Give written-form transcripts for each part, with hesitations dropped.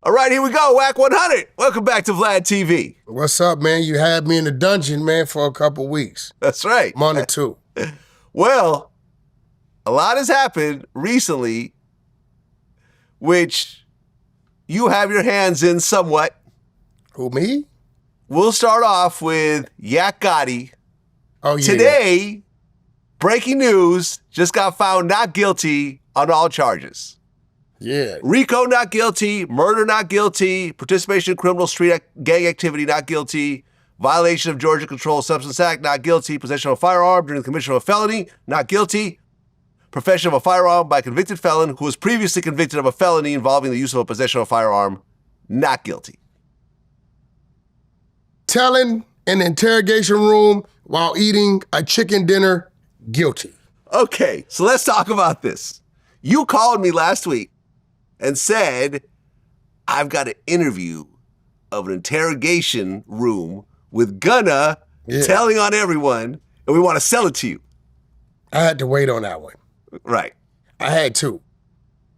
All right, here we go. Wack100. Welcome back to Vlad TV. What's up, man? You had me in the dungeon, man, for a couple weeks. That's right. Month or two. Well, a lot has happened recently, which you have your hands in somewhat. Who, me? We'll start off with Yak Gotti. Oh, yeah. Today, breaking news, just got found not guilty on all charges. Yeah. Rico not guilty, murder not guilty, participation in criminal street gang activity not guilty, violation of Georgia Controlled Substance Act not guilty, possession of a firearm during the commission of a felony not guilty, possession of a firearm by a convicted felon who was previously convicted of a felony involving the use of a possession of a firearm not guilty. Telling in the interrogation room while eating a chicken dinner, guilty. Okay, so let's talk about this. You called me last week and said, I've got an interview of an interrogation room with Gunna telling on everyone, and we want to sell it to you. I had to wait on that one. Right. I had to.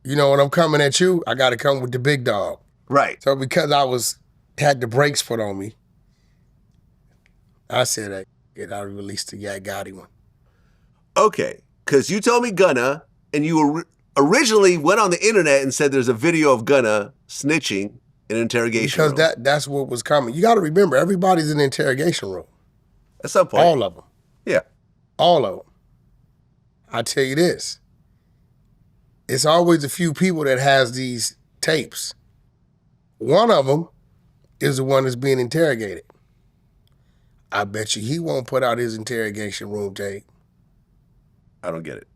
You know, when I'm coming at you, I got to come with the big dog. Right. So because had the brakes put on me, I said I released the Yak Gotti one. Okay, because you told me Gunna, and you originally went on the internet and said there's a video of Gunna snitching in an interrogation room. Because that's what was coming. You got to remember, everybody's in the interrogation room. At some point. All of them. Yeah. All of them. I tell you this. It's always a few people that has these tapes. One of them is the one that's being interrogated. I bet you he won't put out his interrogation room tape. I don't get it.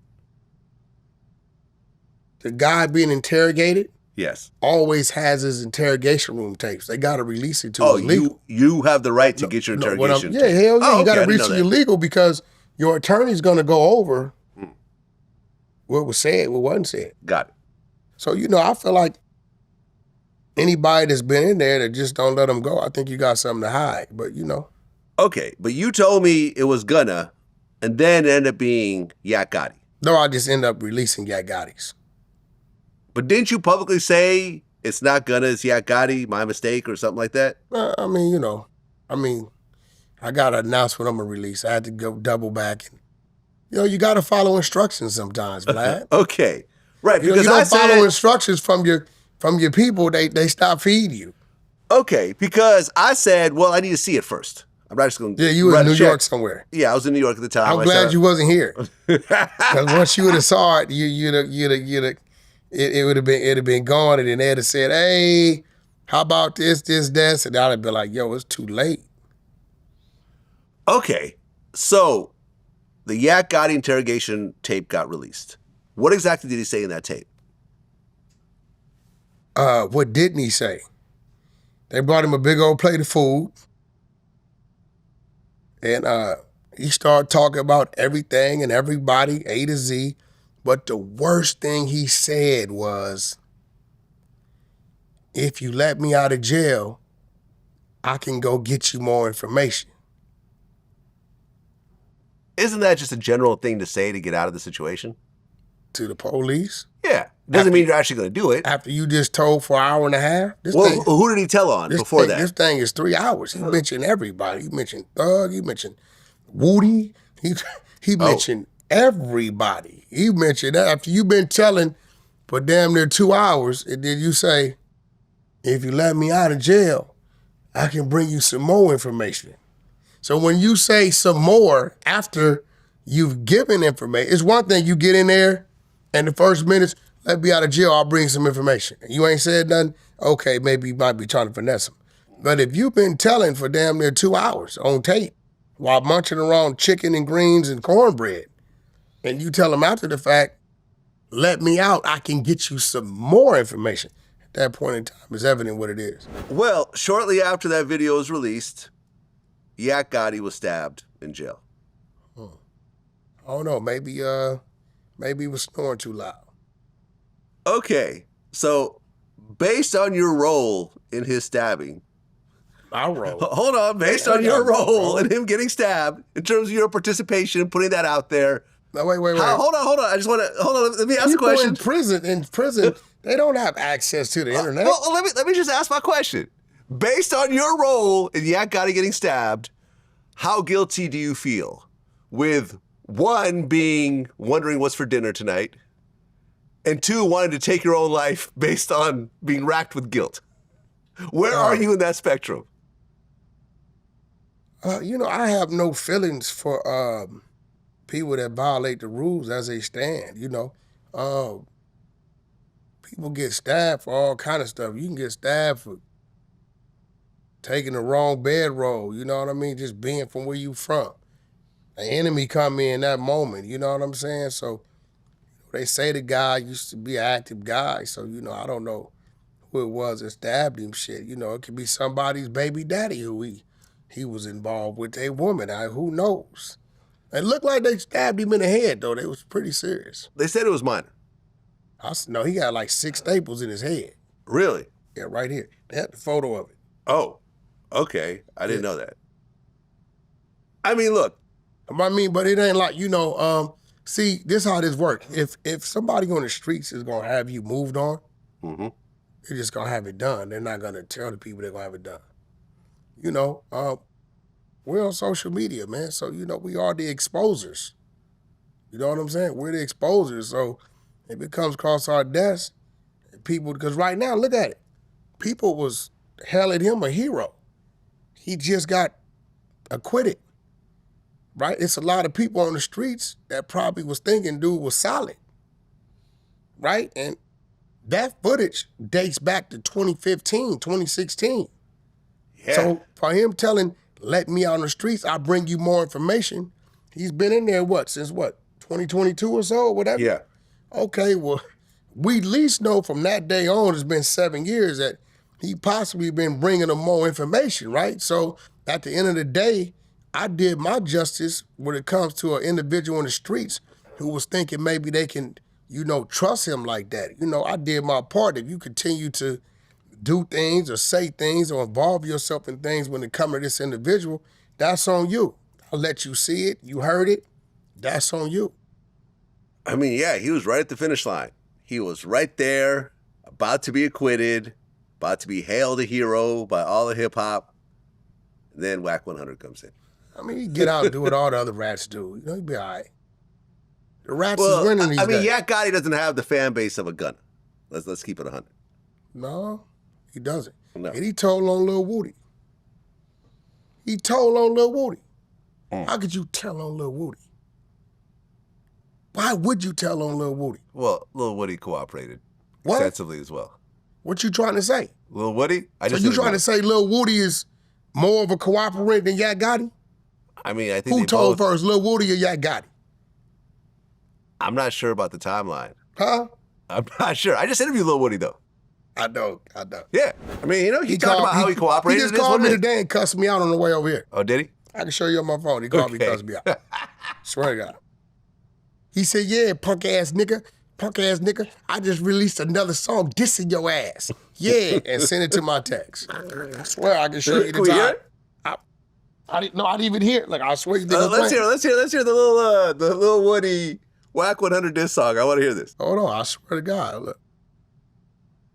The guy being interrogated Yes. always has his interrogation room tapes. They got to release it to him. Oh, you have the right to get your interrogation tape. Yeah, hell yeah. Oh, You got okay, to release it illegal because your attorney's going to go over what was said, what wasn't said. Got it. So, you know, I feel like anybody that's been in there that just don't let them go, I think you got something to hide. But, you know. Okay, but you told me it was Gunna, and then it ended up being Yak Gotti. No, I just end up releasing Yak Gotti's. But didn't you publicly say it's not Gunna, it's Yak Gotti, my mistake, or something like that? I mean, you know, I got to announce what I'm going to release. I had to go double back. And, you know, you got to follow instructions sometimes, Vlad. Okay, right. You Because don't follow said, instructions from your people, they stop feeding you. Okay, because I said, well, I need to see it first. I'm not just going to. Yeah, you were in New York somewhere. Yeah, I was in New York at the time. I'm glad you wasn't here. Because once you would have saw it, it would have been gone, and then they'd have said, "Hey, how about this, that?" And I'd have been like, "Yo, it's too late." Okay, so the Yak Gotti interrogation tape got released. What exactly did he say in that tape? What didn't he say? They brought him a big old plate of food. And he started talking about everything and everybody, A to Z. But the worst thing he said was, if you let me out of jail, I can go get you more information. Isn't that just a general thing to say to get out of the situation? To the police? Yeah. Doesn't mean you're actually going to do it. After you just told for an hour and a half? Who did he tell on before that? This thing is 3 hours. He mentioned everybody. He mentioned Thug. He mentioned Woody. He mentioned everybody. He mentioned after you've been telling for damn near 2 hours, and then you say, if you let me out of jail, I can bring you some more information. So when you say some more after you've given information, it's one thing you get in there and the first minutes, let me out of jail, I'll bring some information. You ain't said nothing, okay, maybe you might be trying to finesse him. But if you've been telling for damn near 2 hours on tape while munching around chicken and greens and cornbread, and you tell them after the fact, let me out, I can get you some more information. At that point in time, it's evident what it is. Well, shortly after that video was released, Yak Gotti was stabbed in jail. I don't know, maybe he was snoring too loud. Okay, so based on your role in his stabbing, I'll roll. Hold on, based on your role in him getting stabbed, in terms of your participation, putting that out there. No, wait. Hold on. I just want to, hold on, let me ask a question. In prison, They don't have access to the internet. Well, let me just ask my question. Based on your role in Yak Gotti getting stabbed, how guilty do you feel with one being wondering what's for dinner tonight, and two wanting to take your own life based on being racked with guilt? Where are you in that spectrum? I have no feelings for people that violate the rules as they stand. People get stabbed for all kind of stuff. You can get stabbed for taking the wrong bedroll, you know what I mean? Just being from where you from. An enemy come in that moment, you know what I'm saying? So they say the guy used to be an active guy, so, I don't know who it was that stabbed him, shit. It could be somebody's baby daddy who he was involved with a woman. Who knows? It looked like they stabbed him in the head, though. They was pretty serious. They said it was minor. No, he got like 6 staples in his head. Really? Yeah, right here. They had the photo of it. Oh, okay. I didn't know that. I mean, look. But it ain't like, see, this how this works. If somebody on the streets is going to have you moved on, they're just going to have it done. They're not going to tell the people they're going to have it done. We're on social media, man. So, we are the exposers. You know what I'm saying? We're the exposers. So if it comes across our desk, people, because right now, look at it. People was hailing him a hero. He just got acquitted, right? It's a lot of people on the streets that probably was thinking dude was solid, right? And that footage dates back to 2015, 2016. Yeah. So for him telling, let me out on the streets, I'll bring you more information, he's been in there, since 2022 or so, or whatever? Yeah. Okay, well, we at least know from that day on, it's been 7 years, that he possibly been bringing them more information, right? So at the end of the day, I did my justice when it comes to an individual in the streets who was thinking maybe they can, trust him like that. I did my part. If you continue to do things or say things or involve yourself in things when it comes to this individual, that's on you. I'll let you see it. You heard it. That's on you. I mean, yeah, he was right at the finish line. He was right there, about to be acquitted, about to be hailed a hero by all of hip-hop. Then Wack100 comes in. I mean, he get out and do what all the other rats do. He'd be all right. The rats is winning these days. Yak Gotti doesn't have the fan base of a gunner. Let's keep it 100. No, he doesn't. No. And he told on Lil Woody. How could you tell on Lil Woody? Why would you tell on Lil Woody? Well, Lil Woody cooperated extensively as well. What you trying to say? Lil Woody? So you trying to say Lil Woody is more of a cooperator than Yak Gotti? I mean, I think Who told first, Lil Woody or Yak Gotti? I'm not sure about the timeline. Huh? I'm not sure. I just interviewed Lil Woody, though. I know. Yeah. I mean, he talked about how he cooperated. He just called me today and cussed me out on the way over here. Oh, did he? I can show you on my phone. He called me and cussed me out. Swear to God. He said, yeah, punk ass nigga, I just released another song dissing your ass. Yeah, and send it to my text. I swear I can show you the time. I didn't even hear it. Like, I swear you think let's hear the Lil Woody Wack100 diss song. I want to hear this. Hold on, I swear to God. Look.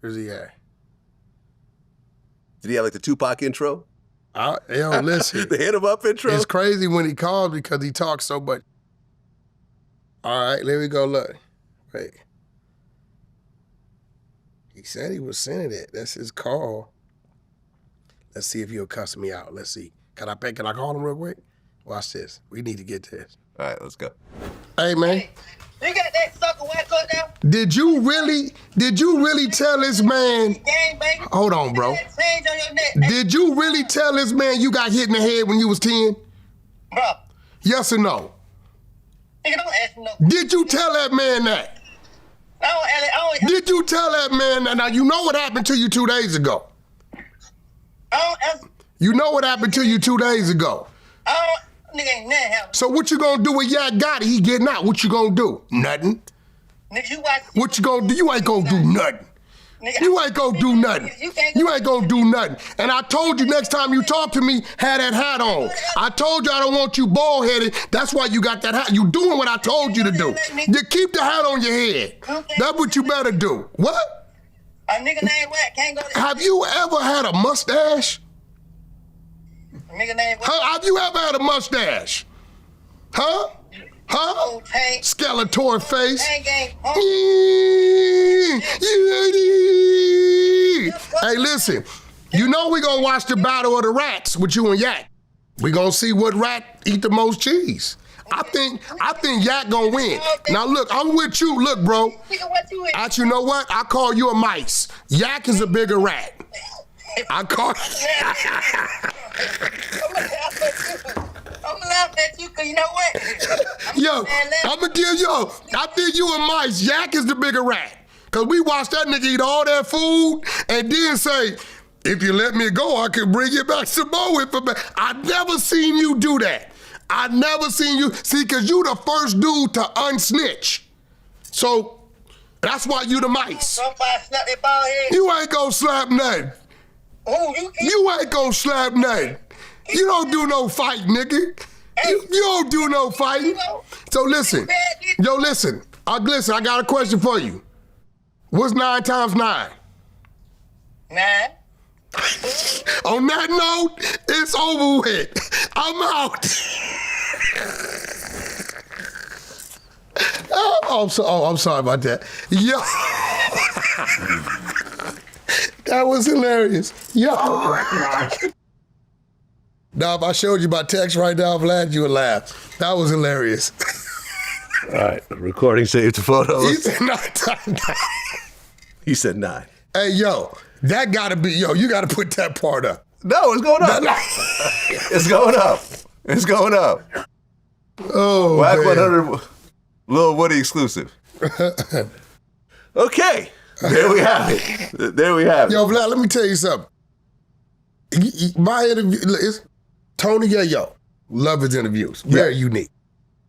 Where's he at? Did he have like the Tupac intro? Listen. The hit him up intro? It's crazy when he calls because he talks so much. All right, there we go. Look. Wait. He said he was sending it. That's his call. Let's see if he'll cuss me out. Let's see. Can I call him real quick? Watch this. We need to get this. All right, let's go. Hey, man. Hey, you got that sucker whack up there? Did you really tell this man? Gang, baby. Hold on, bro. Change on your neck. Did you really tell this man you got hit in the head when you was 10? Bro. Yes or no? Nigga, don't ask me no. Did you tell that man that? I don't Did you tell that man that? Now, you know what happened to you 2 days ago. You know what happened to you 2 days ago. Nigga ain't nothing happening. So what you gonna do with Yak Gotti? He getting out. What you gonna do? Nothing. Nigga, you watch. What you gonna do? You ain't gonna do nothing. Nigga, You ain't gonna do nothing. You ain't gonna do nothing. And I told you next time you talk to me, have that hat on. I told you I don't want you bald-headed. That's why you got that hat. You doing what I told you to do. You keep the hat on your head. That's what you better do. What? A nigga named Wack can't go to Have you ever had a mustache? A nigga named Wack. Have you ever had a mustache? Huh? Oh, Tank. Skeletor face. Tank ain't home. Hey, listen. You know we gonna watch the battle of the rats with you and Yak. We gonna see what rat eat the most cheese. I think Yak gonna win. Now look, I'm with you. Look, bro. Nigga, what you with? You know what? I call you a mice. Yak is a bigger rat. I call. I'm laughing at you because you know what? Yo, I'ma give yo. I think you a mice. Yak is the bigger rat. Cause we watched that nigga eat all that food and then say, if you let me go, I can bring you back some more information. I never seen you do that. I never seen you, see, cause you the first dude to unsnitch. So, that's why you the mice. Somebody snap that ball head. You ain't gonna slap nothing. Oh, You ain't gonna slap nothing. You don't do no fight, nigga. You don't do no fighting. So listen, listen, I got a question for you. What's 9 times 9? 9. On that note, it's over with. I'm out. I'm sorry about that. Yo. That was hilarious. Yo. Now, if I showed you my text right now, Vlad, you would laugh. That was hilarious. All right, recording saved the photos. He said 9 times 9. He said 9. Hey, yo, that gotta be, you gotta put that part up. No, it's going up. It's going up. It's going up. Oh, Wack100, Lil Woody exclusive. Okay, there we have it. There we have it. Yo, Vlad, let me tell you something. My interview, it's Tony Yayo. Love his interviews. Very unique.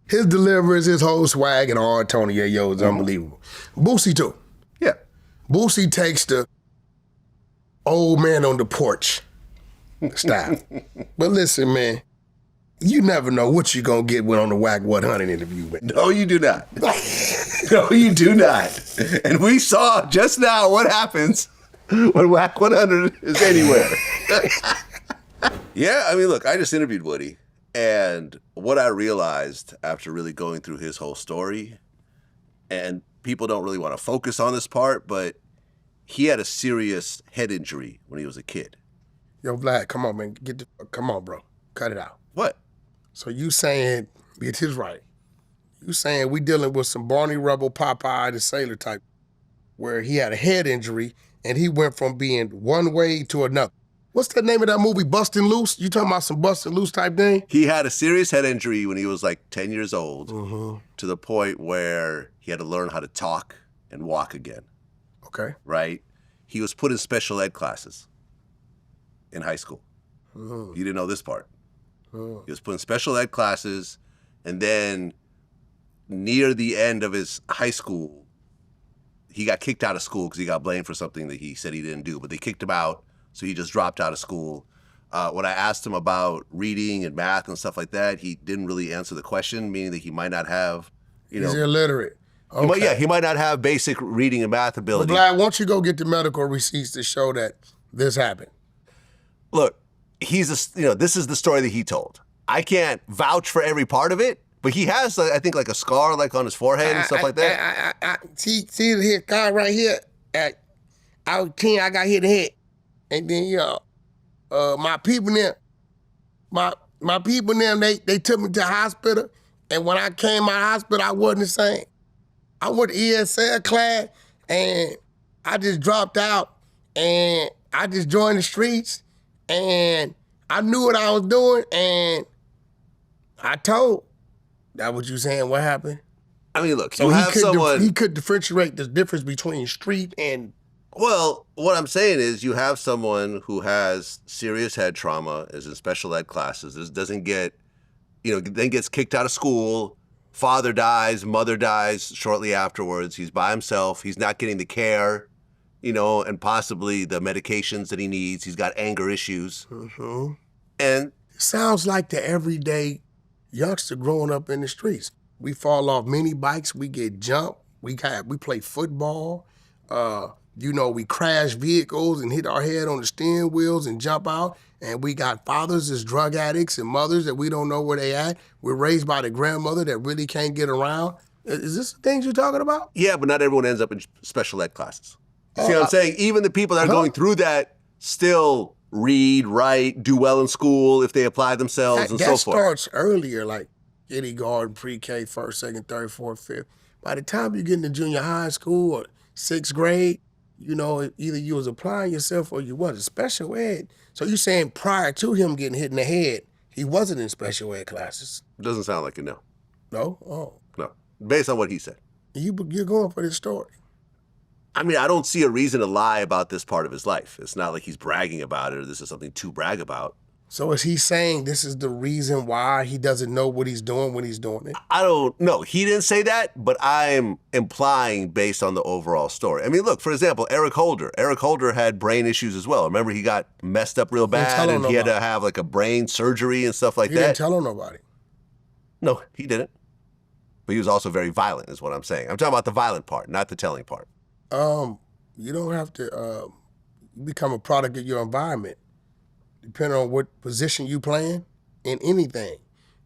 His deliveries, his whole swag and all Tony Yayo is unbelievable. Boosie too. Yeah. Boosie takes the old man on the porch style. But listen, man, you never know what you're gonna get when on the Wack100 interview. Man. No, you do not. No, you do not. And we saw just now what happens when Wack100 is anywhere. Yeah, I mean, look, I just interviewed Woody, and what I realized after really going through his whole story, and people don't really want to focus on this part, but he had a serious head injury when he was a kid. Yo, Vlad, come on, man. Come on, bro. Cut it out. What? So you saying, it is right. You saying we dealing with some Barney Rubble, Popeye the Sailor type, where he had a head injury and he went from being one way to another. What's the name of that movie, Bustin' Loose? You talking about some Bustin' Loose type thing? He had a serious head injury when he was like 10 years old, to the point where he had to learn how to talk and walk again. Okay. Right? He was put in special ed classes in high school. You didn't know this part. He was put in special ed classes, and then near the end of his high school, he got kicked out of school because he got blamed for something that he said he didn't do, but they kicked him out, so he just dropped out of school. When I asked him about reading and math and stuff like that, he didn't really answer the question, meaning that he might not have, He's illiterate. Okay. He might not have basic reading and math ability. Well, Vlad, why don't you go get the medical receipts to show that this happened? Look, this is the story that he told. I can't vouch for every part of it, but he has, I think, like a scar like on his forehead and stuff like that. See the scar right here? I was 10, I got hit in the head. And then, my people them, they took me to the hospital, and when I came out of the hospital, I wasn't the same. I went to ESL class, and I just dropped out, and I just joined the streets, and I knew what I was doing, and I told. That what you saying? What happened? I mean, look, So he could differentiate the difference between street and. Well, what I'm saying is you have someone who has serious head trauma, is in special ed classes, doesn't get, then gets kicked out of school, father dies, mother dies shortly afterwards, he's by himself, he's not getting the care, and possibly the medications that he needs, he's got anger issues. And it sounds like the everyday youngster growing up in the streets. We fall off mini bikes, we get jumped, we play football, You know, we crash vehicles and hit our head on the steering wheels and jump out. And we got fathers as drug addicts and mothers that we don't know where they at. We're raised by the grandmother that really can't get around. Is this the things you're talking about? Yeah, but not everyone ends up in special ed classes. You see what I'm saying? Even the people that are going through that still read, write, do well in school if they apply themselves and so forth. That starts earlier, like kindergarten, pre-K, first, second, third, fourth, fifth. By the time you get into junior high school or sixth grade, you know, either you was applying yourself or you wasn't. Special ed. So you're saying prior to him getting hit in the head, he wasn't in special ed classes? Doesn't sound like it, no. No? Oh. No. Based on what he said. You're going for this story. I mean, I don't see a reason to lie about this part of his life. It's not like he's bragging about it or this is something to brag about. So is he saying this is the reason why he doesn't know what he's doing when he's doing it? I don't know. He didn't say that, but I'm implying based on the overall story. I mean, look, for example, Eric Holder. Eric Holder had brain issues as well. Remember, he got messed up real bad and he had to have like a brain surgery and stuff like that. He didn't tell on nobody. No, he didn't. But he was also very violent is what I'm saying. I'm talking about the violent part, not the telling part. You don't have to become a product of your environment. Depending on what position you playing in anything.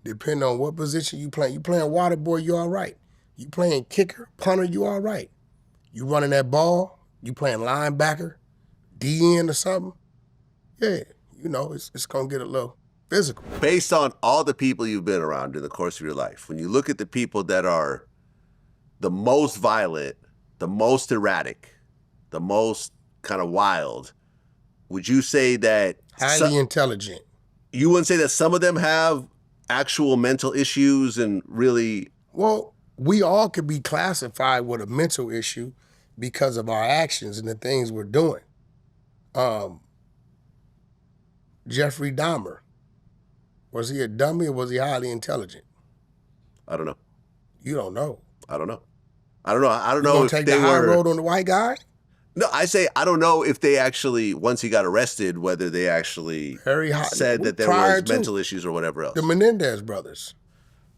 Depending on what position you playing. You playing water boy, you all right. You playing kicker, punter, you all right. You running that ball, you playing linebacker, DN or something. Yeah, you know, it's gonna get a little physical. Based on all the people you've been around in the course of your life, when you look at the people that are the most violent, the most erratic, the most kind of wild, would you say that highly intelligent? You wouldn't say that some of them have actual mental issues and really... Well, we all could be classified with a mental issue because of our actions and the things we're doing. Jeffrey Dahmer, was he a dummy or was he highly intelligent? I don't know. You don't know. I don't know. I don't know You if take they the high were... road on the white guy? No, I say I don't know if they actually, once he got arrested, whether they actually said that there was mental issues or whatever else. The Menendez brothers.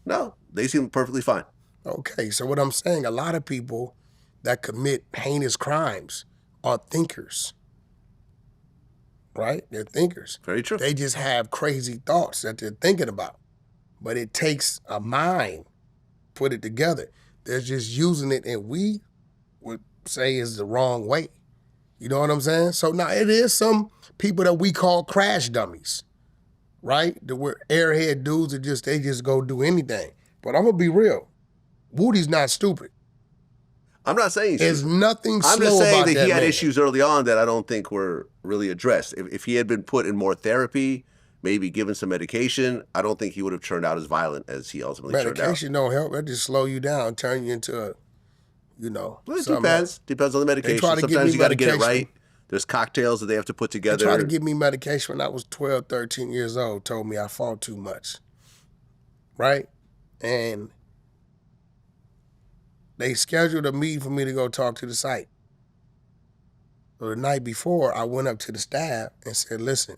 No, they seem perfectly fine. Okay, so what I'm saying, a lot of people that commit heinous crimes are thinkers, right? They're thinkers. Very true. They just have crazy thoughts that they're thinking about. But it takes a mind to put it together. They're just using it, and we would say is the wrong way. You know what I'm saying? So now it is some people that we call crash dummies, right? That we're airhead dudes that they just go do anything. But I'm gonna be real. Woody's not stupid. I'm not saying there's nothing slow about that. I'm just saying that he had man. issues early on that I don't think were really addressed. If he had been put in more therapy, maybe given some medication, I don't think he would have turned out as violent as he ultimately turned out. Medication don't help. That just slow you down, turn you into a, you know. Well, it depends. Depends on the medication. Sometimes you got to get it right. There's cocktails that they have to put together. They tried to give me medication when I was 12, 13 years old, told me I fought too much, right? And they scheduled a meeting for me to go talk to the site. So the night before, I went up to the staff and said, listen,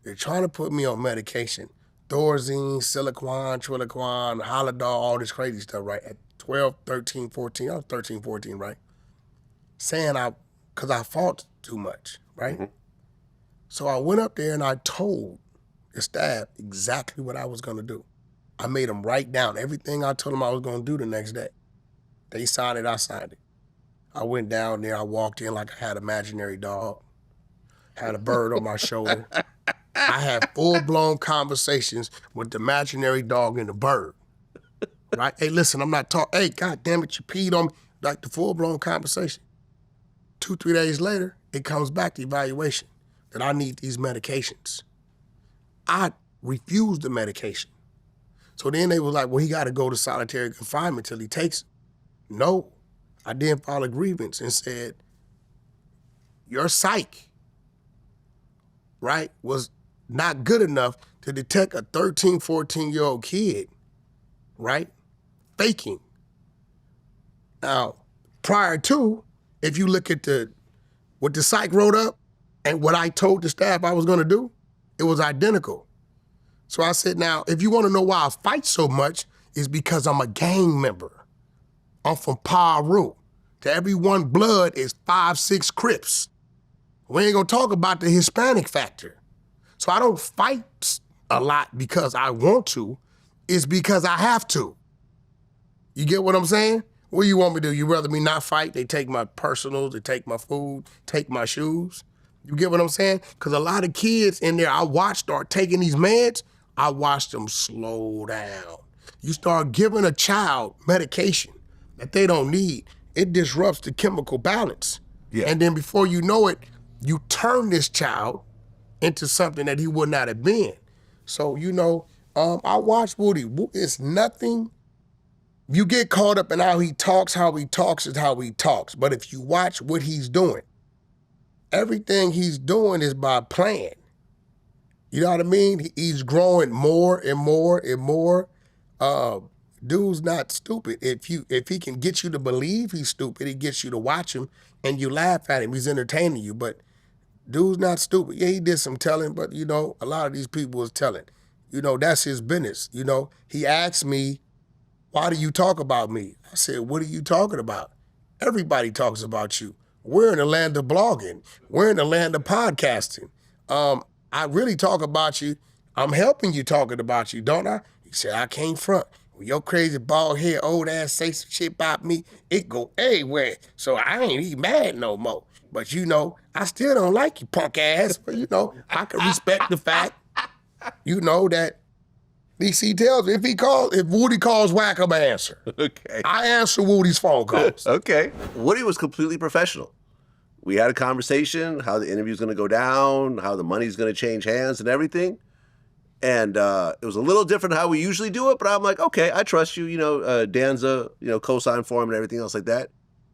they're trying to put me on medication. Thorazine, Siloquan, Triloquan, Haldol, all this crazy stuff, right? At 12, 13, 14, I was 13, 14, right? Saying because I fought too much, right? Mm-hmm. So I went up there and I told the staff exactly what I was gonna do. I made them write down everything I told them I was gonna do the next day. They signed it, I signed it. I went down there, I walked in like I had an imaginary dog, had a bird on my shoulder. I had full-blown conversations with the imaginary dog and the bird, right? Hey, listen, I'm not talking. Hey, God damn it, you peed on me. Like the full-blown conversation. 2-3 days later, it comes back to evaluation that I need these medications. I refused the medication. So then they was like, well, he got to go to solitary confinement till he takes it. No, I then filed a grievance and said, your psych, right, was not good enough to detect a 13, 14-year-old kid, right, faking. Now, prior to, if you look at what the psych wrote up and what I told the staff I was gonna do, it was identical. So I said, now, if you wanna know why I fight so much, it's because I'm a gang member. I'm from Paru. To every one blood is 5, 6 Crips. We ain't gonna talk about the Hispanic factor. So I don't fight a lot because I want to. It's because I have to. You get what I'm saying? What do you want me to do? You rather me not fight? They take my personals, they take my food, take my shoes. You get what I'm saying? Because a lot of kids in there I watch start taking these meds, I watch them slow down. You start giving a child medication that they don't need, it disrupts the chemical balance. Yeah. And then before you know it, you turn this child into something that he would not have been. So, I watch Woody. It's nothing. You get caught up in how he talks is how he talks. But if you watch what he's doing, everything he's doing is by plan. You know what I mean? He's growing more and more and more. Dude's not stupid. If he can get you to believe he's stupid, he gets you to watch him and you laugh at him. He's entertaining you, but dude's not stupid. Yeah, he did some telling, but a lot of these people is telling. That's his business. He asked me, why do you talk about me? I said, what are you talking about? Everybody talks about you. We're in the land of blogging. We're in the land of podcasting. I really talk about you. I'm helping you talking about you, don't I? He said, I can't front. When your crazy bald head old ass say some shit about me, it go everywhere. So I ain't even mad no more. But I still don't like you, punk ass. But I can respect the fact, that DC tells me if Woody calls Wack, I'm answer. Okay. I answer Woody's phone calls. Okay. Woody was completely professional. We had a conversation, how the interview's going to go down, how the money's going to change hands and everything. And it was a little different how we usually do it, but I'm like, okay, I trust you. Danza, co-sign for him and everything else like that.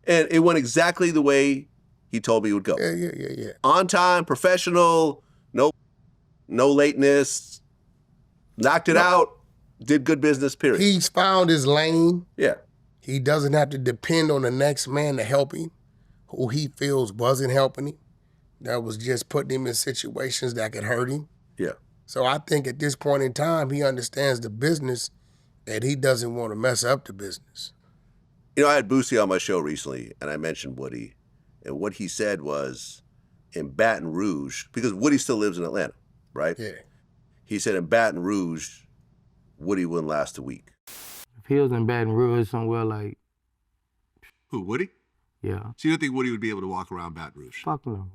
And it went exactly the way he told me it would go. Yeah. On time, professional, no lateness, knocked it out, did good business, period. He's found his lane. Yeah. He doesn't have to depend on the next man to help him, who he feels wasn't helping him, that was just putting him in situations that could hurt him. Yeah. So I think at this point in time, he understands the business and he doesn't want to mess up the business. I had Boosie on my show recently, and I mentioned Woody. And what he said was, in Baton Rouge, because Woody still lives in Atlanta, right? Yeah. He said in Baton Rouge, Woody wouldn't last a week. If he was in Baton Rouge somewhere like... Who, Woody? Yeah. So you don't think Woody would be able to walk around Baton Rouge? Fuck no.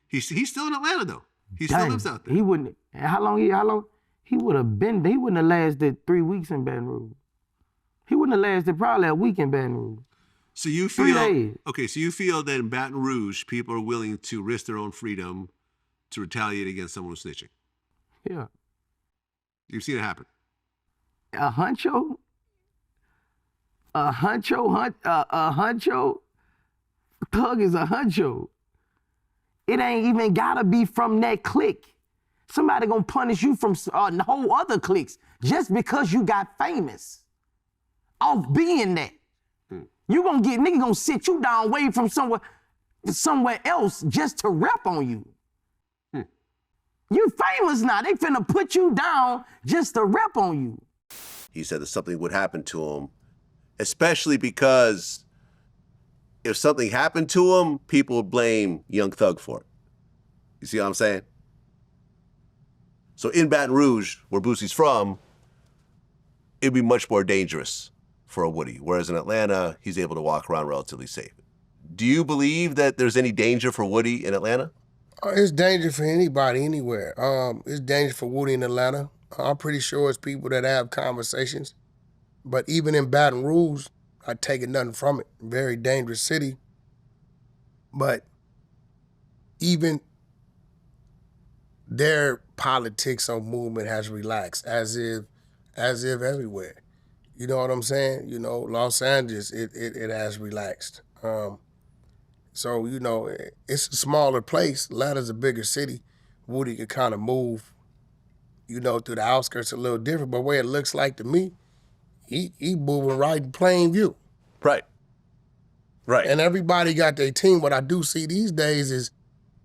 He's still in Atlanta, though. He still lives out there. He wouldn't... How long? He would have been... He wouldn't have lasted 3 weeks in Baton Rouge. He wouldn't have lasted probably a week in Baton Rouge. So you 3 feel... days. Okay, so you feel that in Baton Rouge, people are willing to risk their own freedom to retaliate against someone who's snitching? Yeah. You've seen it happen? A huncho thug is a huncho. It ain't even gotta be from that clique. Somebody gonna punish you from whole other cliques just because you got famous off being that. You gonna get, nigga gonna sit you down way from somewhere else just to rep on you. You famous now, they finna put you down just to rep on you. He said that something would happen to him, especially because if something happened to him, people would blame Young Thug for it. You see what I'm saying? So in Baton Rouge, where Boosie's from, it'd be much more dangerous for a Woody, whereas in Atlanta, he's able to walk around relatively safe. Do you believe that there's any danger for Woody in Atlanta? It's danger for anybody, anywhere. It's danger for Woody in Atlanta. I'm pretty sure it's people that have conversations. But even in Baton Rouge, I take nothing from it. Very dangerous city. But even their politics on movement has relaxed, as if everywhere. You know what I'm saying? Los Angeles, it has relaxed. So, it's a smaller place. Atlanta's a bigger city. Woody can kind of move, through the outskirts a little different. But where it looks like to me, he moving right in plain view. Right. And everybody got their team. What I do see these days is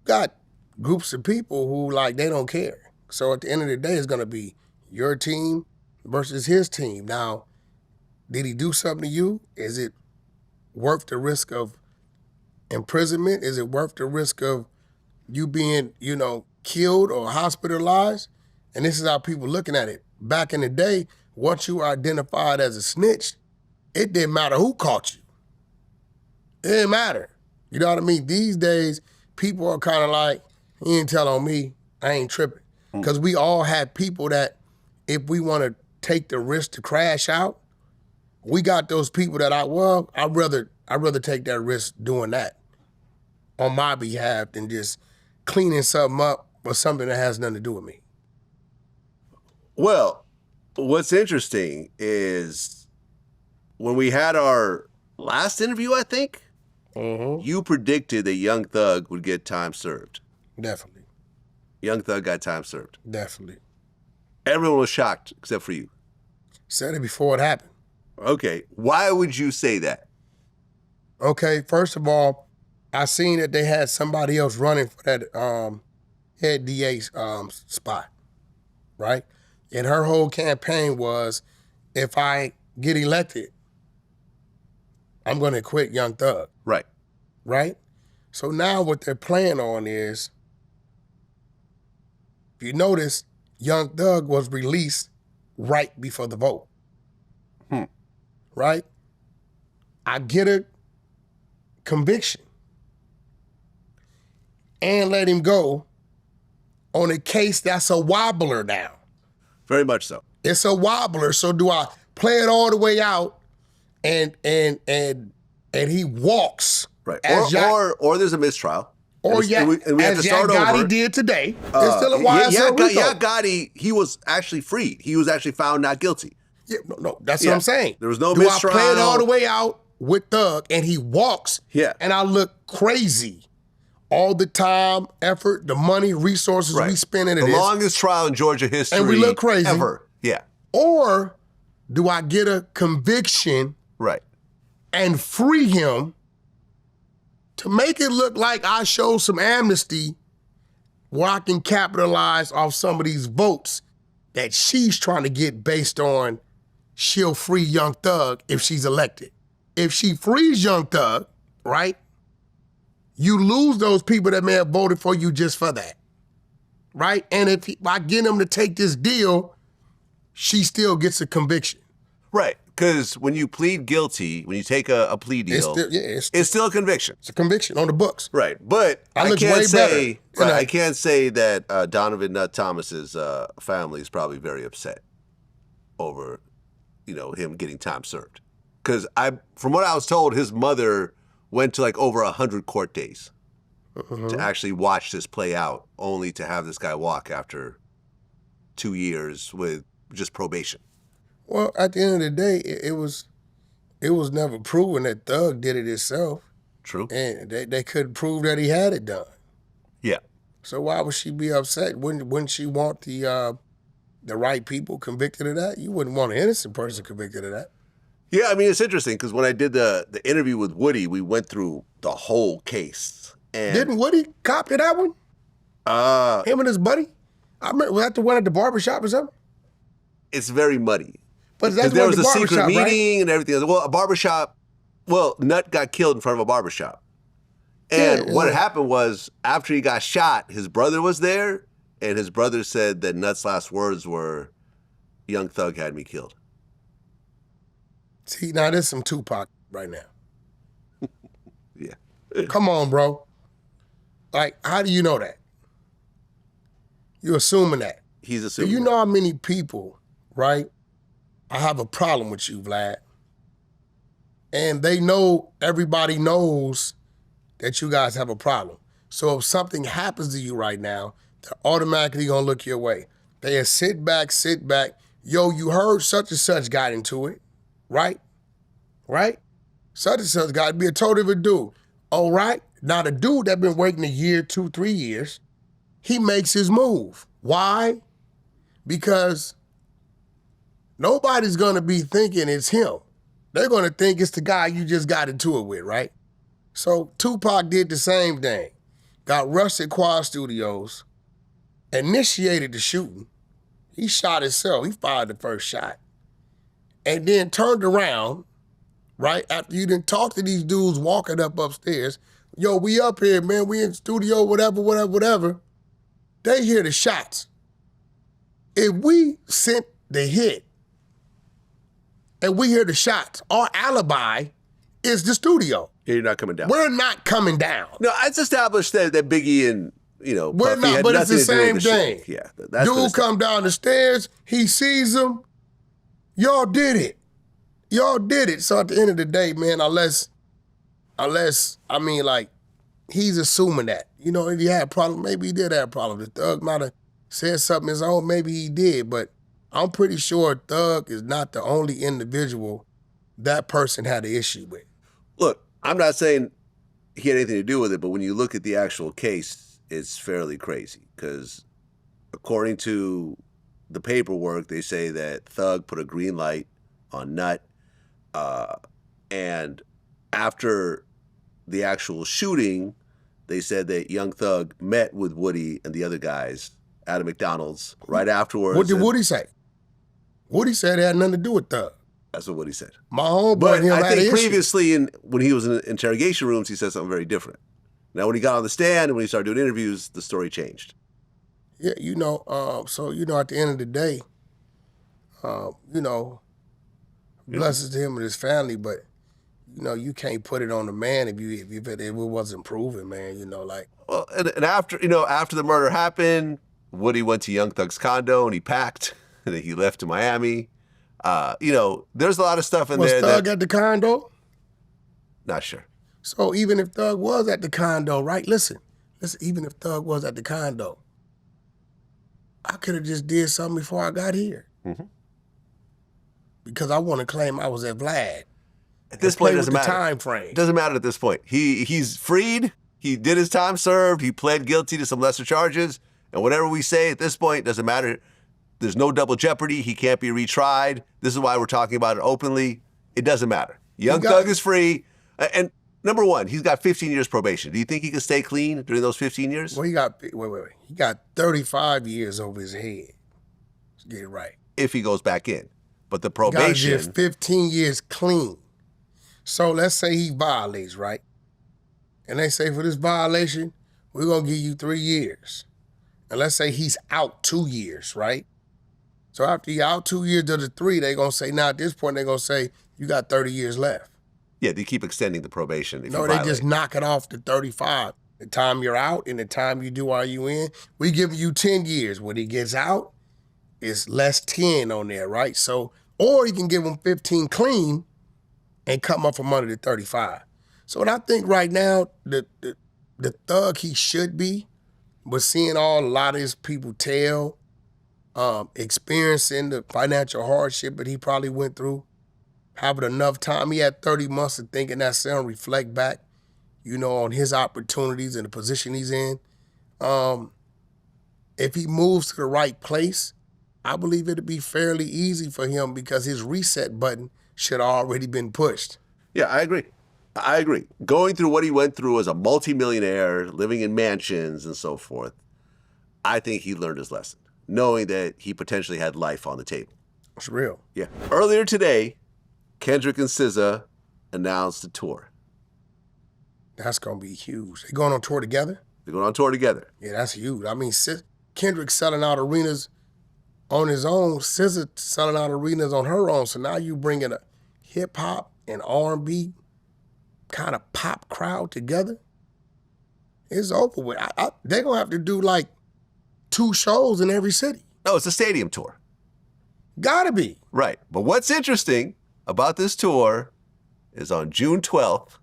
got groups of people who, they don't care. So at the end of the day, it's going to be your team versus his team. Now, did he do something to you? Is it worth the risk of imprisonment? Is it worth the risk of you being, killed or hospitalized? And this is how people looking at it. Back in the day, once you were identified as a snitch, it didn't matter who caught you. It didn't matter. You know what I mean? These days, people are kind of like, he ain't tell on me, I ain't tripping. Because we all have people that, if we want to take the risk to crash out, we got those people that I'd rather take that risk doing that on my behalf than just cleaning something up or something that has nothing to do with me. Well, what's interesting is when we had our last interview, I think, you predicted that Young Thug would get time served. Definitely. Young Thug got time served. Definitely. Everyone was shocked except for you. Said it before it happened. Okay, why would you say that? Okay, first of all, I seen that they had somebody else running for that head DA spot, right? And her whole campaign was, if I get elected, I'm gonna quit Young Thug, Right. right? So now what they're playing on is, if you notice, Young Thug was released right before the vote. Right? I get a conviction and let him go on a case that's a wobbler now. Very much so. It's a wobbler. So do I play it all the way out and he walks? Right. As Or there's a mistrial. or and we have as to start Yak Gotti over. did today. It's still a YSL Rico. Yak Gotti, he was actually freed. He was actually found not guilty. Yeah, no, that's what I'm saying. There was no Do mistrial. I play it all the way out with Thug and he walks and I look crazy? All the time, effort, the money, resources we spend into the this. longest trial in Georgia history And we look crazy. ever. Yeah. Or do I get a conviction Right. and free him to make it look like I show some amnesty where I can capitalize off some of these votes that she's trying to get based on she'll free Young Thug if she's elected. If she frees Young Thug, right, you lose those people that may have voted for you just for that, right? And if I get them to take this deal, she still gets a conviction. Right. Because when you plead guilty, when you take a plea deal, it's still a conviction. It's a conviction on the books. Right. But I can't say that Donovan Nutt Thomas's family is probably very upset over, him getting time served. Because from what I was told, his mother went to like over 100 court days to actually watch this play out, only to have this guy walk after 2 years with just probation. Well, at the end of the day, it was never proven that Thug did it himself. True. And they couldn't prove that he had it done. Yeah. So why would she be upset? Wouldn't she want the right people convicted of that? You wouldn't want an innocent person convicted of that. Yeah, I mean, it's interesting because when I did the interview with Woody, we went through the whole case. And didn't Woody cop to that one? Him and his buddy? I remember, was that the one at the barbershop or something? It's very muddy. But that's there was the a secret meeting, right? and everything. Well, a barbershop, Nutt got killed in front of a barbershop. And what happened was, after he got shot, his brother was there, and his brother said that Nutt's last words were, "Young Thug had me killed." See, now there's some Tupac right now. Yeah. Come on, bro. Like, how do you know that? You're assuming that. He's assuming. Do you know how many people, right? I have a problem with you, Vlad. And they know, everybody knows that you guys have a problem. So if something happens to you right now, they're automatically gonna look your way. They sit back. Yo, you heard such and such got into it, right? Right? Such and such got to be a total different dude. All right? Now the dude that been waiting a year, 2, 3 years, he makes his move. Why? Because nobody's gonna be thinking it's him. They're gonna think it's the guy you just got into it with, right? So Tupac did the same thing. Got rushed at Quad Studios, initiated the shooting. He shot himself. He fired the first shot. And then turned around, right? After you didn't talk to these dudes walking up upstairs, yo, we up here, man. We in studio, whatever. They hear the shots. If we sent the hit and we hear the shots, our alibi is the studio. Yeah, you're not coming down. We're not coming down. No, it's established that Biggie and, We're Puffy not, had but it's nothing the to do same with the thing. shooting. Yeah, that's Dude come down the stairs, he sees him. Y'all did it. So at the end of the day, man, unless I mean, like, he's assuming that. If he had a problem, maybe he did have a problem. The Thug might have said something his own, maybe he did, but I'm pretty sure Thug is not the only individual that person had an issue with. Look, I'm not saying he had anything to do with it, but when you look at the actual case, it's fairly crazy because according to the paperwork, they say that Thug put a green light on Nut, and after the actual shooting, they said that Young Thug met with Woody and the other guys at a McDonald's right afterwards. What did Woody say? Woody said it had nothing to do with Thug. That's what Woody said. My homeboy But and him I had an think issue. previously, when he was in interrogation rooms, he said something very different. Now, when he got on the stand and when he started doing interviews, the story changed. Yeah, so at the end of the day, blessings to him and his family, but you can't put it on the man if it wasn't proven, man. Well, and after the murder happened, Woody went to Young Thug's condo and he packed and then he left to Miami. There's a lot of stuff in was there. Thug at the condo? Not sure. So even if Thug was at the condo, right? Listen, even if Thug was at the condo, I could have just did something before I got here. Mm-hmm. Because I want to claim I was at Vlad. At this point, it doesn't the matter. time frame. It doesn't matter at this point. He's freed. He did his time served. He pled guilty to some lesser charges. And whatever we say at this point doesn't matter. There's no double jeopardy. He can't be retried. This is why we're talking about it openly. It doesn't matter. Young Thug is free. And number one, he's got 15 years probation. Do you think he can stay clean during those 15 years? Well, he got 35 years over his head. Let's get it right. If he goes back in. But the He got probation. 15 years clean. So let's say he violates, right? And they say for this violation, we're going to give you 3 years. And let's say he's out 2 years, right? So after you're out 2 years to the 3, they're going to say, now at this point, they're going to say, you got 30 years left. Yeah, they keep extending the probation. If No, you they violate. just knock it off to 35. The time you're out and the time you do RUN, we give you 10 years. When he gets out, it's less 10 on there, right? So, or you can give him 15 clean and come up from under the 35. So what I think right now, the Thug he should be, but seeing a lot of his people tell, experiencing the financial hardship that he probably went through, having enough time. He had 30 months of thinking that sound, reflect back, on his opportunities and the position he's in. If he moves to the right place, I believe it'd be fairly easy for him because his reset button should have already been pushed. Yeah, I agree. Going through what he went through as a multimillionaire, living in mansions and so forth, I think he learned his lesson, knowing that he potentially had life on the table. It's real. Yeah. Earlier today, Kendrick and SZA announced a tour. That's going to be huge. They going on tour together? They're going on tour together. Yeah, that's huge. I mean, Kendrick selling out arenas on his own, SZA selling out arenas on her own. So now you bringing a hip-hop and R&B kind of pop crowd together. It's over with. They're going to have to do like 2 shows in every city. No, it's a stadium tour. Gotta be. Right. But what's interesting about this tour is on June 12th,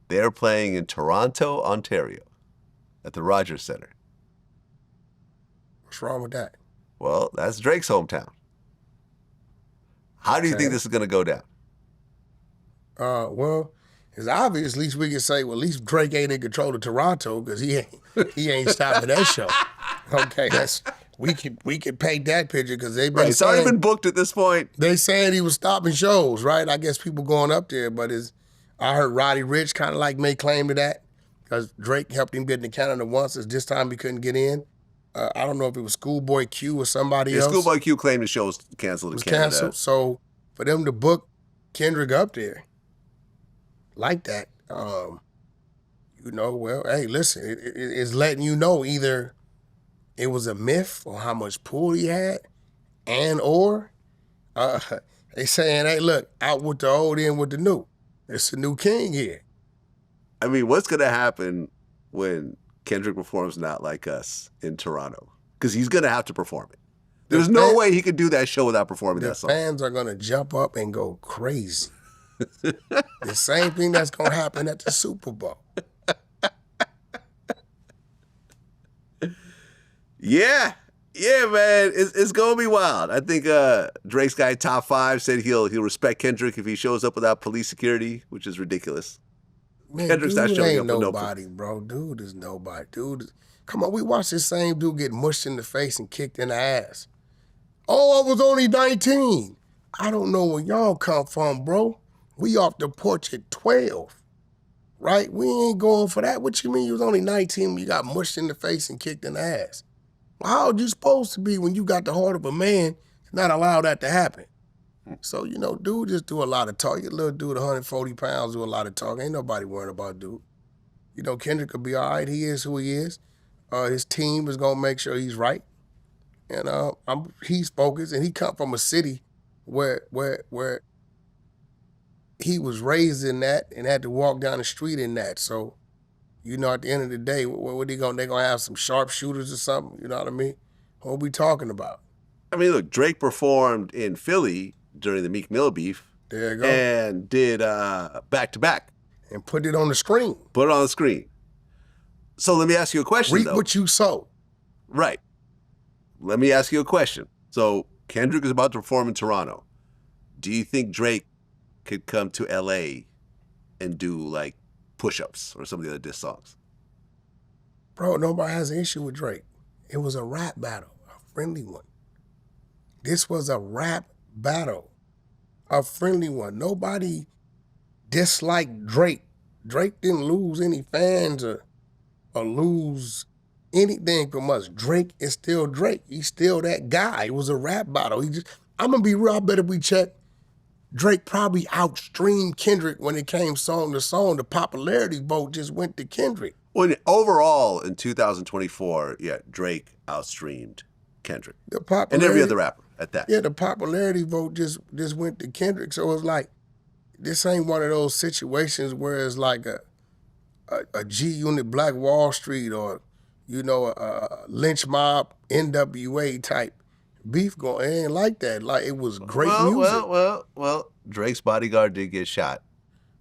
they're playing in Toronto, Ontario at the Rogers Centre. What's wrong with that? Well, that's Drake's hometown. How do you think this is going to go down? Well, it's obvious. At least we can say, well, at least Drake ain't in control of Toronto because he ain't stopping that show. Okay, we could paint that picture because they've been It's already been booked at this point. They saying he was stopping shows, right? I guess people going up there, but I heard Roddy Ricch kind of like made claim to that because Drake helped him get into Canada once. It's this time he couldn't get in. I don't know if it was Schoolboy Q or somebody else. Schoolboy Q claimed the show was canceled in Canada. Canceled. So for them to book Kendrick up there like that, You know, well, hey, listen, it's letting you know either it was a myth or how much pull he had, and or they saying, hey, look, out with the old, in with the new. It's a new king here. I mean, what's gonna happen when Kendrick performs Not Like Us in Toronto? Because he's gonna have to perform it. There's no way he could do that show without performing that song. The fans are gonna jump up and go crazy. The same thing that's gonna happen at the Super Bowl. Yeah, man, it's gonna be wild. I think Drake's guy Top 5 said he'll respect Kendrick if he shows up without police security, which is ridiculous. Man, Kendrick's dude not showing ain't up with nobody, bro. Dude is nobody. Come on, we watched this same dude get mushed in the face and kicked in the ass. Oh, I was only 19. I don't know where y'all come from, bro. We off the porch at 12, right? We ain't going for that. What you mean you was only 19 when you got mushed in the face and kicked in the ass? How are you supposed to be when you got the heart of a man to not allow that to happen? So, you know, dude just do a lot of talk. Your little dude, 140 pounds, do a lot of talk. Ain't nobody worrying about dude. You know, Kendrick will be all right. He is who he is. His team is going to make sure he's right. And he's focused, and he come from a city where he was raised in that and had to walk down the street in that. So, you know, at the end of the day, what they gonna have some sharpshooters or something? You know what I mean? What are we talking about? I mean, look, Drake performed in Philly during the Meek Mill beef. There you go. And did back-to-back. And put it on the screen. Put it on the screen. So let me ask you a question, Reap though. what you sow. Right. Let me ask you a question. So Kendrick is about to perform in Toronto. Do you think Drake could come to LA and do like push-ups or some of the other diss songs? Bro, nobody has an issue with Drake. It was a rap battle, a friendly one. This was a rap battle, a friendly one. Nobody disliked Drake. Drake didn't lose any fans or lose anything from us. Drake is still Drake. He's still that guy. It was a rap battle. I'm gonna be real, I bet if we check, Drake probably outstreamed Kendrick when it came song to song. The popularity vote just went to Kendrick. Well, overall, in 2024, yeah, Drake outstreamed Kendrick. And every other rapper at that. Yeah, the popularity vote just went to Kendrick. So it's like, this ain't one of those situations where it's like a G-Unit Black Wall Street or, you know, a lynch mob NWA type beef going. It ain't like that. Like, it was great music. Well, Drake's bodyguard did get shot.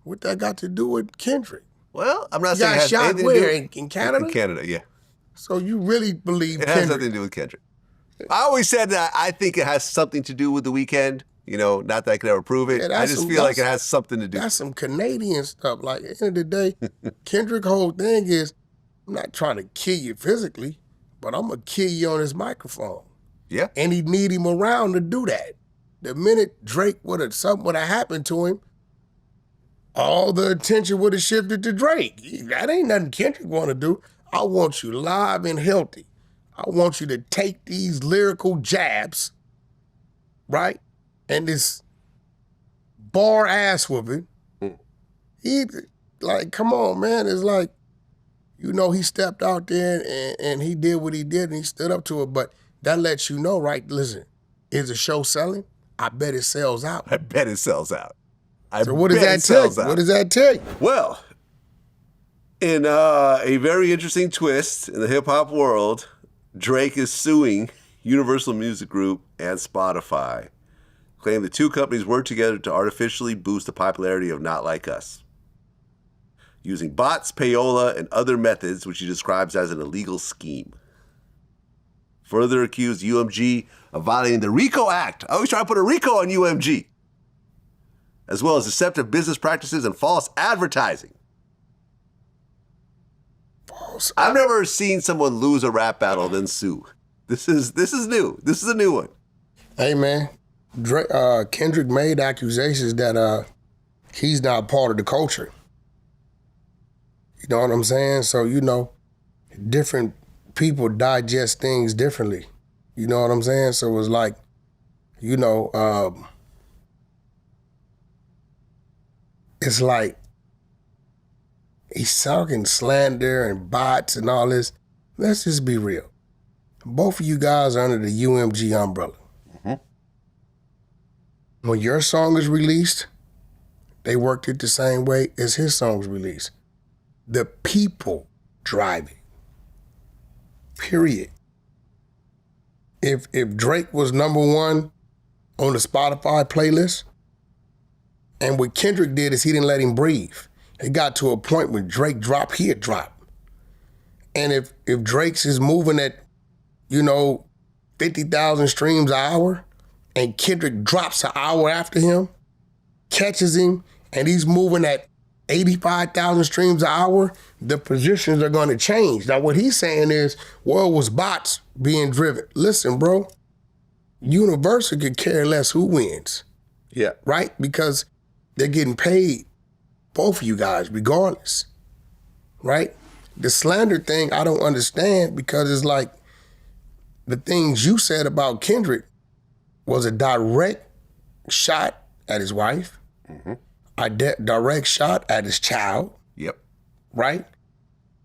What that got to do with Kendrick? Well, I'm not He saying it got has shot anything where? to do In Canada? In Canada, yeah. So you really believe It Kendrick? has nothing to do with Kendrick. I always said that I think it has something to do with The Weeknd. You know, not that I could ever prove it. Yeah, I just feel like it has something to do. That's some Canadian stuff. Like, at the end of the day, Kendrick's whole thing is, I'm not trying to kill you physically, but I'm going to kill you on this microphone. Yeah. And he need him around to do that. The minute something would have happened to him, all the attention would have shifted to Drake. That ain't nothing Kendrick want to do. I want you live and healthy. I want you to take these lyrical jabs, right? And this bar ass whooping. He, like, come on, man. It's like, you know, he stepped out there and he did what he did and he stood up to it. But that lets you know, right? Listen, is the show selling? I bet it sells out. I bet it sells out. So what does that tell you? What does that tell you? Well, in a very interesting twist in the hip-hop world, Drake is suing Universal Music Group and Spotify, claiming the two companies worked together to artificially boost the popularity of Not Like Us, using bots, payola, and other methods, which he describes as an illegal scheme. Further accused UMG of violating the RICO Act. I always try to put a RICO on UMG, as well as deceptive business practices and false advertising. I've never seen someone lose a rap battle then sue. This is new. This is a new one. Hey, man, Kendrick made accusations that he's not part of the culture. You know what I'm saying? So, you know, different people digest things differently. You know what I'm saying? So it's like, you know, it's like He's talking slander and bots and all this. Let's just be real. Both of you guys are under the UMG umbrella. When your song is released, they worked it the same way as his song's released. The people drive it. Period. If Drake was #1 on the Spotify playlist, and what Kendrick did is he didn't let him breathe. It got to a point when Drake dropped, he'd drop. And if Drake's is moving at, 50,000 streams an hour, and Kendrick drops an hour after him, catches him, and he's moving at 85,000 streams an hour, the positions are gonna change. Now what he's saying is, well, was bots being driven. Listen, bro, Universal could care less who wins. Yeah. Right? Because they're getting paid, both of you guys, regardless. Right? The slander thing, I don't understand because it's like the things you said about Kendrick was a direct shot at his wife, a direct shot at his child. Yep. Right?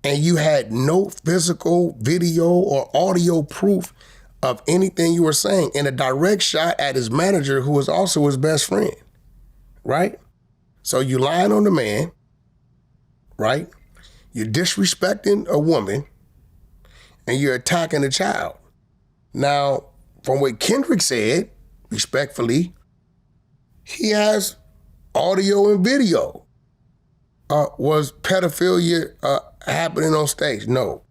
And you had no physical video or audio proof of anything you were saying, and a direct shot at his manager, who was also his best friend. Right? So you lying on the man, right? You're disrespecting a woman, and you're attacking a child. Now, from what Kendrick said, respectfully, he has audio and video. Was pedophilia happening on stage? No.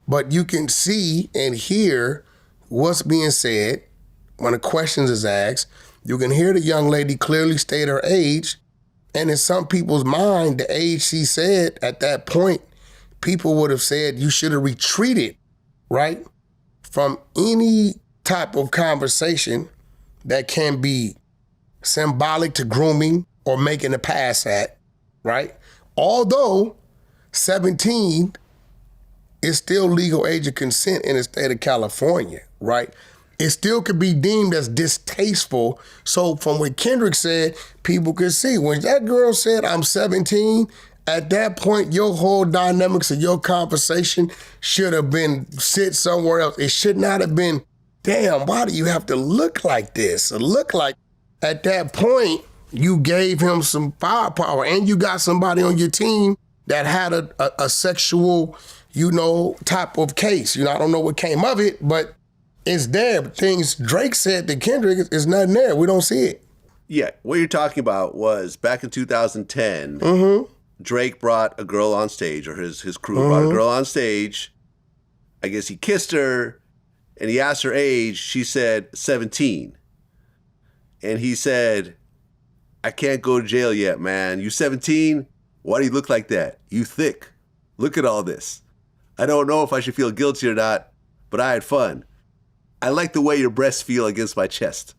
But you can see and hear what's being said when a question is asked. You can hear the young lady clearly state her age, and in some people's mind, the age she said at that point, people would have said you should have retreated, right, from any type of conversation that can be symbolic to grooming or making a pass at, right? Although 17 is still legal age of consent in the state of California, right? It still could be deemed as distasteful. So from what Kendrick said, people could see. When that girl said, I'm 17, at that point, your whole dynamics of your conversation should have been sit somewhere else. It should not have been, damn, why do you have to look like this? Or look like, at that point, you gave him some firepower and you got somebody on your team that had a sexual, type of case. I don't know what came of it, but it's there. But things Drake said to Kendrick is nothing there. We don't see it. Yeah, what you're talking about was back in 2010, Drake brought a girl on stage, or his crew brought a girl on stage. I guess he kissed her, and he asked her age. She said 17. And he said, I can't go to jail yet, man. You 17? Why do you look like that? You thick. Look at all this. I don't know if I should feel guilty or not, but I had fun. I like the way your breasts feel against my chest.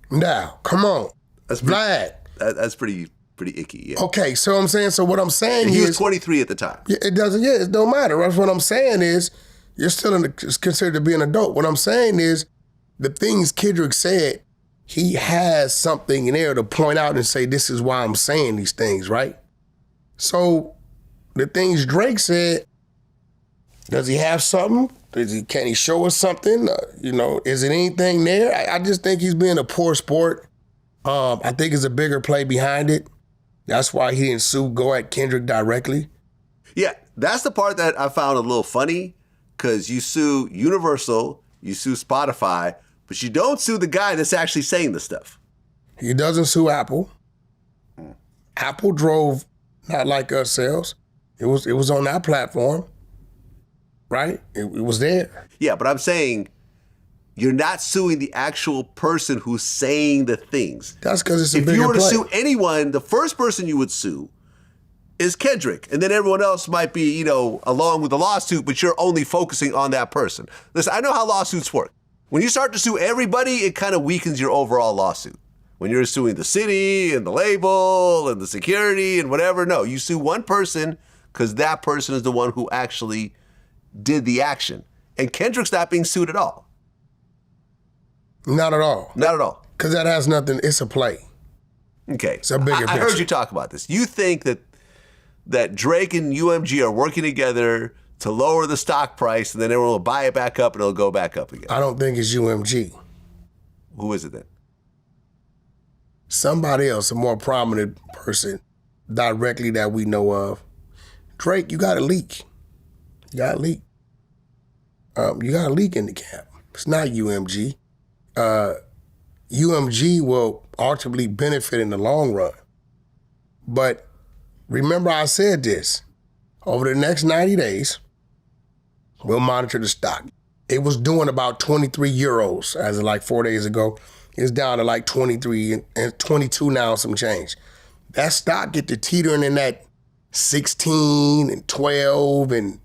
Now, come on. That's Vlad. That's pretty icky, yeah. Okay, so I'm saying, so what I'm saying and he is... was 23 at the time. Yeah, it don't matter. That's what I'm saying is, you're still considered to be an adult. What I'm saying is, the things Kendrick said, he has something in there to point out and say, this is why I'm saying these things, right? So, the things Drake said, does he have something? Can he show us something? Is it anything there? I just think he's being a poor sport. I think it's a bigger play behind it. That's why he didn't go at Kendrick directly. Yeah, that's the part that I found a little funny, because you sue Universal, you sue Spotify, but you don't sue the guy that's actually saying the stuff. He doesn't sue Apple. Apple drove Not Like Us sales. It was on that platform, right? It was there. Yeah, but I'm saying you're not suing the actual person who's saying the things. That's because it's a bigger play. If you were to play. sue anyone, the first person you would sue is Kendrick. And then everyone else might be, along with the lawsuit, but you're only focusing on that person. Listen, I know how lawsuits work. When you start to sue everybody, it kind of weakens your overall lawsuit. When you're suing the city and the label and the security and whatever, no, you sue one person because that person is the one who actually did the action. And Kendrick's not being sued at all. Not at all. Not at all. Because that has nothing, it's a play. Okay. It's a bigger I picture. heard you talk about this. You think that that Drake and UMG are working together to lower the stock price, and then everyone will buy it back up and it'll go back up again? I don't think it's UMG. Who is it then? Somebody else, a more prominent person, directly that we know of. Drake, you got a leak. You got a leak. You got a leak in the camp. It's not UMG. UMG will ultimately benefit in the long run. But remember I said this, over the next 90 days, we'll monitor the stock. It was doing about 23 euros as of like 4 days ago. It's down to like 23 and 22 now, some change. That stock get to teetering in that 16 and 12 and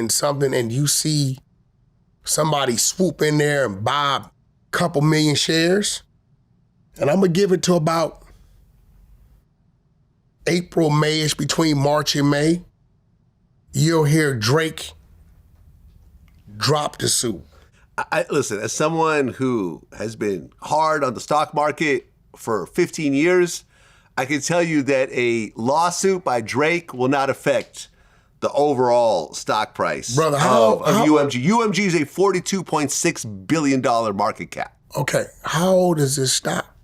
something, and you see somebody swoop in there and buy a couple million shares, and I'm gonna give it to about April, May-ish, between March and May, you'll hear Drake drop the suit. Listen, as someone who has been hard on the stock market for 15 years, I can tell you that a lawsuit by Drake will not affect the overall stock price of UMG. UMG is a $42.6 billion market cap. Okay, how old is this stock?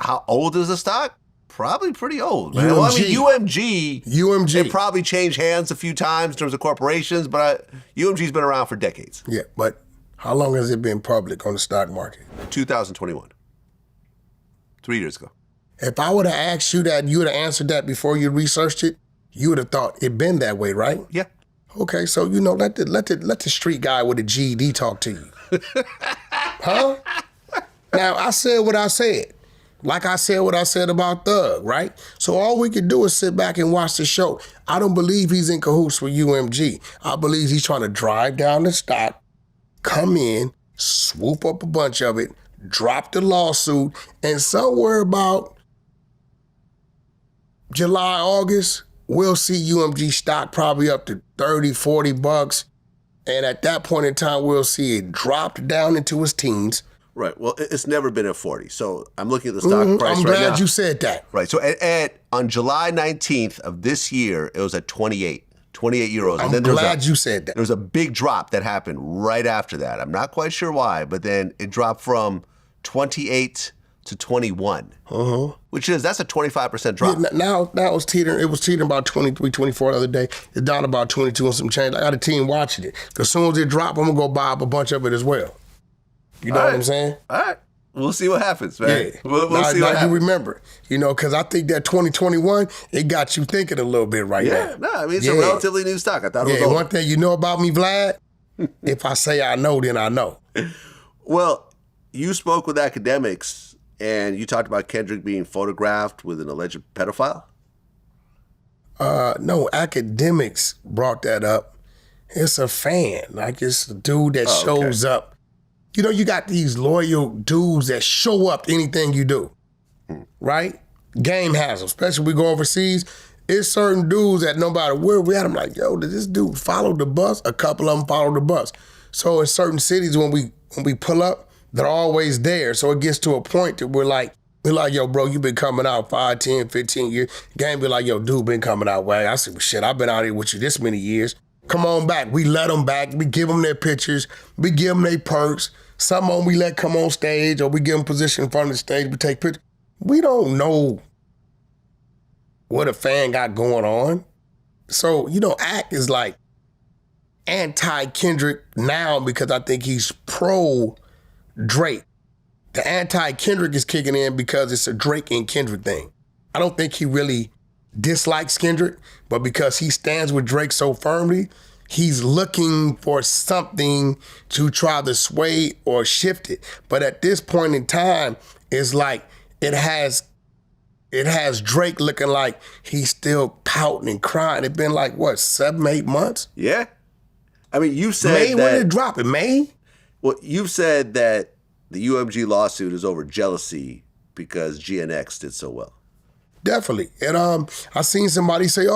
How old is the stock? Probably pretty old, man. Well, I mean, UMG, it probably changed hands a few times in terms of corporations, but UMG's been around for decades. Yeah, but how long has it been public on the stock market? 2021. 3 years ago. If I would have asked you that, you would have answered that before you researched it, you would have thought it been that way, right? Yeah. Okay, so let the street guy with a GED talk to you. Huh? Now, I said what I said. Like I said what I said about Thug, right? So all we can do is sit back and watch the show. I don't believe he's in cahoots with UMG. I believe he's trying to drive down the stock, come in, swoop up a bunch of it, drop the lawsuit, and somewhere about July, August, we'll see UMG stock probably up to 30, 40 bucks. And at that point in time, we'll see it drop down into its teens. Right. Well, it's never been at 40. So I'm looking at the stock price I'm right glad now. you said that. Right. So on July 19th of this year, it was at 28 euros. I'm and then glad you said that. There was a big drop that happened right after that. I'm not quite sure why, but then it dropped from 28 to 21, that's a 25% drop. Yeah, now it was teetering about 23, 24 the other day. It's down about 22 and some change. I got a team watching it. Because as soon as it drops, I'm going to go buy up a bunch of it as well. You know what I'm saying? All right. We'll see what happens, man. Yeah. We'll see what happens. You remember, because I think that 2021, it got you thinking a little bit right now. Yeah, no, I mean, it's a relatively new stock. I thought it was old. One thing you know about me, Vlad, if I say I know, then I know. Well, you spoke with academics, and you talked about Kendrick being photographed with an alleged pedophile? No, academics brought that up. It's a fan. Like, it's a dude that shows up. You got these loyal dudes that show up to anything you do, right? Game has them, especially when we go overseas. It's certain dudes that no matter where we at, I'm like, yo, did this dude follow the bus? A couple of them follow the bus. So in certain cities, when we pull up, they're always there. So it gets to a point that we're like, yo, bro, you been coming out 5, 10, 15 years. Game be like, yo, dude been coming out. Well, I said, well, shit, I've been out here with you this many years. Come on back. We let them back. We give them their pictures. We give them their perks. Some of them we let come on stage, or we give them position in front of the stage. We take pictures. We don't know what a fan got going on. So, Act is like anti-Kendrick now because I think he's pro-Drake. The anti-Kendrick is kicking in because it's a Drake and Kendrick thing. I don't think he really dislikes Kendrick, but because he stands with Drake so firmly, he's looking for something to try to sway or shift it. But at this point in time, it's like it has Drake looking like he's still pouting and crying. It's been like, 7, 8 months? Yeah. I mean, you said May, when did it drop? In May? Well, you've said that the UMG lawsuit is over jealousy because GNX did so well. Definitely. And I seen somebody say,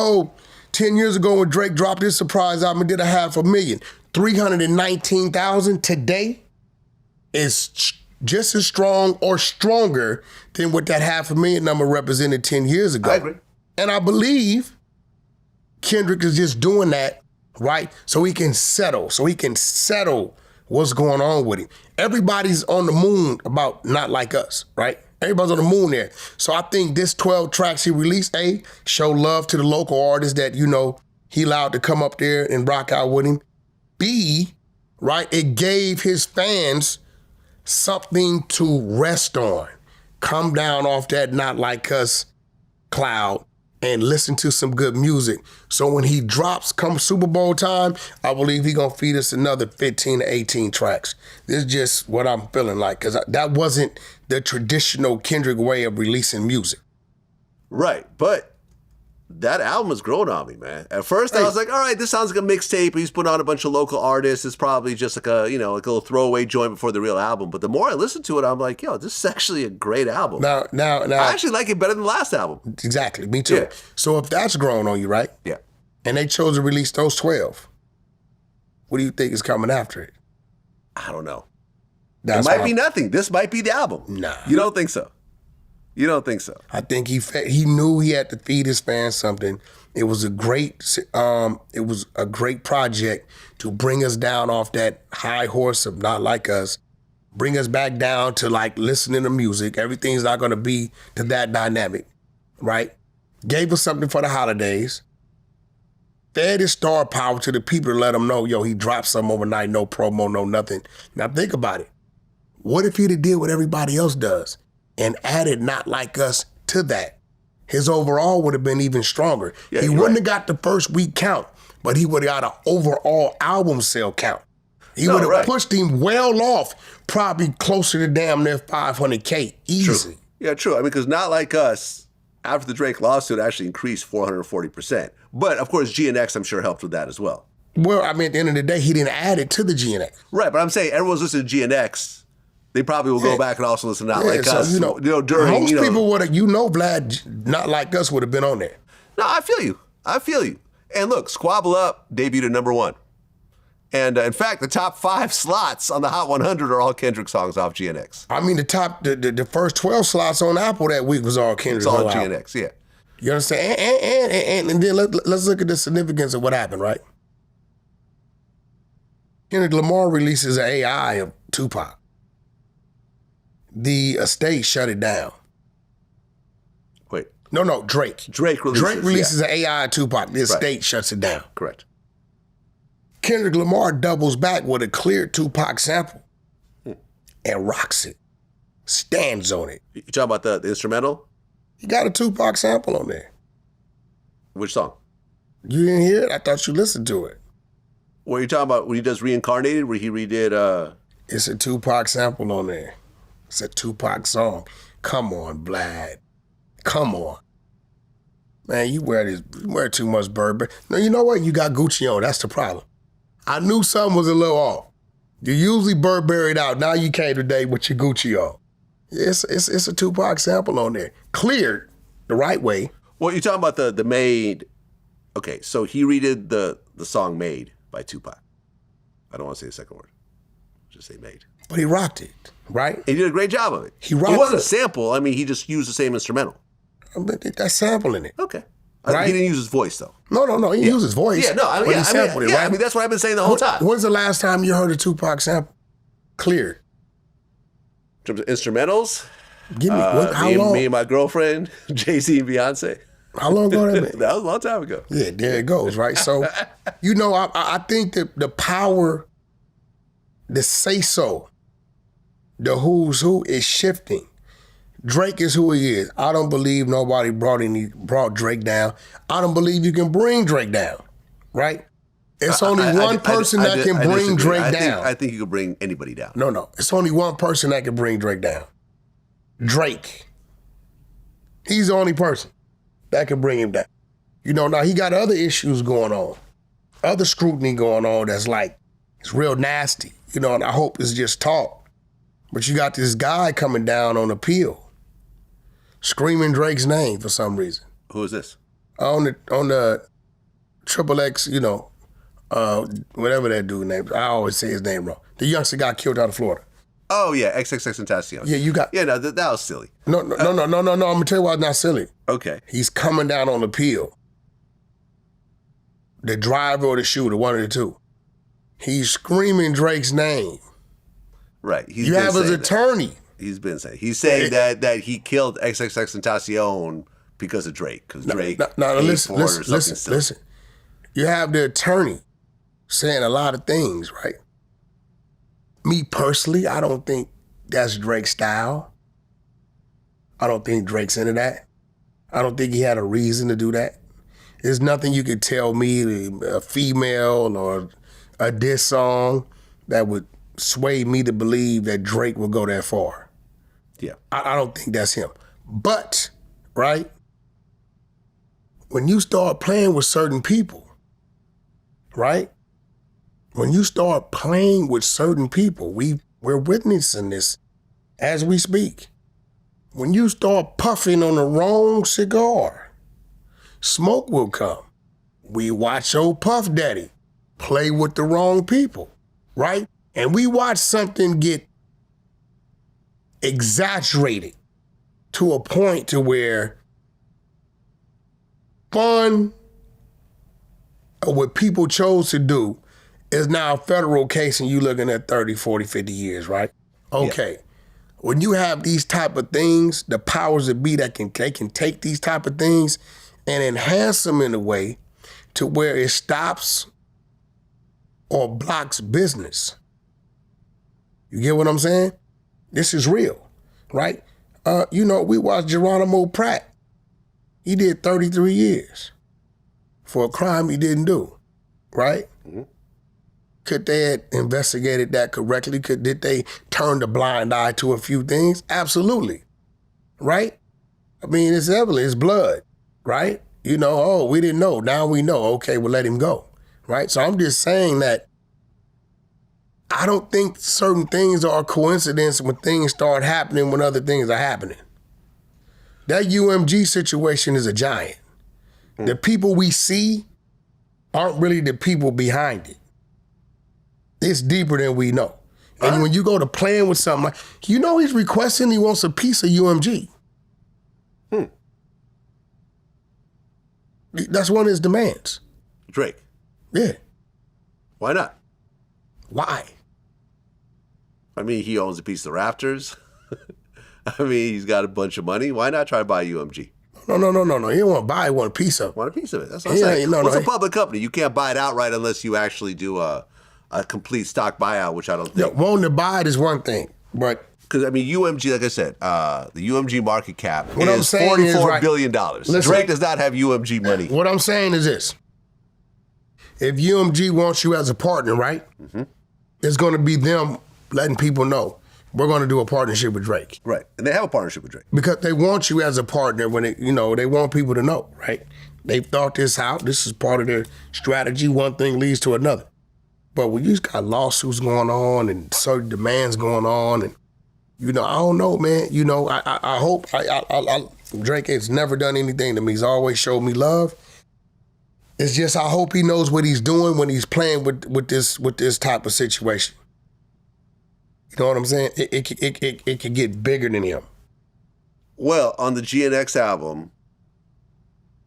10 years ago when Drake dropped his surprise album and did $500,000, 319,000 today is just as strong or stronger than what that $500,000 number represented 10 years ago. I agree. And I believe Kendrick is just doing that, right? So he can settle what's going on with him. Everybody's on the moon about Not Like Us, right? Everybody's on the moon there. So I think this 12 tracks he released, A, show love to the local artists that, you know, he allowed to come up there and rock out with him. B, right, it gave his fans something to rest on. Come down off that Not Like Us cloud and listen to some good music. So when he drops come Super Bowl time, I believe he gonna feed us another 15 to 18 tracks. This is just what I'm feeling like, because that wasn't the traditional Kendrick way of releasing music. Right, but that album has grown on me, man. At first, I was like, all right, this sounds like a mixtape. He's putting on a bunch of local artists. It's probably just like a, you know, like a little throwaway joint before the real album. But the more I listen to it, I'm like, yo, this is actually a great album. Now, I actually like it better than the last album. Exactly, me too. Yeah. So if that's grown on you, right? Yeah. And they chose to release those 12, what do you think is coming after it? I don't know. That's it might why- be nothing. This might be the album. Nah. You don't think so? You don't think so? I think he knew he had to feed his fans something. It was a great project to bring us down off that high horse of Not Like Us, bring us back down to like listening to music. Everything's not gonna be to that dynamic, right? Gave us something for the holidays. Fed his star power to the people to let them know, yo, he dropped something overnight, no promo, no nothing. Now think about it. What if he'd have did what everybody else does and added Not Like Us to that? His overall would have been even stronger. Yeah, he you're wouldn't right. have got the first week count, but he would have got an overall album sale count. He would have right. pushed him well off, probably closer to damn near 500K, easy. True. Yeah, true. I mean, because Not Like Us, after the Drake lawsuit, actually increased 440%. But, of course, GNX, I'm sure, helped with that as well. Well, I mean, at the end of the day, he didn't add it to the GNX. Right, but I'm saying everyone's listening to GNX. They probably will go back and also listen to Not Like so, Us. During, most people would have, Vlad, Not Like Us would have been on there. No, I feel you. And look, Squabble Up debuted at #1. And in fact, the top 5 slots on the Hot 100 are all Kendrick songs off GNX. I mean, the first 12 slots on Apple that week was all Kendrick. It's all GNX, yeah. You understand? And then let's look at the significance of what happened, right? Kendrick Lamar releases an AI of Tupac. The estate shut it down. Wait. No, Drake. Drake releases an AI of Tupac. The estate shuts it down. Correct. Kendrick Lamar doubles back with a clear Tupac sample and rocks it. Stands on it. You talking about the instrumental? He got a Tupac sample on there. Which song? You didn't hear it? I thought you listened to it. What are you talking about when he does Reincarnated, where he redid... It's a Tupac sample on there. It's a Tupac song. Come on, Vlad. Come on. Man, you wear too much Burberry. No, you know what? You got Gucci on. That's the problem. I knew something was a little off. You usually Burberry'd out. Now you came today with your Gucci on. It's a Tupac sample on there. Cleared the right way. Well, you're talking about the Made... Okay, so he redid the song Made by Tupac. I don't want to say the second word. Just say Made. But he rocked it, right? He did a great job of it. He rocked It wasn't it. a sample. I mean, he just used the same instrumental. That's sampling it. Okay. Right? He didn't use his voice, though. No. He used his voice. Yeah, no, I mean, but he sampled it, right? I mean, that's what I've been saying the whole time. When's the last time you heard a Tupac sample? Cleared. In terms of instrumentals, Give me, how long? me and my girlfriend, Jay-Z and Beyonce. How long ago that been? That was a long time ago. Yeah, there it goes, right? So, I think that the power, the say-so, the who's who is shifting. Drake is who he is. I don't believe nobody brought Drake down. I don't believe you can bring Drake down, right? It's only one person that can bring Drake down. I think you can bring anybody down. No. It's only one person that can bring Drake down. Drake. He's the only person that can bring him down. Now he got other issues going on. Other scrutiny going on that's like, it's real nasty. And I hope it's just talk. But you got this guy coming down on appeal, screaming Drake's name for some reason. Who is this? On the Triple X, whatever that dude name. I always say his name wrong. The youngster got killed out of Florida. Oh, yeah, XXXTentacion. Yeah, you got... Yeah, no, that was silly. No. I'm going to tell you why it's not silly. Okay. He's coming down on appeal. the driver or the shooter, one of the two. He's screaming Drake's name. Right. He's You been have his saying that. attorney. He's been saying. He's saying that he killed XXXTentacion because of Drake. Because Drake No, paid listen, for it or something silly. listen. You have the attorney saying a lot of things, right? Me personally, I don't think that's Drake's style. I don't think Drake's into that. I don't think he had a reason to do that. There's nothing you could tell me, a female or a diss song, that would sway me to believe that Drake would go that far. Yeah. I don't think that's him. But, right, when you start playing with certain people, right? When you start playing with certain people, we're witnessing this as we speak. When you start puffing on the wrong cigar, smoke will come. We watch old Puff Daddy play with the wrong people, right? And we watch something get exaggerated to a point to where fun or what people chose to do is now a federal case and you looking at 30, 40, 50 years, right? Okay. Yeah. When you have these type of things, the powers that be that can take these type of things and enhance them in a way to where it stops or blocks business. You get what I'm saying? This is real, right? We watched Geronimo Pratt. He did 33 years for a crime he didn't do, right? Mm-hmm. Could they have investigated that correctly? Did they turn the blind eye to a few things? Absolutely, right? I mean, it's evident, it's blood, right? We didn't know, now we know. Okay, we'll let him go, right? So I'm just saying that I don't think certain things are a coincidence when things start happening when other things are happening. That UMG situation is a giant. The people we see aren't really the people behind it. It's deeper than we know. And when you go to playing with something like, he's requesting he wants a piece of UMG. That's one of his demands. Drake? Yeah. Why not? Why? I mean, he owns a piece of the Raptors. I mean, he's got a bunch of money. Why not try to buy UMG? No. He don't want to buy it, he want a piece of it. Want a piece of it. That's what I'm saying. It's a public company. You can't buy it outright unless you actually do a complete stock buyout, which I don't think. Yeah, wanting to buy it is one thing, but... Because, I mean, UMG, like I said, the UMG market cap is $44 billion. Listen, Drake does not have UMG money. What I'm saying is this. If UMG wants you as a partner, right, it's going to be them letting people know, we're going to do a partnership with Drake. Right, and they have a partnership with Drake. Because they want you as a partner when they want people to know, right? They've thought this out. This is part of their strategy. One thing leads to another. But when you got lawsuits going on and certain demands going on, and I don't know, man. I hope Drake has never done anything to me. He's always showed me love. It's just I hope he knows what he's doing when he's playing with this type of situation. You know what I'm saying? It could get bigger than him. Well, on the GNX album,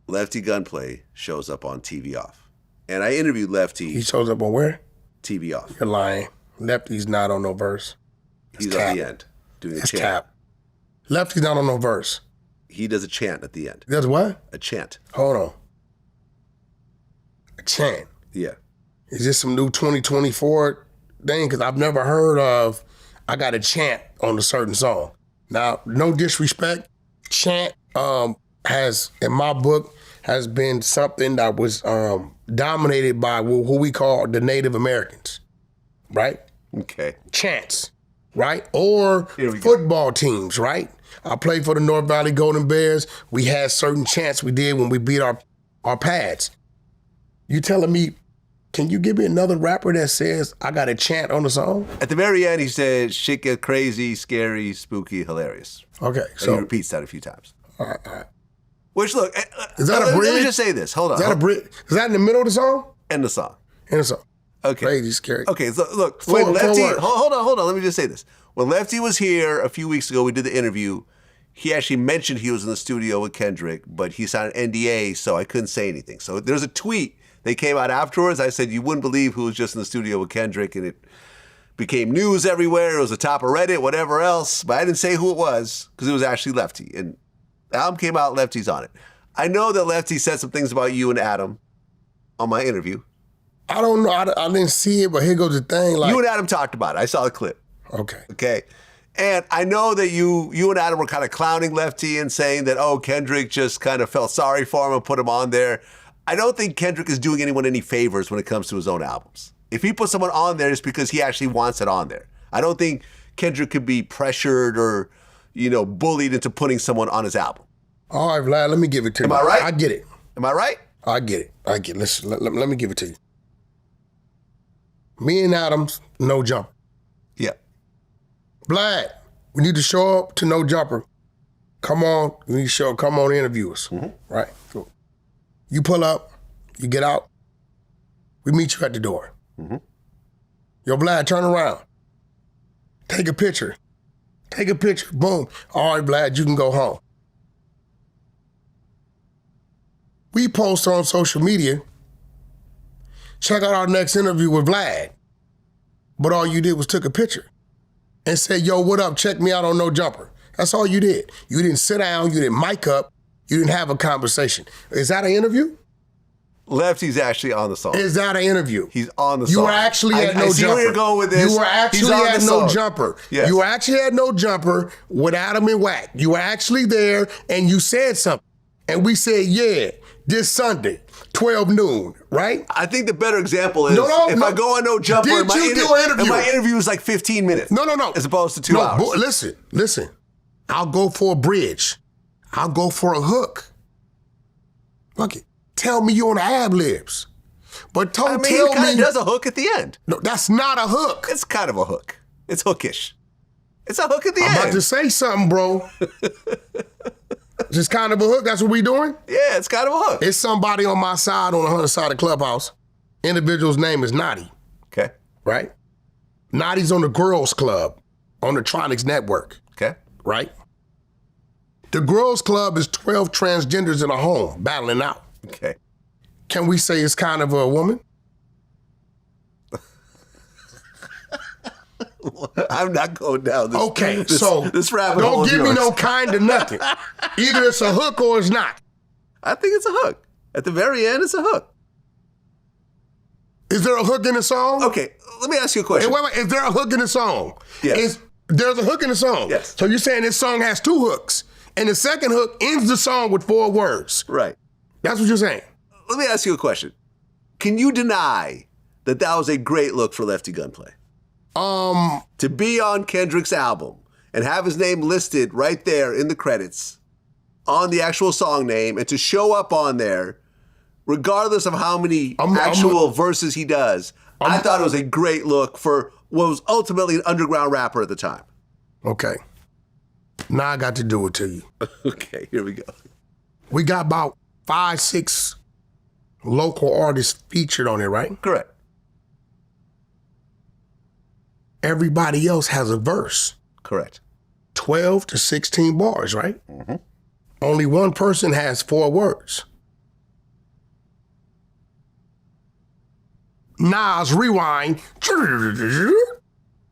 Lefty Gunplay shows up on TV Off. And I interviewed Lefty. He shows up on where? TV Off. You're lying. Lefty's not on no verse. He's at the end doing a chant. Cap. Lefty's not on no verse. He does a chant at the end. He does what? A chant. Hold on. A chant? Yeah. Is this some new 2024 thing? Because I've never heard of, I got a chant on a certain song. Now, no disrespect, chant has, in my book, has been something that was dominated by who we call the Native Americans, right? Okay. Chants, right? Or football teams, right? I played for the North Valley Golden Bears. We had certain chants we did when we beat our pads. You telling me, can you give me another rapper that says, I got a chant on the song? At the very end, he said, shit get crazy, scary, spooky, hilarious. Okay. So he repeats that a few times. All right. Which, look, is that a bridge? Let me just say this. Hold on. Is that a bridge? Is that in the middle of the song? In the song. In the song. Okay. Crazy, scary. Okay, so look, when Lefty, hold on, let me just say this. When Lefty was here a few weeks ago, we did the interview, he actually mentioned he was in the studio with Kendrick, but he signed an NDA, so I couldn't say anything. So there's a tweet They came out afterwards. I said, you wouldn't believe who was just in the studio with Kendrick, and it became news everywhere. It was the top of Reddit, whatever else. But I didn't say who it was because it was actually Lefty. And the album came out, Lefty's on it. I know that Lefty said some things about you and Adam on my interview. I don't know. I didn't see it, but here goes the thing. Like, you and Adam talked about it. I saw the clip. Okay. Okay. And I know that you and Adam were kind of clowning Lefty and saying that, oh, Kendrick just kind of felt sorry for him and put him on there. I don't think Kendrick is doing anyone any favors when it comes to his own albums. If he puts someone on there, it's because he actually wants it on there. I don't think Kendrick could be pressured or, bullied into putting someone on his album. All right, Vlad, let me give it to you. Am I right? I get it. Am I right? I get it. Listen, let me give it to you. Me and Adam's No Jumper. Yeah. Vlad, we need to show up to No Jumper. Come on, come on, interview us. Right? Cool. You pull up, you get out, we meet you at the door. Yo, Vlad, turn around. Take a picture. Boom. All right, Vlad, you can go home. We post on social media, check out our next interview with Vlad. But all you did was took a picture and said, yo, what up? Check me out on No Jumper. That's all you did. You didn't sit down, you didn't mic up, you didn't have a conversation. Is that an interview? Lefty's actually on the song. Is that an interview? He's on the song. You were actually at No Jumper. I see where you're going with this. You were actually at No Jumper. Yes. You were actually at No Jumper with Adam and Wack. You were actually there and you said something. And we said, yeah, this Sunday, 12 noon, right? I think the better example is if I go on No Jumper and my interview is like 15 minutes. No. As opposed to 2 hours. Listen. I'll go for a bridge. I'll go for a hook. Look it. Tell me you on the ad-libs. But tell me. He kind of does a hook at the end. No, that's not a hook. It's kind of a hook. It's hookish. It's a hook at the end. I'm about to say something, bro. Just kind of a hook, that's what we doing? Yeah, it's kind of a hook. It's somebody on my side, on the 100 side of Clubhouse. Individual's name is Naughty. Okay. Right? Naughty's on the Girls Club on the Tronics Network. Okay. Right? The Girls Club is 12 transgenders in a home battling out. Okay. Can we say it's kind of a woman? I'm not going down this. Okay, this rabbit hole. Don't give me no kind of nothing. Either it's a hook or it's not. I think it's a hook. At the very end, it's a hook. Is there a hook in the song? Okay, let me ask you a question. Hey, wait. Is there a hook in the song? Yes. There's a hook in the song. Yes. So you're saying this song has 2 hooks, and the second hook ends the song with 4 words. Right. That's what you're saying. Let me ask you a question. Can you deny that was a great look for Lefty Gunplay? To be on Kendrick's album and have his name listed right there in the credits on the actual song name and to show up on there, regardless of how many actual verses he does, I thought it was a great look for what was ultimately an underground rapper at the time. Okay. Now I got to do it to you. Okay, here we go. We got about 5, 6 local artists featured on it, right? Correct. Everybody else has a verse. Correct. 12 to 16 bars, right? Only one person has 4 words. Nas, rewind.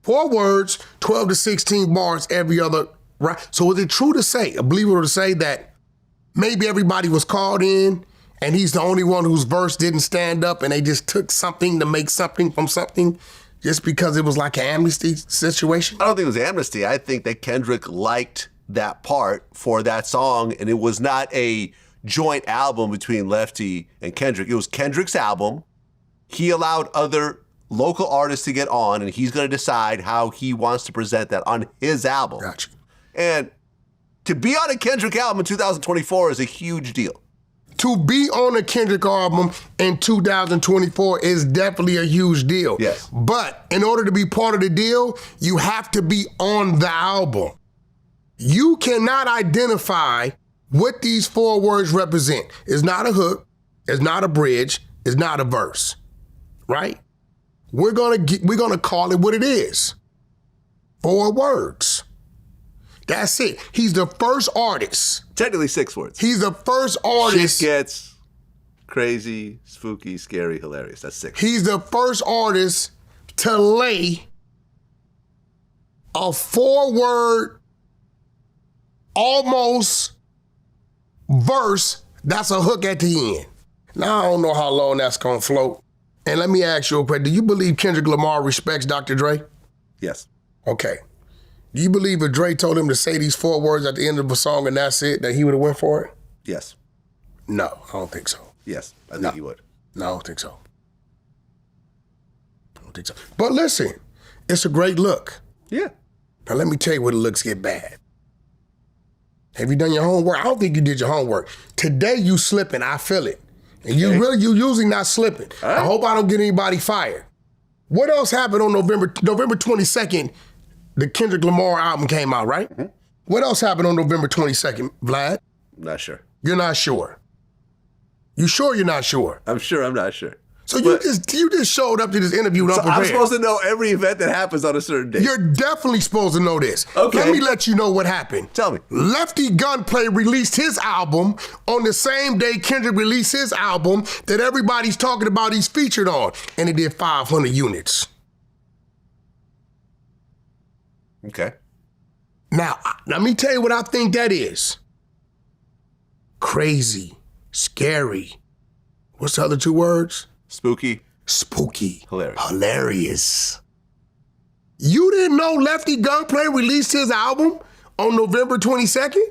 4 words, 12 to 16 bars, every other, right? So is it true to say, believable to say that maybe everybody was called in and he's the only one whose verse didn't stand up and they just took something to make something from something just because it was like an amnesty situation? I don't think it was amnesty. I think that Kendrick liked that part for that song, and it was not a joint album between Lefty and Kendrick. It was Kendrick's album. He allowed other local artists to get on, and he's going to decide how he wants to present that on his album. Gotcha. And to be on a Kendrick album in 2024 is a huge deal. To be on a Kendrick album in 2024 is definitely a huge deal. Yes. But in order to be part of the deal, you have to be on the album. You cannot identify what these 4 words represent. It's not a hook, it's not a bridge, it's not a verse, right? We're gonna call it what it is. 4 words. That's it. He's the first artist. Technically 6 words. He's the first artist. Shit gets. Crazy, spooky, scary, hilarious. That's 6. He's the first artist to lay a 4-word, almost verse that's a hook at the end. Now, I don't know how long that's gonna float. And let me ask you a question. Do you believe Kendrick Lamar respects Dr. Dre? Yes. Okay. Do you believe if Dre told him to say these 4 words at the end of a song and that's it, that he would have went for it? Yes. No, I don't think so. Yes. I think he would. No, I don't think so. I don't think so. But listen, it's a great look. Yeah. Now let me tell you where the looks get bad. Have you done your homework? I don't think you did your homework. Today you slipping, I feel it. And you usually not slipping. Right. I hope I don't get anybody fired. What else happened on November 22nd? The Kendrick Lamar album came out, right? Mm-hmm. What else happened on November 22nd, Vlad? Not sure. You're not sure. You sure you're not sure? I'm sure I'm not sure. So you just showed up to this interview unprepared. I'm supposed to know every event that happens on a certain day. You're definitely supposed to know this. Okay. Let me let you know what happened. Tell me. Lefty Gunplay released his album on the same day Kendrick released his album that everybody's talking about he's featured on. And it did 500 units. Okay. Now, let me tell you what I think that is. Crazy, scary. What's the other 2 words? Spooky. Spooky. Hilarious. Hilarious. You didn't know Lefty Gunplay released his album on November 22nd?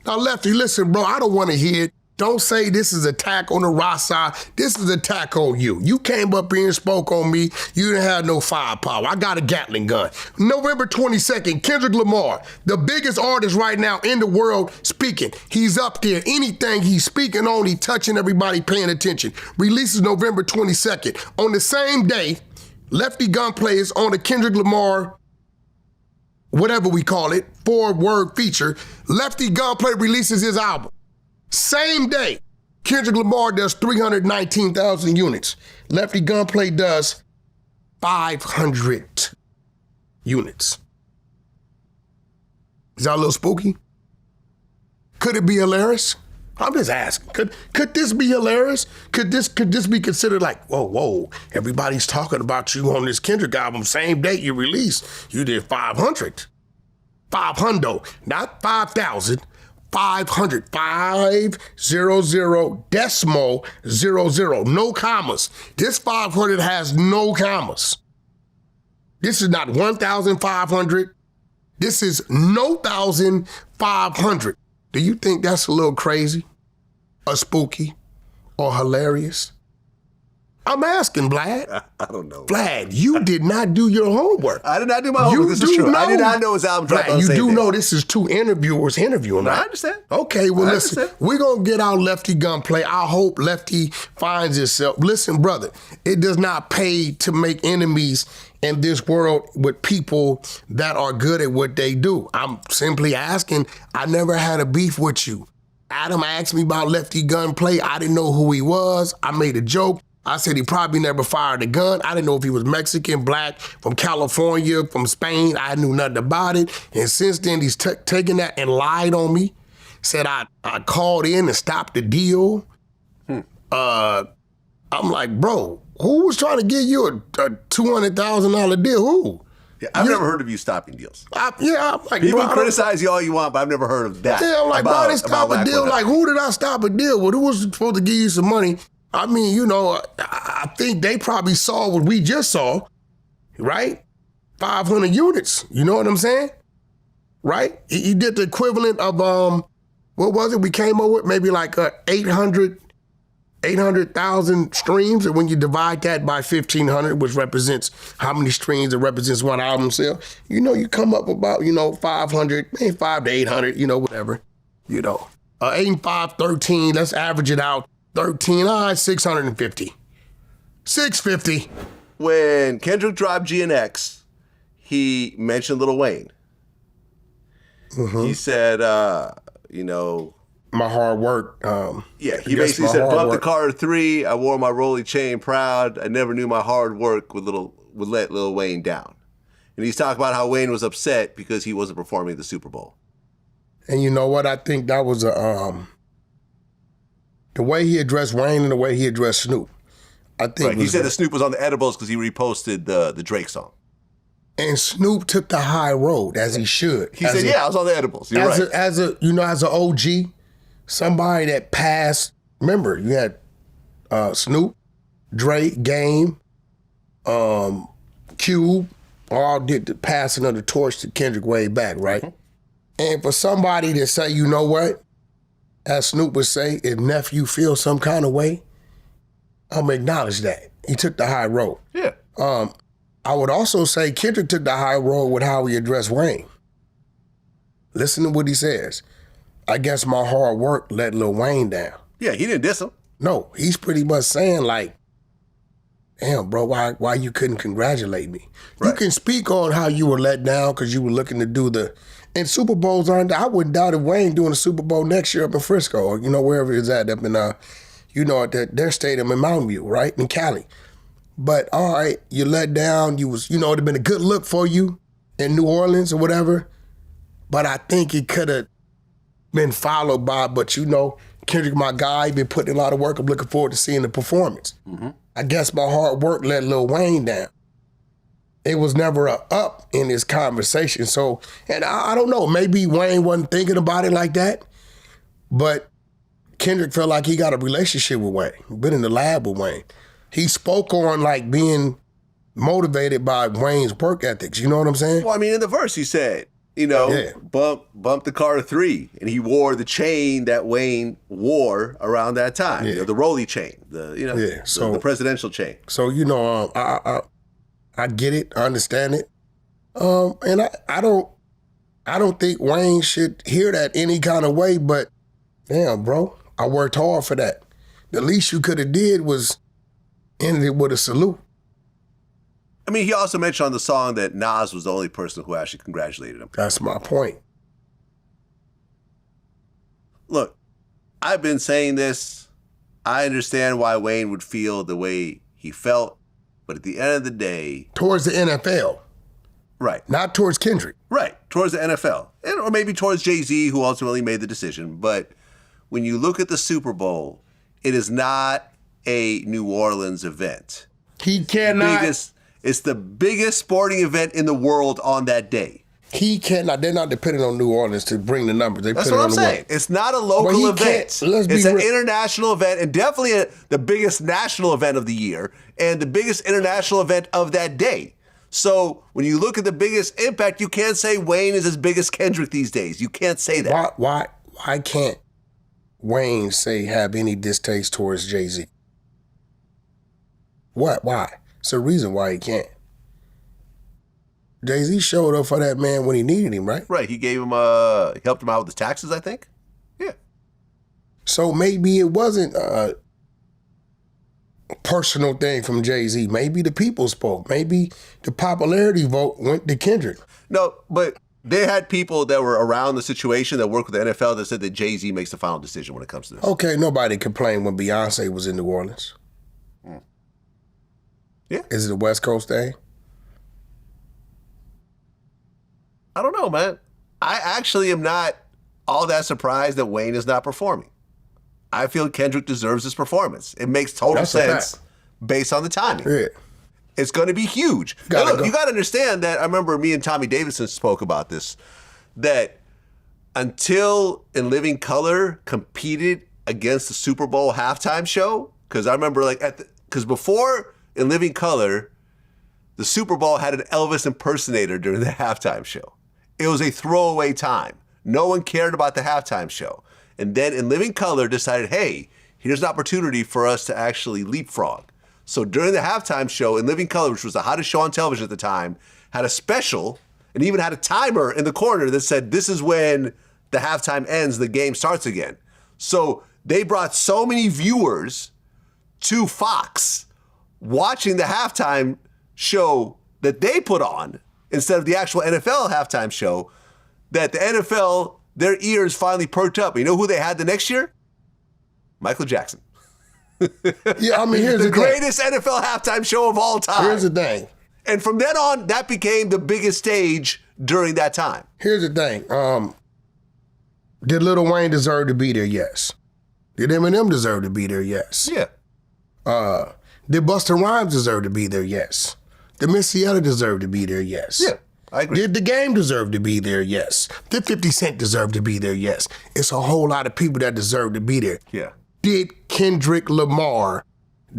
Now, Lefty, listen, bro, I don't want to hear it. Don't say this is attack on the Rasa. This is attack on you. You came up here and spoke on me. You didn't have no firepower. I got a Gatling gun. November 22nd, Kendrick Lamar, the biggest artist right now in the world speaking. He's up there. Anything he's speaking on, he touching everybody paying attention. Releases November 22nd. On the same day, Lefty Gunplay is on the Kendrick Lamar, whatever we call it, 4-word feature. Lefty Gunplay releases his album. Same day, Kendrick Lamar does 319,000 units. Lefty Gunplay does 500 units. Is that a little spooky? Could it be hilarious? I'm just asking. Could this be hilarious? Could this be considered like, whoa, everybody's talking about you on this Kendrick album, same date you released. You did 500. 500, not 5,000. 500, 500, decimal 00, no commas. This 500 has no commas. This is not 1,500. This is no 1,500. Do you think that's a little crazy, or spooky, or hilarious? I'm asking, Vlad. I don't know. Vlad, you did not do your homework. I did not do my homework. This is true. I did not know his album dropped on the same day. You do know this is 2 interviewers interviewing, right? I understand. Okay, well, listen, we're going to get our Lefty Gunplay. I hope Lefty finds himself. Listen, brother, it does not pay to make enemies in this world with people that are good at what they do. I'm simply asking, I never had a beef with you. Adam asked me about Lefty Gunplay. I didn't know who he was. I made a joke. I said he probably never fired a gun. I didn't know if he was Mexican, black, from California, from Spain. I knew nothing about it. And since then, he's taken that and lied on me. Said I called in and stopped the deal. I'm like, bro, who was trying to give you a $200,000 deal? Who? Yeah, I've never heard of you stopping deals. I'm like, people bro, criticize you all you want, but I've never heard of that. Yeah, I'm like, bro, I didn't stop a deal. Like, who did I stop a deal with? Who was supposed to give you some money? I mean, you know, I think they probably saw what we just saw, right? 500 units, you know what I'm saying? Right? He did the equivalent of, what was it? We came up with maybe like 800,000 streams, and when you divide that by 1,500, which represents how many streams, it represents one album sale, you know, you come up about, 500, maybe 5 to 800, whatever, 8 and 5, 13, let's average it out. 13, 650. 650. When Kendrick dropped GNX, he mentioned Lil Wayne. Mm-hmm. He said, my hard work. He basically said, bump the car 3. I wore my Rolly chain proud. I never knew my hard work would let Lil Wayne down. And he's talking about how Wayne was upset because he wasn't performing at the Super Bowl. And you know what? I think that was The way he addressed Wayne and the way he addressed Snoop, I think. Right. He said that Snoop was on the edibles because he reposted the Drake song. And Snoop took the high road, as he should. He said, I was on the edibles. You're right. As an OG, somebody that passed, remember, you had Snoop, Drake, Game, Cube, all did the passing of the torch to Kendrick way back, right? Mm-hmm. And for somebody to say, you know what, as Snoop would say, if nephew feels some kind of way, I'm gonna acknowledge that. He took the high road. Yeah. I would also say Kendrick took the high road with how he addressed Wayne. Listen to what he says. I guess my hard work let Lil Wayne down. Yeah, he didn't diss him. No, he's pretty much saying like, damn, bro, why you couldn't congratulate me? Right. You can speak on how you were let down because you were looking to do and Super Bowls aren't, I wouldn't doubt if Wayne doing a Super Bowl next year up in Frisco or, wherever it's at up in, at their stadium in Mountain View, right, in Cali. But all right, you let down, it'd have been a good look for you in New Orleans or whatever. But I think it could have been followed by, Kendrick, my guy, been putting a lot of work. I'm looking forward to seeing the performance. Mm-hmm. I guess my hard work let Lil Wayne down. It was never a up in this conversation. So, and I don't know, maybe Wayne wasn't thinking about it like that, but Kendrick felt like he got a relationship with Wayne, been in the lab with Wayne. He spoke on like being motivated by Wayne's work ethics. You know what I'm saying? Well, I mean, in the verse he said, bump the car to 3. And he wore the chain that Wayne wore around that time. Yeah. The Rolly chain, the presidential chain. So, I get it, I understand it. And I don't think Wayne should hear that any kind of way, but damn, bro, I worked hard for that. The least you could have did was ended it with a salute. I mean, he also mentioned on the song that Nas was the only person who actually congratulated him. That's my point. Look, I've been saying this. I understand why Wayne would feel the way he felt, but at the end of the day... Towards the NFL. Right. Not towards Kendrick. Right, towards the NFL. Or maybe towards Jay-Z, who ultimately made the decision. But when you look at the Super Bowl, it is not a New Orleans event. He cannot... It's the biggest sporting event in the world on that day. He cannot. They're not depending on New Orleans to bring the numbers. That's what I'm saying. It's not a local event. It's an international event, and definitely the biggest national event of the year, and the biggest international event of that day. So when you look at the biggest impact, you can't say Wayne is as big as Kendrick these days. You can't say that. Why can't Wayne have any distaste towards Jay-Z? What? Why? It's a reason why he can't. Jay-Z showed up for that man when he needed him, right? Right. He gave him, helped him out with his taxes, I think. Yeah. So maybe it wasn't a personal thing from Jay-Z. Maybe the people spoke. Maybe the popularity vote went to Kendrick. No, but they had people that were around the situation that work with the NFL that said that Jay-Z makes the final decision when it comes to this. Okay, nobody complained when Beyonce was in New Orleans. Yeah. Is it a West Coast thing? I don't know, man. I actually am not all that surprised that Wayne is not performing. I feel Kendrick deserves this performance. It makes total sense based on the timing. Yeah. It's going to be huge. You got to understand that, I remember me and Tommy Davidson spoke about this, that until In Living Color competed against the Super Bowl halftime show, because I remember because before In Living Color, the Super Bowl had an Elvis impersonator during the halftime show. It was a throwaway time. No one cared about the halftime show. And then In Living Color decided, hey, here's an opportunity for us to actually leapfrog. So during the halftime show, In Living Color, which was the hottest show on television at the time, had a special and even had a timer in the corner that said, this is when the halftime ends, the game starts again. So they brought so many viewers to Fox watching the halftime show that they put on instead of the actual NFL halftime show, that the NFL, their ears finally perked up. You know who they had the next year? Michael Jackson. Yeah, I mean, here's the greatest NFL halftime show of all time. Here's the thing. And from then on, that became the biggest stage during that time. Here's the thing. Did Lil Wayne deserve to be there? Yes. Did Eminem deserve to be there? Yes. Yeah. Did Busta Rhymes deserve to be there? Yes. Did Missy Elliott deserve to be there? Yes. Yeah, I agree. Did The Game deserve to be there? Yes. Did 50 Cent deserve to be there? Yes. It's a whole lot of people that deserve to be there. Yeah. Did Kendrick Lamar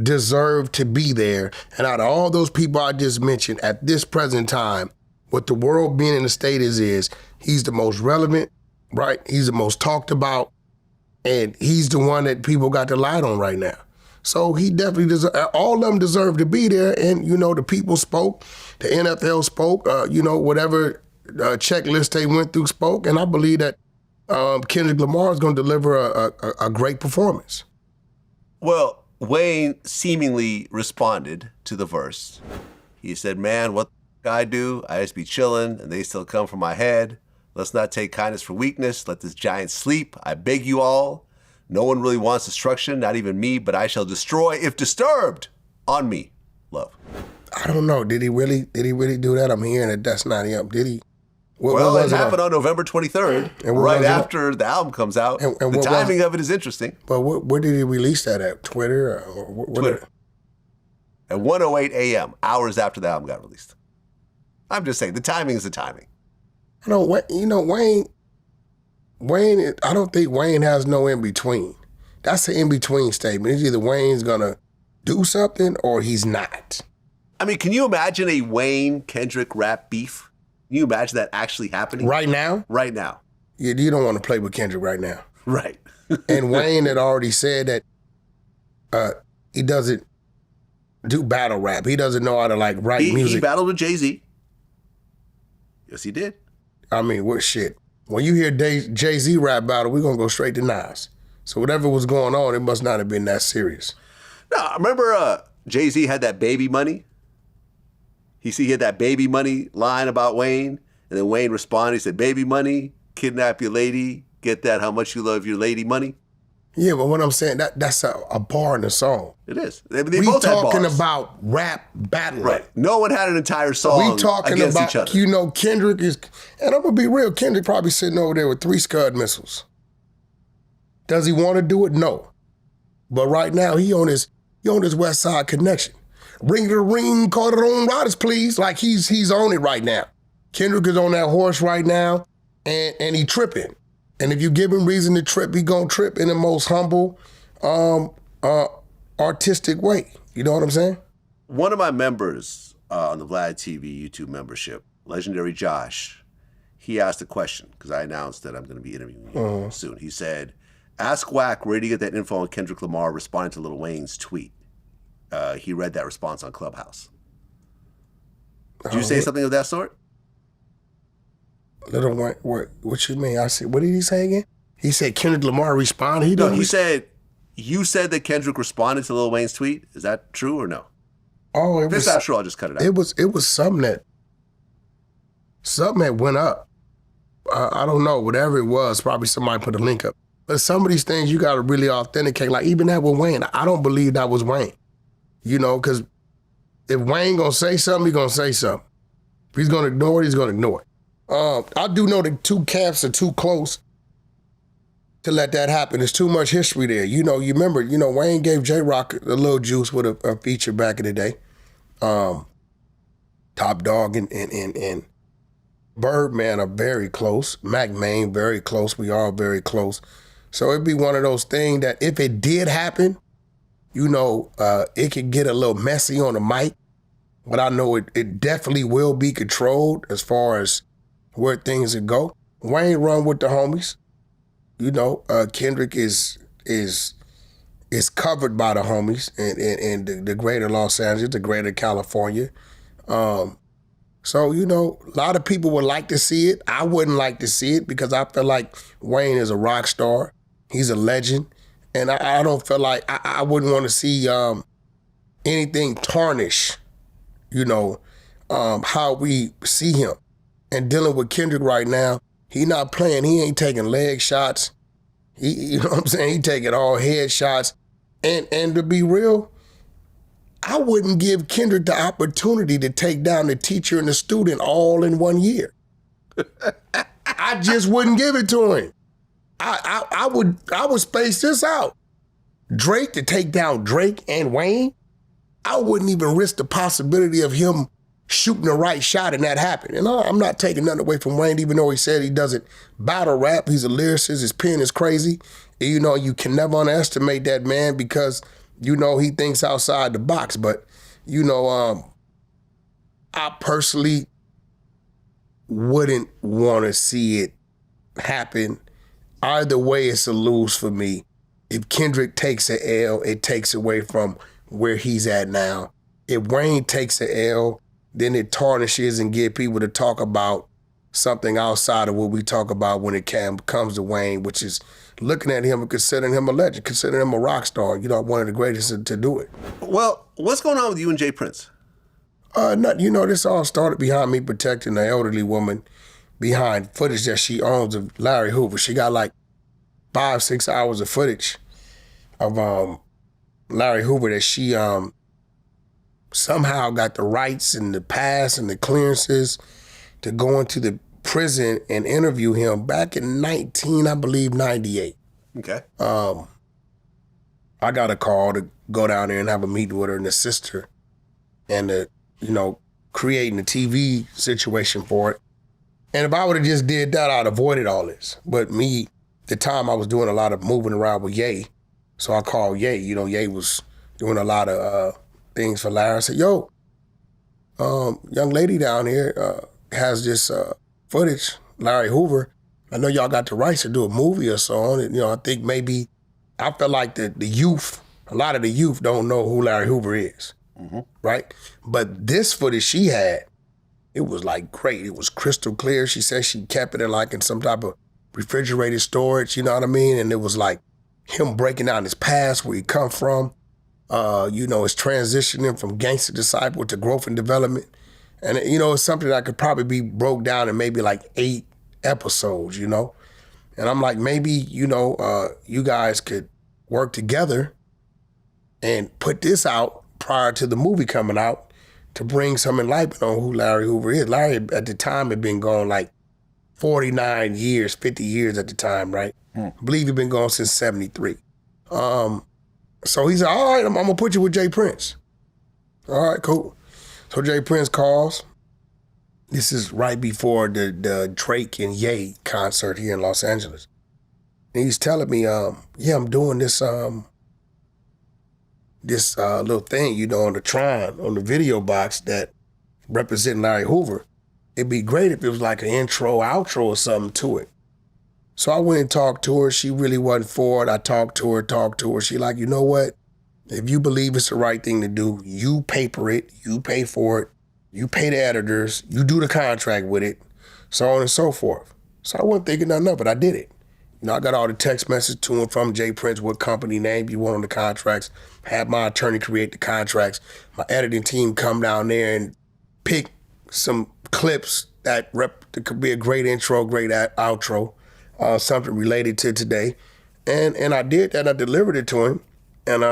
deserve to be there? And out of all those people I just mentioned, at this present time, what the world being in the state is he's the most relevant, right? He's the most talked about, and he's the one that people got the light on right now. So he definitely deserves, all of them deserve to be there. And, you know, the people spoke, the NFL spoke, you know, whatever checklist they went through spoke. And I believe that Kendrick Lamar is going to deliver a great performance. Well, Wayne seemingly responded to the verse. He said, man, what the I do? I just be chilling and they still come from my head. Let's not take kindness for weakness. Let this giant sleep. I beg you all. No one really wants destruction, not even me, but I shall destroy if disturbed. On me, love. I don't know. Did he really do that? I'm hearing that that's not him. Did he? Well, it happened on November 23rd, right after the album comes out. And the timing of it is interesting. But where did he release that at? Twitter? Twitter. At 1:08 a.m., hours after the album got released. I'm just saying, the timing is the timing. Wayne, I don't think Wayne has no in-between. That's an in-between statement. It's either Wayne's gonna do something or he's not. I mean, can you imagine a Wayne-Kendrick rap beef? Can you imagine that actually happening? Right now? Right now. You don't want to play with Kendrick right now. Right. And Wayne had already said that he doesn't do battle rap. He doesn't know how to write music. He battled with Jay-Z. Yes, he did. I mean, what shit? When you hear Jay-Z rap battle, we're going to go straight to Nas. So whatever was going on, it must not have been that serious. No, remember Jay-Z had that baby money? He had that baby money line about Wayne, and then Wayne responded, he said, baby money, kidnap your lady, get that, how much you love your lady money. Yeah, but what I'm saying, that's a bar in the song. It is. They both had talking bars. about rap battling. Right. No one had an entire song we talking against about, each other. You know, Kendrick is, and I'm going to be real, Kendrick probably sitting over there with 3 Scud missiles. Does he want to do it? No. But right now, he on his West Side connection. Ring to the ring, call it on riders, please. Like he's on it right now. Kendrick is on that horse right now, and he tripping. And if you give him reason to trip, he gonna trip in the most humble, artistic way. You know what I'm saying? One of my members on the Vlad TV YouTube membership, legendary Josh, he asked a question because I announced that I'm going to be interviewing you soon. He said, ask Wack where did you get that info on Kendrick Lamar responding to Lil Wayne's tweet. He read that response on Clubhouse. Did you say something of that sort? Little Wayne, what you mean? I said, what did he say again? He said Kendrick Lamar responded. He said, you said that Kendrick responded to Lil Wayne's tweet. Is that true or no? Oh, if it's not true, I'll just cut it out. It was something that went up. I don't know, whatever it was, probably somebody put a link up. But some of these things you got to really authenticate. Like even that with Wayne, I don't believe that was Wayne. You know, because if Wayne gonna say something, he gonna say something. If he's gonna ignore it, he's gonna ignore it. I do know the two camps are too close to let that happen. There's too much history there. You know, you remember, Wayne gave J-Rock a little juice with a feature back in the day. Top Dog and Birdman are very close. Mac Main, very close. We all very close. So it'd be one of those things that if it did happen, it could get a little messy on the mic, but I know it definitely will be controlled as far as where things would go. Wayne run with the homies. Kendrick is covered by the homies in the greater Los Angeles, the greater California. So, a lot of people would like to see it. I wouldn't like to see it because I feel like Wayne is a rock star. He's a legend. And I don't feel like I wouldn't want to see anything tarnish, how we see him. And dealing with Kendrick right now, he not playing. He ain't taking leg shots. He taking all head shots. And to be real, I wouldn't give Kendrick the opportunity to take down the teacher and the student all in 1 year. I just wouldn't give it to him. I would space this out. Drake to take down Drake and Wayne, I wouldn't even risk the possibility of him shooting the right shot and that happened. And I'm not taking nothing away from Wayne, even though he said he doesn't battle rap. He's a lyricist. His pen is crazy. And, you know, you can never underestimate that man because, you know, he thinks outside the box. But, you know, I personally wouldn't want to see it happen. Either way, it's a lose for me. If Kendrick takes an L, it takes away from where he's at now. If Wayne takes an L, then it tarnishes and get people to talk about something outside of what we talk about when it comes to Wayne, which is looking at him and considering him a legend, considering him a rock star, you know, one of the greatest to do it. Well, what's going on with you and Jay Prince? Nothing. You know, this all started behind me protecting an elderly woman behind footage that she owns of Larry Hoover. She got like 5-6 hours of footage of Larry Hoover that she somehow got the rights and the pass and the clearances to go into the prison and interview him back in 98. Okay. I got a call to go down there and have a meeting with her and assist her and you know, creating a TV situation for it. And if I would have just did that, I'd avoided all this. But me, the time I was doing a lot of moving around with Ye, so I called Ye. You know, Ye was doing a lot of things for Larry. I said, yo, young lady down here has this footage, Larry Hoover. I know y'all got the rights to do a movie or so on it. You know, I think maybe, I feel like the youth, a lot of the youth don't know who Larry Hoover is, right? But this footage she had, it was like great. It was crystal clear. She said she kept it in some type of refrigerated storage, you know what I mean? And it was like him breaking down his past, where he come from, you know, his transitioning from gangster disciple to growth and development. And, you know, it's something that could probably be broke down in maybe like 8 episodes, you know? And I'm like, maybe, you know, you guys could work together and put this out prior to the movie coming out to bring some enlightenment on who Larry Hoover is. Larry, at the time, had been gone like 49 years, 50 years at the time, right? I believe he'd been gone since 73. So he said, all right, I'm gonna put you with Jay Prince. All right, cool. So Jay Prince calls. This is right before the Drake and Ye concert here in Los Angeles. And he's telling me, yeah, I'm doing this little thing, you know, on the Tron, on the video box that representing Larry Hoover. It'd be great if it was like an intro, outro or something to it. So I went and talked to her. She really wasn't for it. I talked to her. She like, you know what? If you believe it's the right thing to do, you paper it, you pay for it, you pay the editors, you do the contract with it, so on and so forth. So I wasn't thinking nothing of it. I did it. You know, I got all the text messages to and from Jay Prince, what company name you want on the contracts, had my attorney create the contracts, my editing team come down there and pick some clips that could be a great intro, great outro, something related to today. And I did that, I delivered it to him, and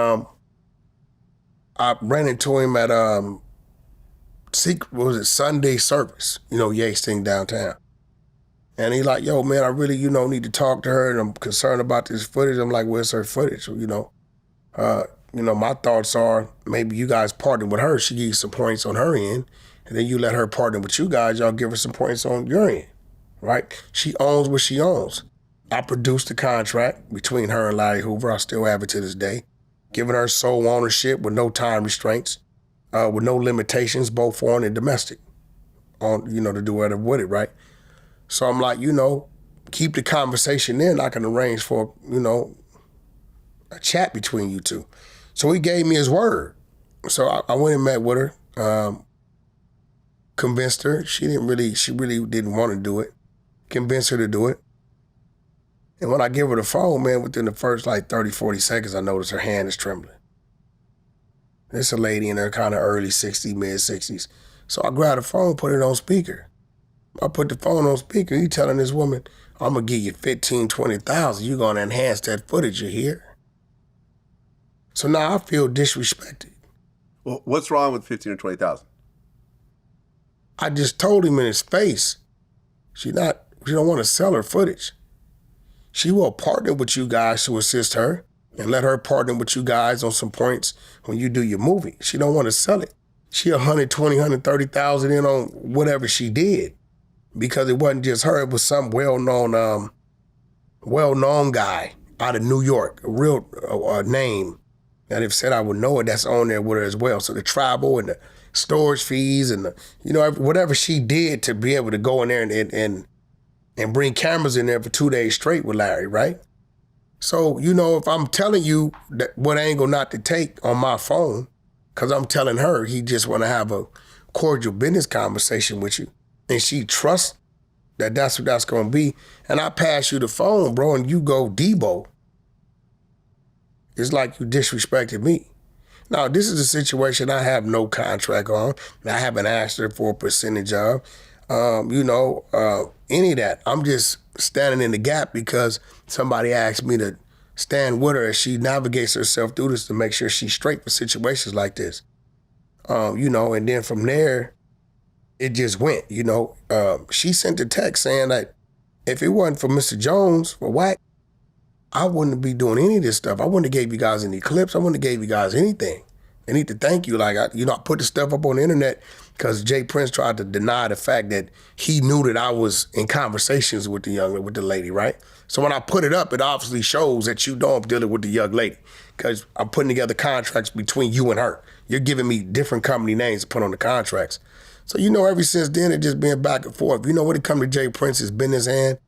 I ran into him at Sunday service, you know, Ye's thing downtown. And he like, yo, man, I really, you know, need to talk to her, and I'm concerned about this footage. I'm like, where's her footage? You know, my thoughts are maybe you guys partner with her. She gives you some points on her end, and then you let her partner with you guys. Y'all give her some points on your end, right? She owns what she owns. I produced the contract between her and Larry Hoover. I still have it to this day, giving her sole ownership with no time restraints, with no limitations, both foreign and domestic, on, you know, to do whatever with it, right? So I'm like, you know, keep the conversation in. I can arrange for, you know, a chat between you two. So he gave me his word. So I went and met with her, convinced her. She really didn't want to do it. Convinced her to do it. And when I give her the phone, man, within the first like 30, 40 seconds, I noticed her hand is trembling. It's a lady in her kind of early 60s, mid 60s. So I grabbed the phone, put it on speaker. I put the phone on speaker. He telling this woman, I'm gonna give you 15, 20,000. You're gonna enhance that footage, you hear? So now I feel disrespected. Well, what's wrong with 15 or 20,000? I just told him in his face, she don't want to sell her footage. She will partner with you guys to assist her and let her partner with you guys on some points when you do your movie. She don't want to sell it. She 120, 130,000 in on whatever she did, because it wasn't just her. It was some well-known guy out of New York, a real name that if said I would know it, that's on there with her as well. So the travel and the storage fees and the, whatever she did to be able to go in there and bring cameras in there for 2 days straight with Larry, right? So, if I'm telling you that what angle not to take on my phone, because I'm telling her he just want to have a cordial business conversation with you, and she trusts that that's what that's going to be, and I pass you the phone, bro, and you go Debo, it's like you disrespected me. Now, this is a situation I have no contract on, and I haven't asked her for a percentage of, any of that. I'm just standing in the gap because somebody asked me to stand with her as she navigates herself through this to make sure she's straight for situations like this. And then from there, it just went, She sent a text saying that if it wasn't for Mr. Jones, for Wack, I wouldn't be doing any of this stuff. I wouldn't have gave you guys any clips. I wouldn't have gave you guys anything. I need to thank you. I put the stuff up on the internet because Jay Prince tried to deny the fact that he knew that I was in conversations with the lady, right? So when I put it up, it obviously shows that you know I'm dealing with the young lady because I'm putting together contracts between you and her. You're giving me different company names to put on the contracts. So ever since then, it just been back and forth. When it come to Jay Prince's business hand,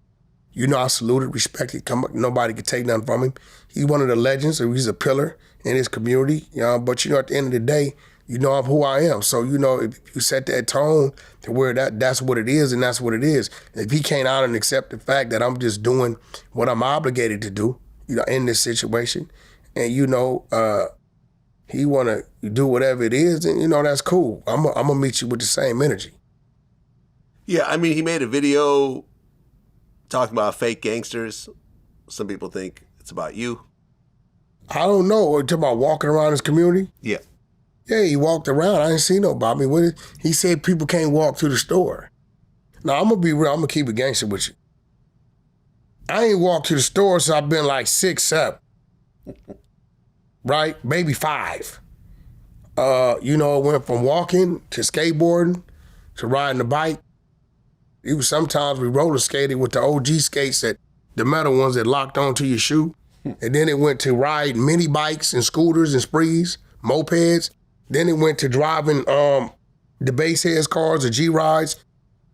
I saluted, respected, nobody could take nothing from him. He's one of the legends, so he's a pillar in his community. But at the end of the day, I'm who I am. So, if you set that tone to where that's what it is, and that's what it is. If he can't out and accept the fact that I'm just doing what I'm obligated to do, in this situation, and he want to do whatever it is, then, that's cool. I'm going to meet you with the same energy. Yeah, he made a video talking about fake gangsters. Some people think it's about you. I don't know. Are you talking about walking around his community? Yeah. Yeah, he walked around. I didn't see nobody. He said people can't walk to the store. Now, I'm going to be real. I'm going to keep it gangster with you. I ain't walked to the store since I've been like 6, 7. Right? Maybe 5. I went from walking to skateboarding to riding the bike. Even sometimes we roller skated with the OG skates, the metal ones that locked onto your shoe. And then it went to riding mini bikes and scooters and sprees, mopeds. Then it went to driving the base heads cars, the G-Rides.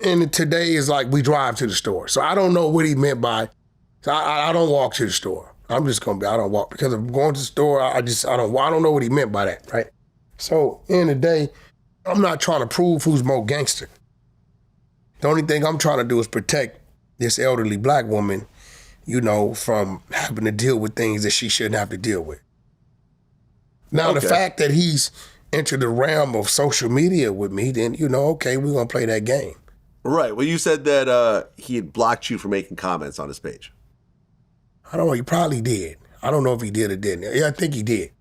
And today is like we drive to the store. So I don't know what he meant by, so I don't walk to the store. I'm just going to be, I don't walk. Because of going to the store, I don't know what he meant by that, right? So, in the day, I'm not trying to prove who's more gangster. The only thing I'm trying to do is protect this elderly black woman, from having to deal with things that she shouldn't have to deal with. Now, The fact that he's entered the realm of social media with me, then, okay, we're going to play that game. Right. Well, you said that he had blocked you from making comments on his page. I don't know. He probably did. I don't know if he did or didn't. Yeah, I think he did.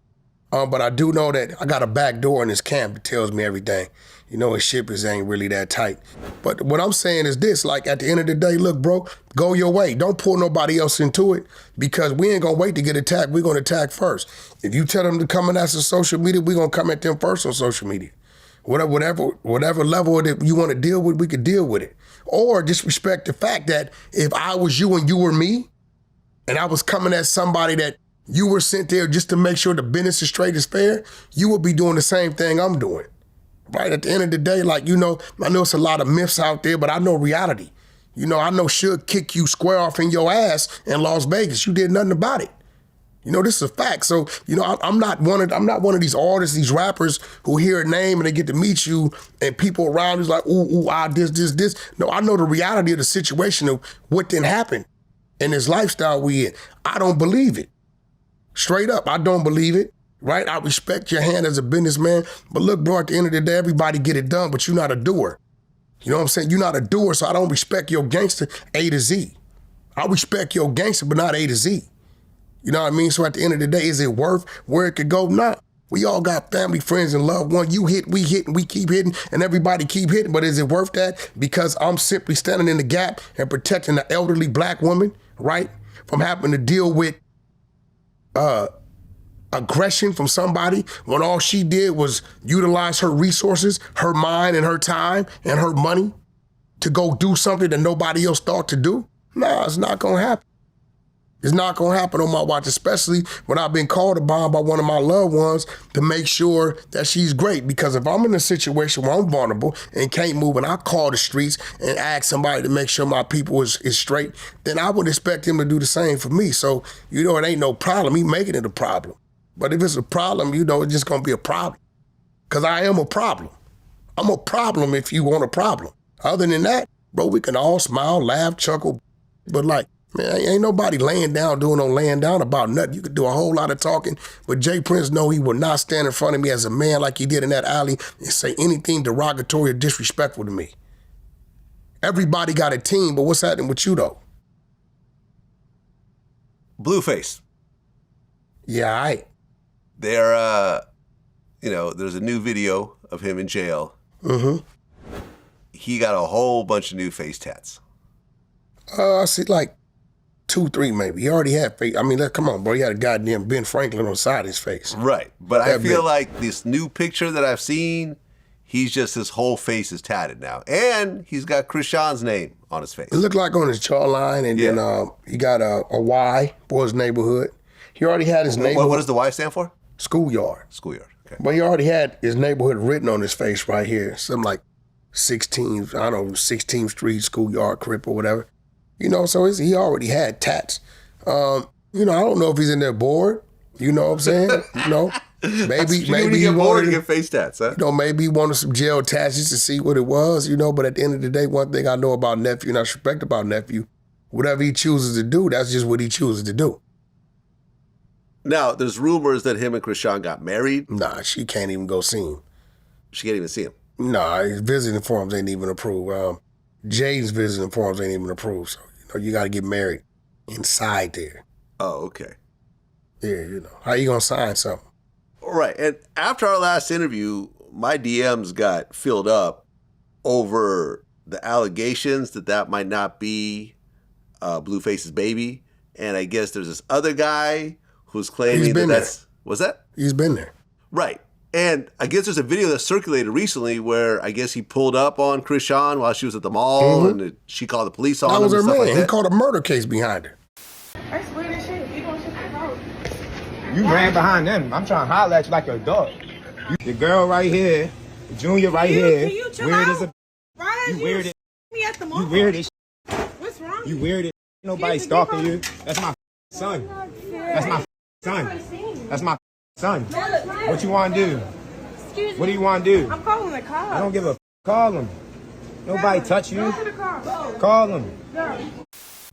But I do know that I got a back door in his camp that tells me everything. His shippers ain't really that tight. But what I'm saying is this, at the end of the day, look, bro, go your way. Don't pull nobody else into it because we ain't going to wait to get attacked. We're going to attack first. If you tell them to come at us on social media, we're going to come at them first on social media. Whatever level that you want to deal with, we could deal with it. Or just respect the fact that if I was you and you were me, and I was coming at somebody that you were sent there just to make sure the business is straight as fair, you would be doing the same thing I'm doing. Right? At the end of the day, I know it's a lot of myths out there, but I know reality. I know Suge kick you square off in your ass in Las Vegas. You did nothing about it. This is a fact. So, I'm not one of these artists, these rappers who hear a name and they get to meet you and people around you's like, this. No, I know the reality of the situation of what didn't happen in this lifestyle we in. I don't believe it. Straight up, I don't believe it. Right? I respect your hand as a businessman, but look, bro, at the end of the day, everybody get it done, but you're not a doer. You know what I'm saying? You're not a doer, so I don't respect your gangster A to Z. I respect your gangster, but not A to Z. You know what I mean? So at the end of the day, is it worth where it could go? Nah. We all got family, friends, and loved ones. You hit, and we keep hitting, and everybody keep hitting, but is it worth that? Because I'm simply standing in the gap and protecting the elderly black woman, right? From having to deal with aggression from somebody when all she did was utilize her resources, her mind and her time and her money to go do something that nobody else thought to do? Nah, it's not gonna happen. It's not gonna happen on my watch, especially when I've been called upon by one of my loved ones to make sure that she's great. Because if I'm in a situation where I'm vulnerable and can't move and I call the streets and ask somebody to make sure my people is straight, then I would expect him to do the same for me. So, it ain't no problem. He making it a problem. But if it's a problem, it's just gonna be a problem. Because I am a problem. I'm a problem if you want a problem. Other than that, bro, we can all smile, laugh, chuckle, but man, ain't nobody laying down doing no laying down about nothing. You could do a whole lot of talking, but Jay Prince know he will not stand in front of me as a man like he did in that alley and say anything derogatory or disrespectful to me. Everybody got a team, but what's happening with you though? Blueface. Yeah, There's a new video of him in jail. Mm-hmm. He got a whole bunch of new face tats. I see 2, 3 maybe. He already had face. I mean, come on, bro. He had a goddamn Ben Franklin on the side of his face. Right. But I feel like this new picture that I've seen, his whole face is tatted now. And he's got Chrisean's name on his face. It looked like on his jawline, and then he got a Y for his neighborhood. He already had his neighborhood. What does the Y stand for? Schoolyard. Schoolyard, okay. But he already had his neighborhood written on his face right here. Something like 16th Street, Schoolyard, Crip, or whatever. So he already had tats. I don't know if he's in there bored. You know what I'm saying? Maybe he get bored to get face tats, huh? Maybe he wanted some jail tats just to see what it was, but at the end of the day, one thing I know about nephew and I respect about nephew, whatever he chooses to do, that's just what he chooses to do. Now, there's rumors that him and Chrisean got married. Nah, she can't even go see him. She can't even see him. Nah, his visiting forms ain't even approved. Jay's visiting forms ain't even approved, so you got to get married inside there. Oh, okay. Yeah, how you gonna sign something? Right, and after our last interview, my DMs got filled up over the allegations that might not be Blueface's baby, and I guess there's this other guy who's claiming that's... Was that? He's been there. Right. And I guess there's a video that circulated recently where I guess he pulled up on Chrisean while she was at the mall, and she called the police on him. That was her man. Like that. He called a murder case behind her. I swear this shit. You doing shit for the road. You ran behind them. I'm trying to holler at you like a dog. The girl right here, the junior right here. Can you chill weird out? as a... Why You did weird as... me at the mall? You weird as... What's wrong? You weird as... Nobody stalking you. That's my son. That's my son. That's my son. What you want to do? Excuse me. What do you want to do? I'm calling the cops. I don't give a call him. Nobody touch you. Call him.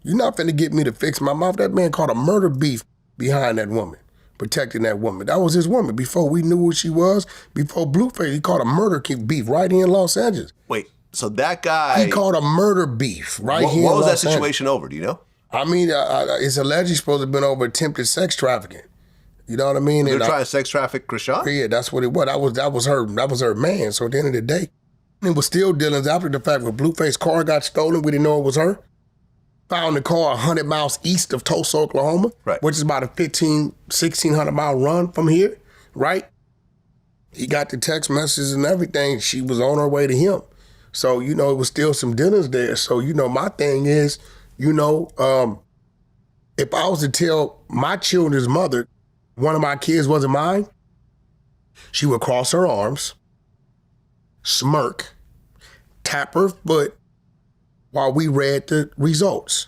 You're not finna get me to fix my mouth. That man caught a murder beef behind that woman, protecting that woman. That was his woman. Before we knew who she was, before Blueface, he caught a murder beef right here in Los Angeles. Wait, so that guy... He caught a murder beef right here in Los Angeles. What was that situation over? Do you know? I mean, it's allegedly supposed to have been over attempted sex trafficking. You know what I mean? They're trying to sex traffic Chrisean? Yeah, that's what it was. That was her man. So at the end of the day, it was still dealings after the fact when Blueface's car got stolen. We didn't know it was her. Found the car 100 miles east of Tulsa, Oklahoma, right, which is about a 1,600 mile run from here, right? He got the text messages and everything. She was on her way to him. So, it was still some dealings there. So, my thing is, if I was to tell my children's mother one of my kids wasn't mine, she would cross her arms, smirk, tap her foot while we read the results.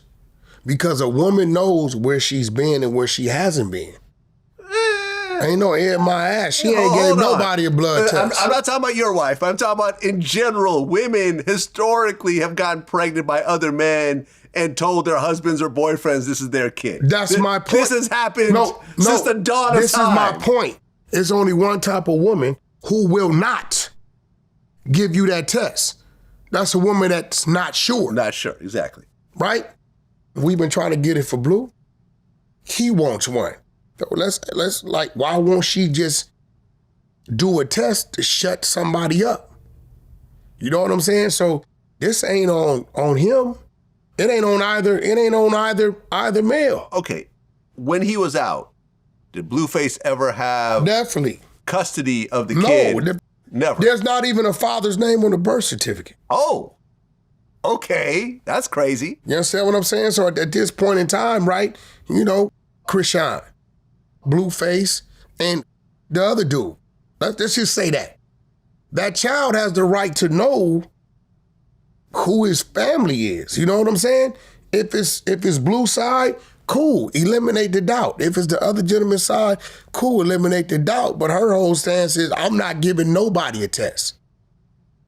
Because a woman knows where she's been and where she hasn't been. Ain't no air in my ass. She ain't gave nobody a blood test. I'm not talking about your wife. I'm talking about in general. Women historically have gotten pregnant by other men and told their husbands or boyfriends this is their kid. That's my point. This has happened since the dawn of time. This is my point. There's only one type of woman who will not give you that test. That's a woman that's not sure. Not sure, exactly. Right? We've been trying to get it for Blue. He wants one. So let's why won't she just do a test to shut somebody up? You know what I'm saying? So this ain't on him. It ain't on either male. Okay. When he was out, Did Blueface ever have Definitely. custody of the No, kid? Never. There's not even a father's name on the birth certificate. Oh, okay. That's crazy. You understand what I'm saying? So at this point in time, right, you know, Chrisean, Blueface, and the other dude, let's just say that. That child has the right to know who his family is. You know what I'm saying? If it's Blue side, cool, eliminate the doubt. If it's the other gentleman's side, cool, eliminate the doubt. But her whole stance is, I'm not giving nobody a test.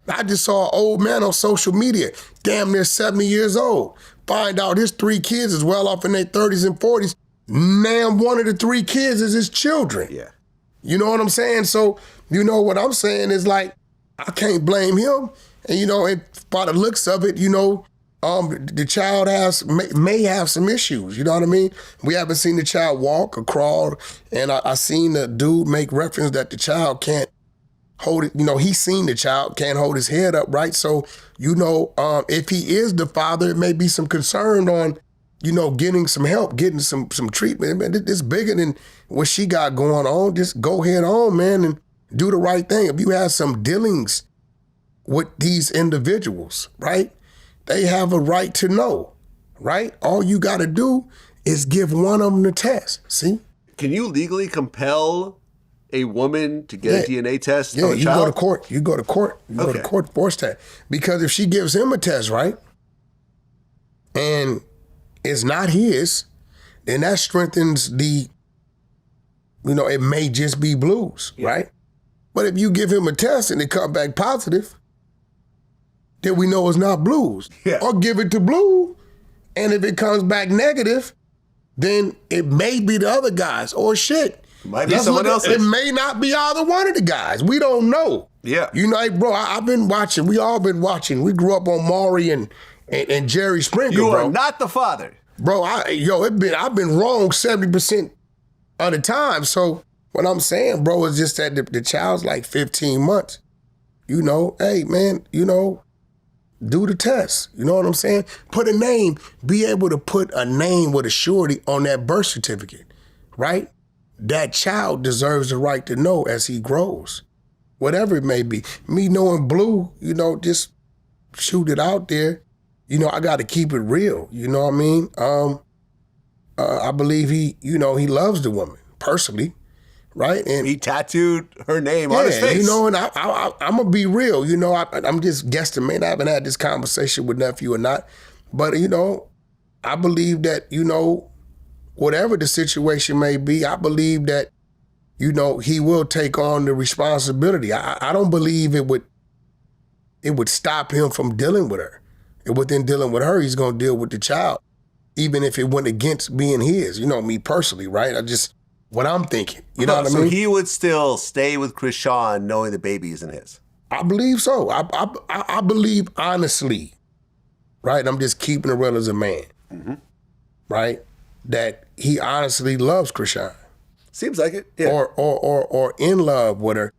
I just saw an old man on social media, damn near 70 years old, find out his 3 kids is well off in their 30s and 40s. Man, one of the 3 kids is his children. Yeah. You know what I'm saying? So, you know what I'm saying is like, I can't blame him. And, you know, by the looks of it, you know, the child may have some issues, you know what I mean? We haven't seen the child walk or crawl, and I seen the dude make reference that the child can't hold it, you know, he's seen the child can't hold his head up, right? So, you know, if he is the father, it may be some concern on, you know, getting some help, getting some treatment. Man, it's bigger than what she got going on. Just go head on, man, and do the right thing. If you have some dealings with these individuals, right? They have a right to know, right? All you got to do is give one of them the test. See? Can you legally compel a woman to get a DNA test Yeah, on a you child? go to court. You go to court. You go to court to force that. Because if she gives him a test, right, and it's not his, then that strengthens the, you know, it may just be Blue's, right? But if you give him a test and it come back positive, then we know it's not Blue's. Yeah. Or give it to Blue, and if it comes back negative, then it may be the other guys. Or shit. Might be someone else's. It may not be either one of the guys. We don't know. Yeah. You know, hey, bro, I've been watching. We all been watching. We grew up on Maury and Jerry Springer, You bro. are not the father. Bro, I've been wrong 70% of the time. So what I'm saying, bro, is just that the child's like 15 months. You know, hey, man, you know, do the test. You know what I'm saying? Put a name. Be able to put a name with a surety on that birth certificate, right? That child deserves the right to know as he grows, whatever it may be. Me knowing Blue, you know, just shoot it out there. You know, I got to keep it real. You know what I mean? I believe he loves the woman personally, right? And He tattooed her name on his face. you know, and I'm gonna be real. You know, I'm just guesstimating. I haven't had this conversation with nephew or not, but you know, I believe that, you know, whatever the situation may be, I believe that, you know, he will take on the responsibility. I don't believe it would stop him from dealing with her. And within dealing with her, he's gonna deal with the child, even if it went against being his. You know, me personally, right? What I'm thinking. You know what I So mean? he would still stay with Chrisean knowing the baby isn't his. I believe so. I believe honestly, right? I'm just keeping it real as a man, right? That he honestly loves Chrisean, Seems like it. Yeah. or in love with her.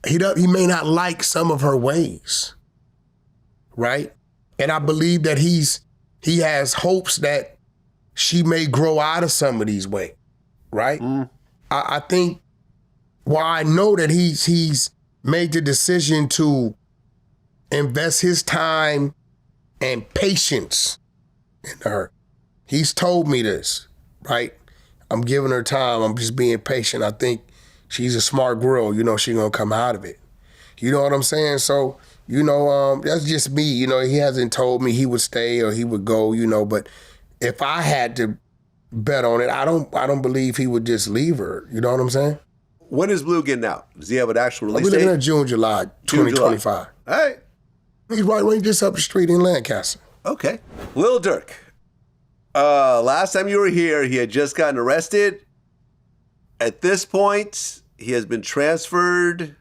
He may not like some of her ways, right? And I believe that he has hopes that she may grow out of some of these ways, right? I think, well, I know that he's made the decision to invest his time and patience in her. He's told me this, right? I'm giving her time. I'm just being patient. I think she's a smart girl. You know, she's going to come out of it. You know what I'm saying? So, you know, that's just me. You know, he hasn't told me he would stay or he would go, you know, but if I had to bet on it, I don't believe he would just leave her. You know what I'm saying? When is Blue getting out? Does he have an actual release We're looking date? at June, July, June, 2025. All right. He's right just up the street in Lancaster. Okay. Lil Durk. Last time you were here, he had just gotten arrested. At this point, he has been transferred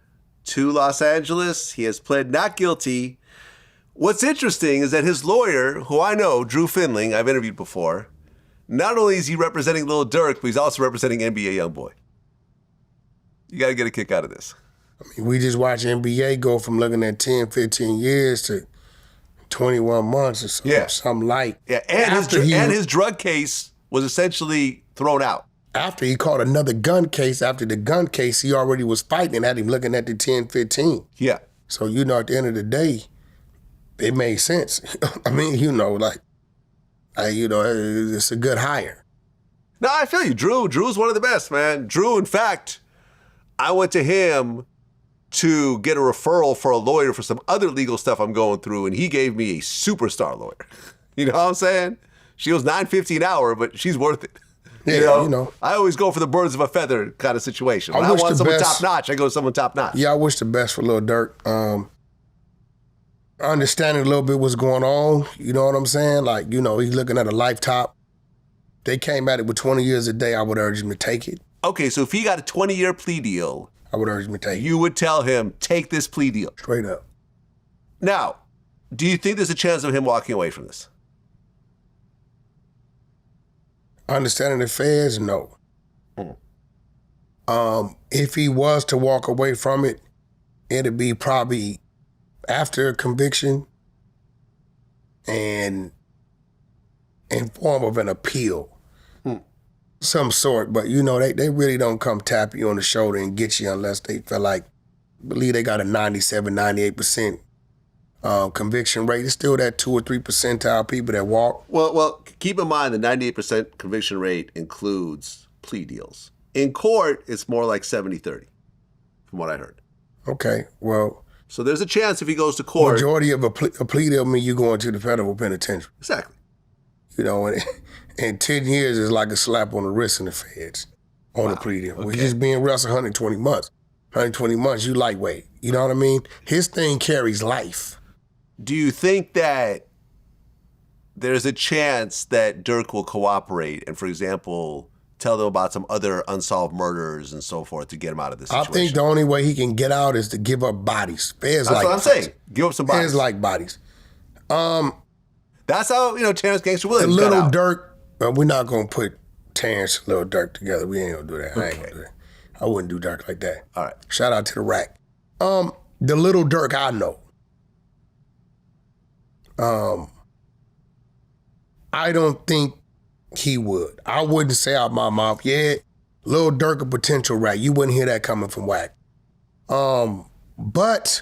to Los Angeles. He has pled not guilty. What's interesting is that his lawyer, who I know, Drew Finling, I've interviewed before, not only is he representing Lil Durk, but he's also representing NBA Youngboy. You got to get a kick out of this. I mean, we just watch NBA go from looking at 10, 15 years to 21 months or something, Yeah. something light. Yeah, and After his drug case was essentially thrown out. after he caught another gun case, after the gun case, he already was fighting and had him looking at the 10-15. Yeah. So, you know, at the end of the day, it made sense. I mean, you know, like, it's a good hire. No, I feel you. Drew's one of the best, man. Drew, in fact, I went to him to get a referral for a lawyer for some other legal stuff I'm going through, and he gave me a superstar lawyer. You know what I'm saying? She was $9.50 an hour, but she's worth it. Yeah, you know. I always go for the birds of a feather kind of situation. When I wish want the someone best- top-notch, I go to someone top-notch. Yeah, I wish the best for Lil Durk. Understanding a little bit what's going on, you know what I'm saying? Like, you know, he's looking at a lifetime. They came at it with 20 years a day, I would urge him to take it. Okay, so if he got a 20-year plea deal, I would urge him to take it. you would tell him, take this plea deal. Straight up. Now, do you think there's a chance of him walking away from this? Understanding the feds, no. If he was to walk away from it, it'd be probably after conviction and in form of an appeal. Some sort, but you know, they really don't come tap you on the shoulder and get you unless they feel like, believe they got a 97, 98% conviction rate. It's still that 2 or 3 percentile people that walk. Well, keep in mind the 98% conviction rate includes plea deals. In court, it's more like 70-30, from what I heard. Okay, well, So there's a chance if he goes to court. majority of a plea deal mean you going to the federal penitentiary. Exactly. You know, and 10 years is like a slap on the wrist in the feds on a plea deal. We're just being real, 120 months. 120 months, you lightweight. You know what I mean? His thing carries life. Do you think that there's a chance that Durk will cooperate and, for example, tell them about some other unsolved murders and so forth to get him out of this I situation? think the only way he can get out is to give up bodies. Feds That's like what I'm saying. Give up some bodies. Feds like bodies. That's how, Terrence Gangster The Williams got Little out. Durk, we're not going to put Terrence and Lil Durk together. We ain't going to do that. I ain't going to do that. I wouldn't do Durk like that. All right. Shout out to the rack. The Little Durk I know. I don't think he would. I wouldn't say out my mouth, yeah, Lil Durk a potential rat. You wouldn't hear that coming from Wack. But,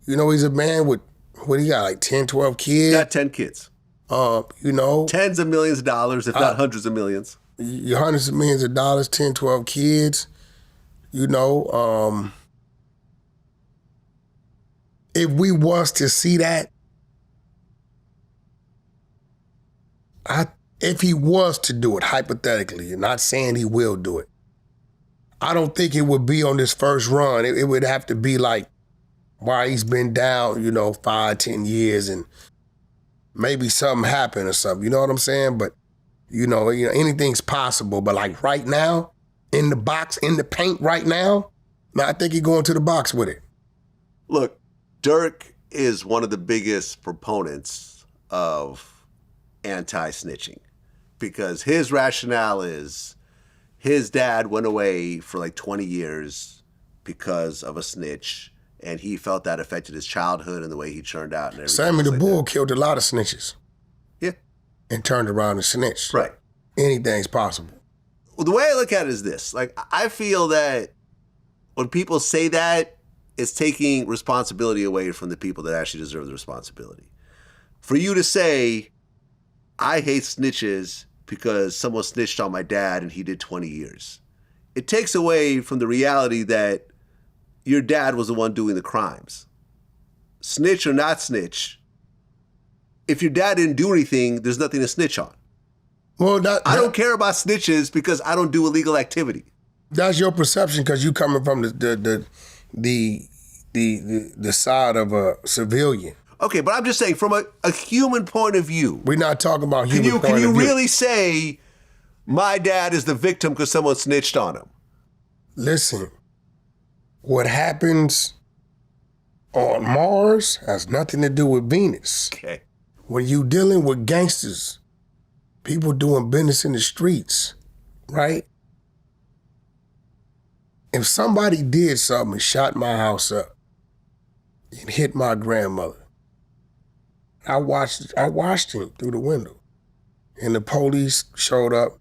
he's a man with, what he got, like 10, 12 kids? Got 10 kids. Tens of millions of dollars, if not hundreds of millions. Your hundreds of millions of dollars, 10, 12 kids. If we was to see that, if he was to do it, hypothetically, and not saying he will do it, I don't think it would be on this first run. It would have to be like, why he's been down, 5, 10 years and maybe something happened or something. You know what I'm saying? But, anything's possible. But like right now, in the box, in the paint right now, I think he's going to the box with it. Look, Durk is one of the biggest proponents of anti-snitching because his rationale is his dad went away for like 20 years because of a snitch, and he felt that affected his childhood and the way he turned out. And everything Sammy the like Bull that. killed a lot of snitches. Yeah. And turned around and snitched. Right. Anything's possible. Well, the way I look at it is this. Like, I feel that when people say that, it's taking responsibility away from the people that actually deserve the responsibility. For you to say, I hate snitches because someone snitched on my dad and he did 20 years. It takes away from the reality that your dad was the one doing the crimes. Snitch or not snitch, if your dad didn't do anything, there's nothing to snitch on. Well, I don't care about snitches because I don't do illegal activity. That's your perception because you coming from the side of a civilian. Okay, but I'm just saying from a human point of view. We're not talking about human point Can you of view. really say my dad is the victim because someone snitched on him? Listen, what happens on Mars has nothing to do with Venus. Okay. When you dealing with gangsters, people doing business in the streets, right? If somebody did something and shot my house up and hit my grandmother, I watched him through the window. And the police showed up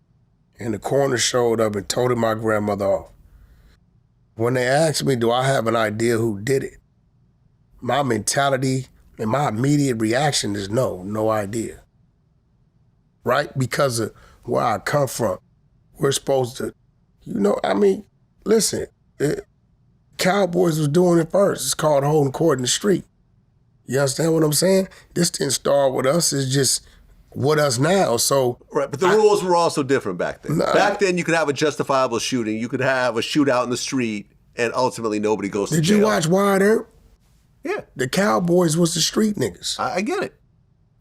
and the coroner showed up and told my grandmother off. When they asked me, do I have an idea who did it? My mentality and my immediate reaction is no idea. Right? Because of where I come from. We're supposed to, listen, Cowboys was doing it first. It's called holding court in the street. You understand what I'm saying? This didn't start with us. It's just with us now. So right, but the rules were also different back then. Back then, you could have a justifiable shooting. You could have a shootout in the street, and ultimately nobody goes to jail. Did you watch Wide Earp? Yeah. The Cowboys was the street niggas. I get it.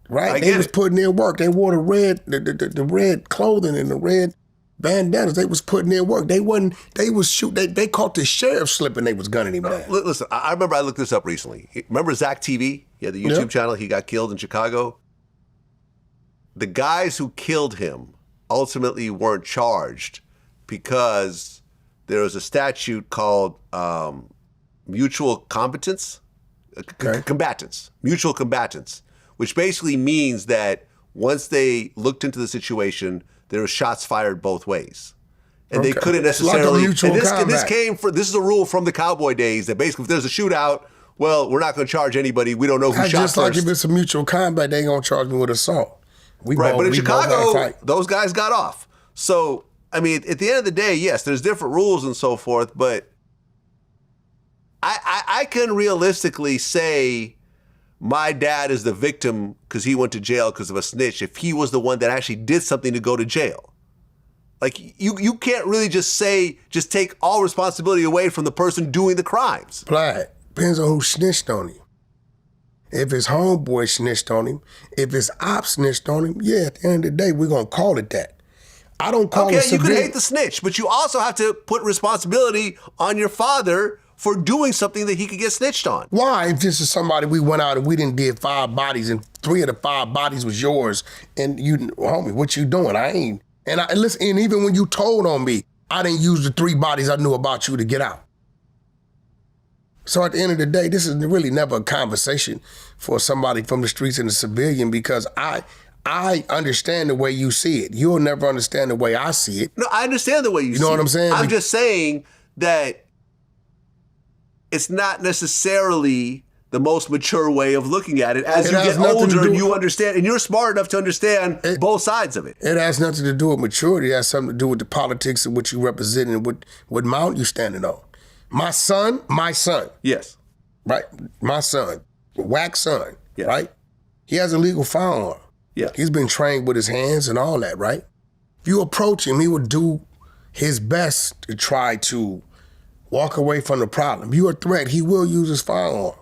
Right? They was putting in work. They wore the red clothing and the red bandanas. They was putting in work. They caught the sheriff slipping. They was gunning him down. Listen, I remember I looked this up recently. Remember Yak TV? He had the YouTube channel. He got killed in Chicago. The guys who killed him ultimately weren't charged because there was a statute called mutual combatants, mutual combatants, which basically means that once they looked into the situation, there were shots fired both ways. And they couldn't necessarily, like this is a rule from the cowboy days that basically if there's a shootout, well, we're not going to charge anybody. We don't know who shot just first. Like if it's a mutual combat, they ain't going to charge me with assault. But in Chicago, those guys got off. So, I mean, at the end of the day, yes, there's different rules and so forth, but I can realistically say my dad is the victim because he went to jail because of a snitch if he was the one that actually did something to go to jail. Like, you can't really just take all responsibility away from the person doing the crimes. Vlad, depends on who snitched on him. If his homeboy snitched on him, if his op snitched on him, yeah, at the end of the day, we're going to call it that. I don't call it you could hate the snitch, but you also have to put responsibility on your father for doing something that he could get snitched on. Why? If this is somebody we went out and we didn't did 5 bodies and 3 of the 5 bodies was yours, and you, homie, what you doing? I ain't. And listen, and even when you told on me, I didn't use the 3 bodies I knew about you to get out. So at the end of the day, this is really never a conversation for somebody from the streets and a civilian because I understand the way you see it. You'll never understand the way I see it. No, I understand the way you see it. You know what I'm saying? I'm just saying that it's not necessarily the most mature way of looking at it. As you get older and you understand, and you're smart enough to understand both sides of it. It has nothing to do with maturity. It has something to do with the politics of what you represent and what mount you standing on. My son. Yes. Right? My son. Wack's son. Yes. Right? He has a legal firearm. Yeah. He's been trained with his hands and all that, right? If you approach him, he would do his best to try to walk away from the problem. If you're a threat, he will use his firearm.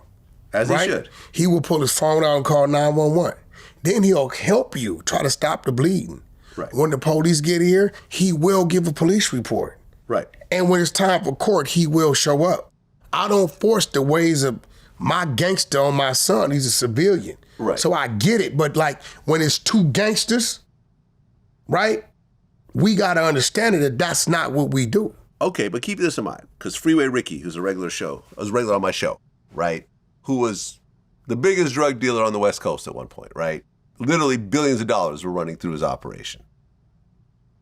As he should. He will pull his phone out and call 911. Then he'll help you try to stop the bleeding. Right. When the police get here, he will give a police report. Right. And when it's time for court, he will show up. I don't force the ways of my gangster on my son. He's a civilian. Right. So I get it. But like when it's 2 gangsters, right? We got to understand that that's not what we do. Okay, but keep this in mind, because Freeway Ricky, who's a regular on my show, right? Who was the biggest drug dealer on the West Coast at one point, right? Literally billions of dollars were running through his operation.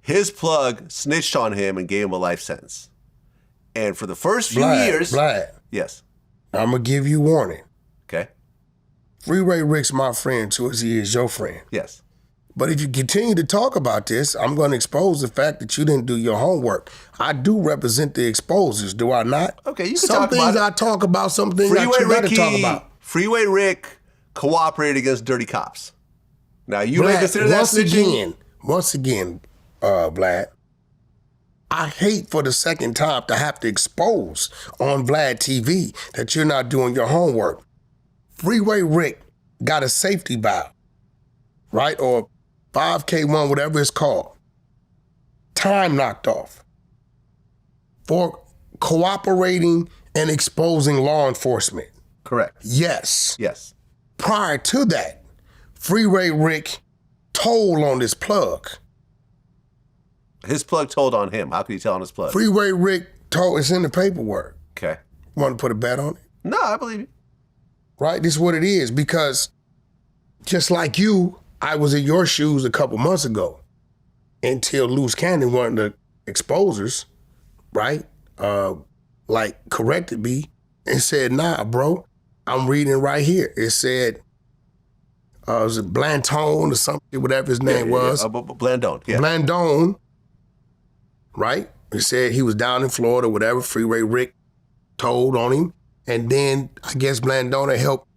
His plug snitched on him and gave him a life sentence. And for the first few years... Vlad. Yes. I'm going to give you warning. Okay. Freeway Rick's my friend too, as he is your friend. Yes. But if you continue to talk about this, I'm going to expose the fact that you didn't do your homework. I do represent the exposers, do I not? Okay, you can some talk about it. Some things I talk about, some things that you got to talk about. Freeway Rick cooperated against dirty cops. Now, you may consider that snitching. Once again, Vlad, I hate for the second time to have to expose on Vlad TV that you're not doing your homework. Freeway Rick got a safety valve, right? Or 5K1, whatever it's called. Time knocked off for cooperating and exposing law enforcement. Correct. Yes. Yes. Prior to that, Freeway Rick told on this plug. His plug told on him. How could he tell on his plug? Freeway Rick told, it's in the paperwork. Okay. Want to put a bet on it? No, I believe you. Right? This is what it is, because just like you, I was in your shoes a couple months ago. until Loose Cannon, one of the exposers, right, corrected me and said, nah, bro, I'm reading right here. It said, was it Blantone or something, whatever his name was? Blandone, yeah. Blandone, right? It said he was down in Florida, whatever, Freeway Rick told on him. And then I guess Blandone helped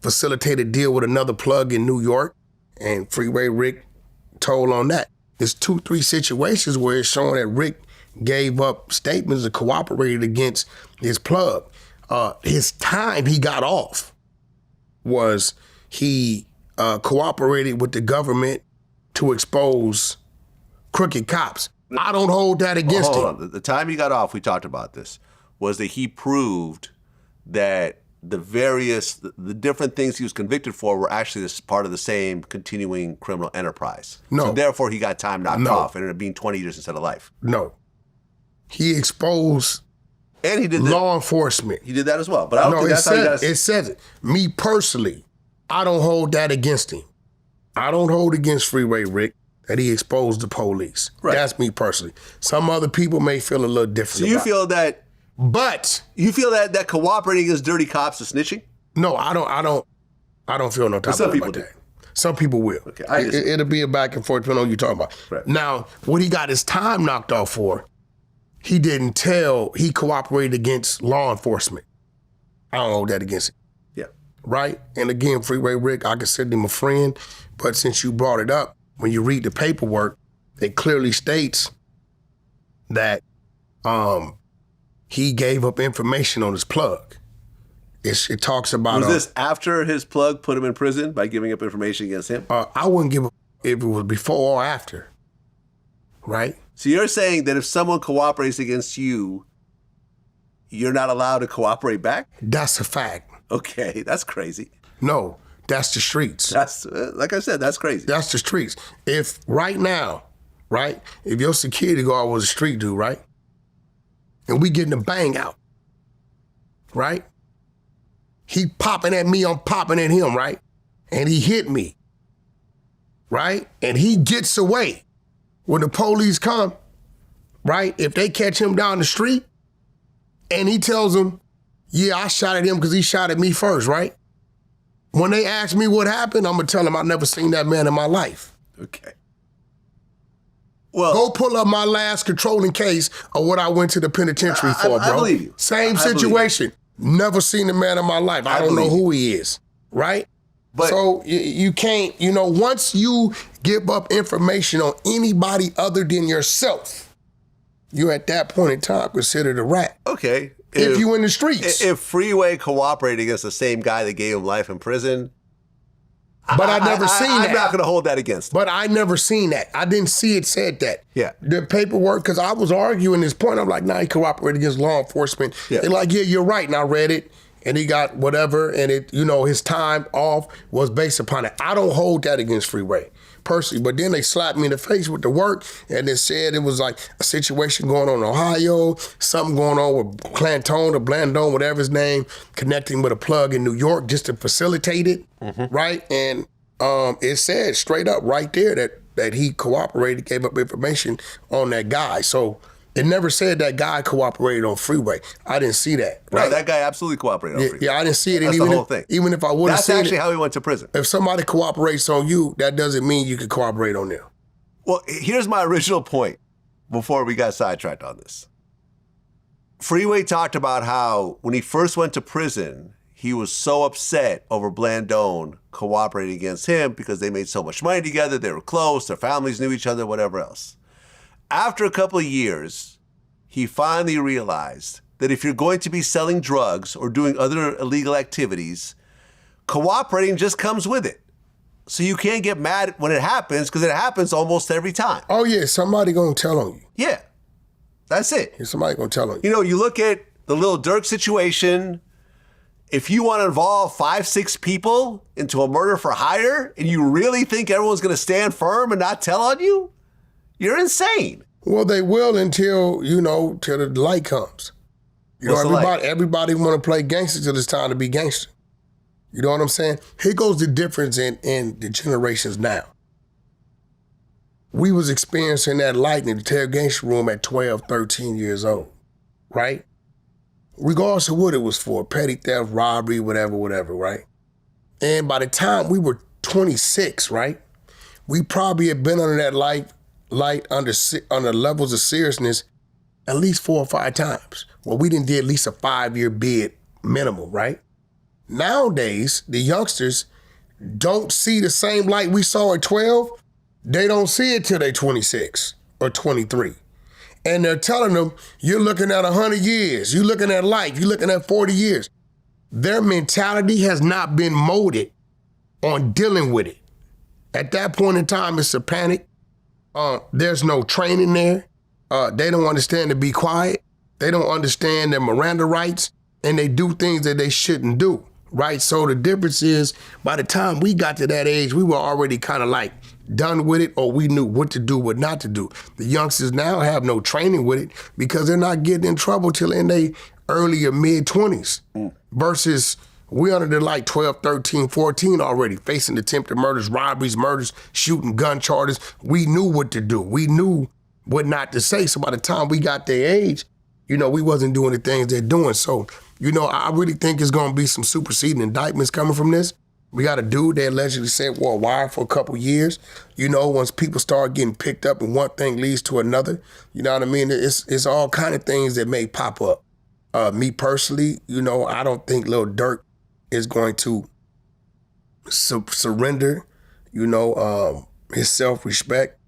facilitate a deal with another plug in New York, and Freeway Rick told on that. There's 2-3 situations where it's showing that Rick gave up statements and cooperated against his plug. His time he got off was he cooperated with the government to expose crooked cops. I don't hold that against him. On. The time he got off, we talked about this, was that he proved that the different things he was convicted for were actually part of the same continuing criminal enterprise. No. So therefore he got time knocked off and ended up being 20 years instead of life. No. He exposed and he did law enforcement. He did that as well. But I don't think that's how you got to... It says it. Me personally, I don't hold that against him. I don't hold against Freeway Rick that he exposed the police. Right. That's me personally. Some other people may feel a little different. So you feel that... But you feel that cooperating against dirty cops is snitching? No, I don't feel no type of way about that. Some people will. Okay, it'll be a back and forth depending on what you're talking about. Right. Now, what he got his time knocked off for, he didn't tell he cooperated against law enforcement. I don't hold that against him. Yeah. Right? And again, Freeway Rick, I consider him a friend, but since you brought it up, when you read the paperwork, it clearly states that he gave up information on his plug. It talks about... Was this after his plug put him in prison by giving up information against him? I wouldn't give up if it was before or after, right? So you're saying that if someone cooperates against you, you're not allowed to cooperate back? That's a fact. Okay, that's crazy. No, that's the streets. That's, like I said, that's crazy. That's the streets. If right now, right, if your security guard was a street dude, right, and we getting a bang out, right? He popping at me, I'm popping at him, right? And he hit me, right? And he gets away. When the police come, right? If they catch him down the street and he tells them, yeah, I shot at him because he shot at me first, right? When they ask me what happened, I'm gonna tell them I've never seen that man in my life. Okay. Well, go pull up my last controlling case of what I went to the penitentiary for, bro. I believe you. Same situation. Never seen the man in my life. I don't know who he is, right? But so you can't, once you give up information on anybody other than yourself, you at that point in time considered a rat. Okay. If you in the streets. If Freeway cooperated against the same guy that gave him life in prison, but I never seen that. I'm not going to hold that against him. But I never seen that. I didn't see it said that. Yeah. The paperwork, because I was arguing this point. I'm like, nah, he cooperated against law enforcement. Yeah. They're like, yeah, you're right. And I read it. And he got whatever. And it, his time off was based upon it. I don't hold that against Freeway, personally. But then they slapped me in the face with the work. And they said it was like a situation going on in Ohio, something going on with Clantone or Blandone, whatever his name, connecting with a plug in New York just to facilitate it, right? And it said straight up right there that he cooperated, gave up information on that guy. So it never said that guy cooperated on Freeway. I didn't see that. Right? No, that guy absolutely cooperated on Freeway. Yeah, I didn't see it. That's the whole thing. Even if I would have seen it. That's actually how he went to prison. If somebody cooperates on you, that doesn't mean you can cooperate on them. Well, here's my original point before we got sidetracked on this. Freeway talked about how when he first went to prison, he was so upset over Blandone cooperating against him because they made so much money together, they were close, their families knew each other, whatever else. After a couple of years, he finally realized that if you're going to be selling drugs or doing other illegal activities, cooperating just comes with it. So you can't get mad when it happens because it happens almost every time. Oh yeah, somebody gonna tell on you. Yeah, that's it. Yeah, somebody gonna tell on you. You look at the Lil Durk situation. If you want to involve 5-6 people into a murder for hire and you really think everyone's gonna stand firm and not tell on you, you're insane. Well, they will until till the light comes. Everybody want to play gangster till it's time to be gangster. You know what I'm saying? Here goes the difference in the generations now. we was experiencing that light in the interrogation room at 12, 13 years old, right? Regardless of what it was for, petty theft, robbery, whatever, right? And by the time we were 26, right, we probably had been under that light under levels of seriousness at least 4 or 5 times. Well, we didn't do at least a 5-year bid minimum, right? Nowadays, the youngsters don't see the same light we saw at 12. They don't see it till they're 26 or 23. And they're telling them, you're looking at 100 years, you're looking at life, you're looking at 40 years. Their mentality has not been molded on dealing with it. At that point in time, it's a panic. There's no training there. They don't understand to be quiet. They don't understand their Miranda rights, and they do things that they shouldn't do, right? So the difference is, by the time we got to that age, we were already kind of like done with it, or we knew what to do, what not to do. The youngsters now have no training with it because they're not getting in trouble till in their early or mid-20s. Versus we under the like 12, 13, 14 already, facing attempted murders, robberies, murders, shooting, gun charges. We knew what to do. We knew what not to say. So by the time we got their age, you know, we wasn't doing the things they're doing. So, you know, I really think it's gonna be some superseding indictments coming from this. We got a dude that allegedly said, well, wire for a couple years. You know, once people start getting picked up and one thing leads to another, you know what I mean? It's all kind of things that may pop up. Me personally, you know, I don't think Lil Durk is going to surrender, you know, his self-respect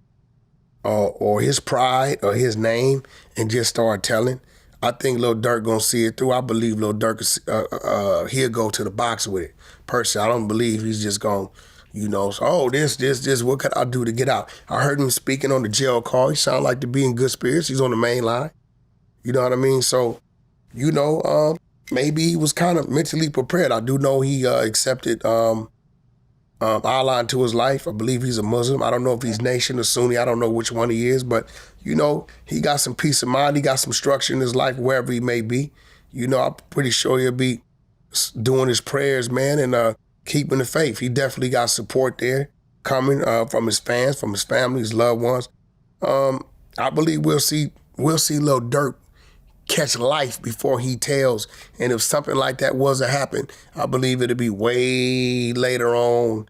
or his pride or his name and just start telling. I think Lil Durk gonna see it through. I believe Lil Durk, he'll go to the box with it. Personally, I don't believe he's just gonna, you know, so, oh, this, what could I do to get out? I heard him speaking on the jail call. He sounded like to be in good spirits. He's on the main line. You know what I mean? So, you know, maybe he was kind of mentally prepared. I do know he accepted Allah into his life. I believe he's a Muslim. I don't know if he's Nation or Sunni. I don't know which one he is, but, you know, he got some peace of mind. He got some structure in his life, wherever he may be. You know, I'm pretty sure he'll be doing his prayers, man, and keeping the faith. He definitely got support there coming from his fans, from his family, his loved ones. I believe we'll see Lil Durk catch life before he tells. And if something like that was to happen, I believe it'll be way later on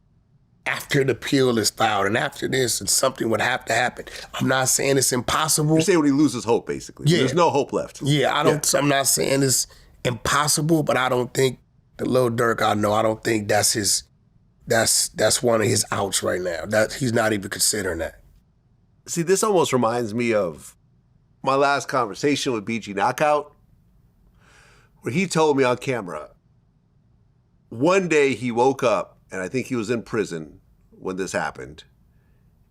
after the appeal is filed and after this, and something would have to happen. I'm not saying it's impossible. You're saying when he loses hope, basically. Yeah. There's no hope left. Yeah, I'm not saying it's impossible, but I don't think the Lil Durk I know, I don't think that's one of his outs right now. That he's not even considering that. See, this almost reminds me of my last conversation with BG Knockout, where he told me on camera, one day he woke up, and I think he was in prison when this happened,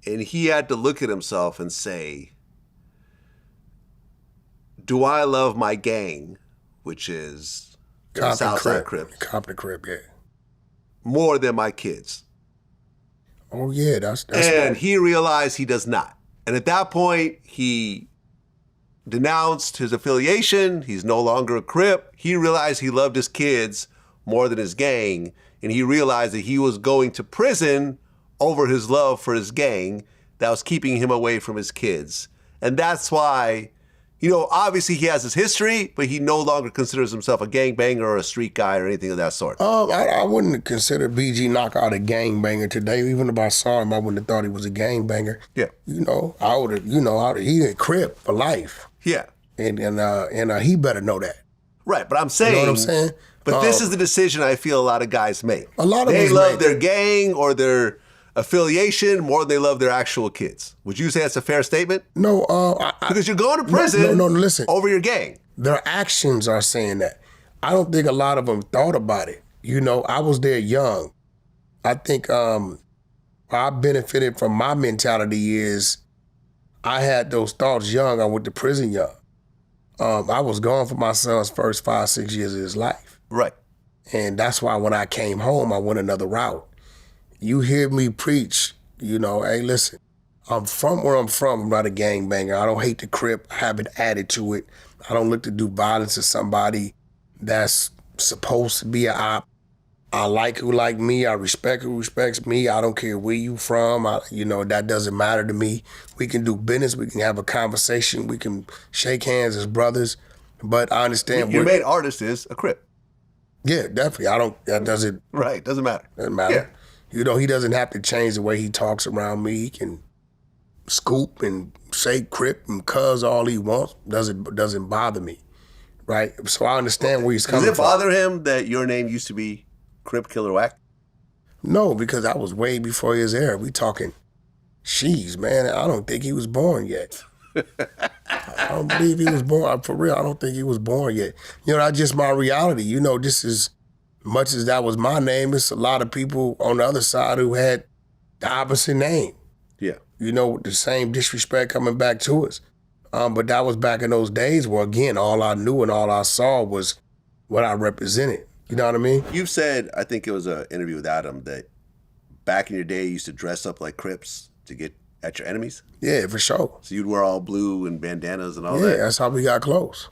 and he had to look at himself and say, do I love my gang, which is the Southside Crip, Compton Crip, yeah, more than my kids? Oh yeah, that's and right. He realized he does not. And at that point, he denounced his affiliation. He's no longer a Crip. He realized he loved his kids more than his gang, and he realized that he was going to prison over his love for his gang that was keeping him away from his kids. And that's why, you know, obviously he has his history, but he no longer considers himself a gangbanger or a street guy or anything of that sort. I wouldn't consider BG Knockout a gangbanger today. Even if I saw him, I wouldn't have thought he was a gangbanger. Yeah. You know, I would have, you know, he a Crip for life. Yeah. And he better know that. Right, but I'm saying, You know what I'm saying? But this is the decision I feel a lot of guys make. A lot of they us love make their gang or their affiliation more than they love their actual kids. Would you say that's a fair statement? No, Because you're going to prison no, listen. over your gang. Their actions are saying that. I don't think a lot of them thought about it. You know, I was there young. I think I benefited from my mentality is I had those thoughts young. I went to prison young. I was gone for my son's first 5-6 years of his life. Right. And that's why when I came home, I went another route. You hear me preach, you know, hey, listen, I'm from where I'm from. I'm not a gangbanger. I don't hate the Crip. I have an added to it. I don't look to do violence to somebody that's supposed to be an op. I like who like me. I respect who respects me. I don't care where you from. That doesn't matter to me. We can do business. We can have a conversation. We can shake hands as brothers. But I understand Your main artist is a Crip. Yeah, definitely. That doesn't... Right, doesn't matter. Doesn't matter. Yeah. He doesn't have to change the way he talks around me. He can scoop and say Crip and cuz all he wants. Doesn't bother me, right? So I understand where he's coming from. Does it bother him that your name used to be Crip Killer Wack? No, because I was way before his era. We talking, sheesh, man, I don't think he was born yet. I don't believe he was born. For real, I don't think he was born yet. That's just my reality. This is, much as that was my name, it's a lot of people on the other side who had the opposite name. Yeah. With the same disrespect coming back to us. But that was back in those days where, again, all I knew and all I saw was what I represented. You know what I mean? You've said, I think it was an interview with Adam, that back in your day you used to dress up like Crips to get at your enemies? Yeah, for sure. So you'd wear all blue and bandanas and all that? Yeah, that's how we got close.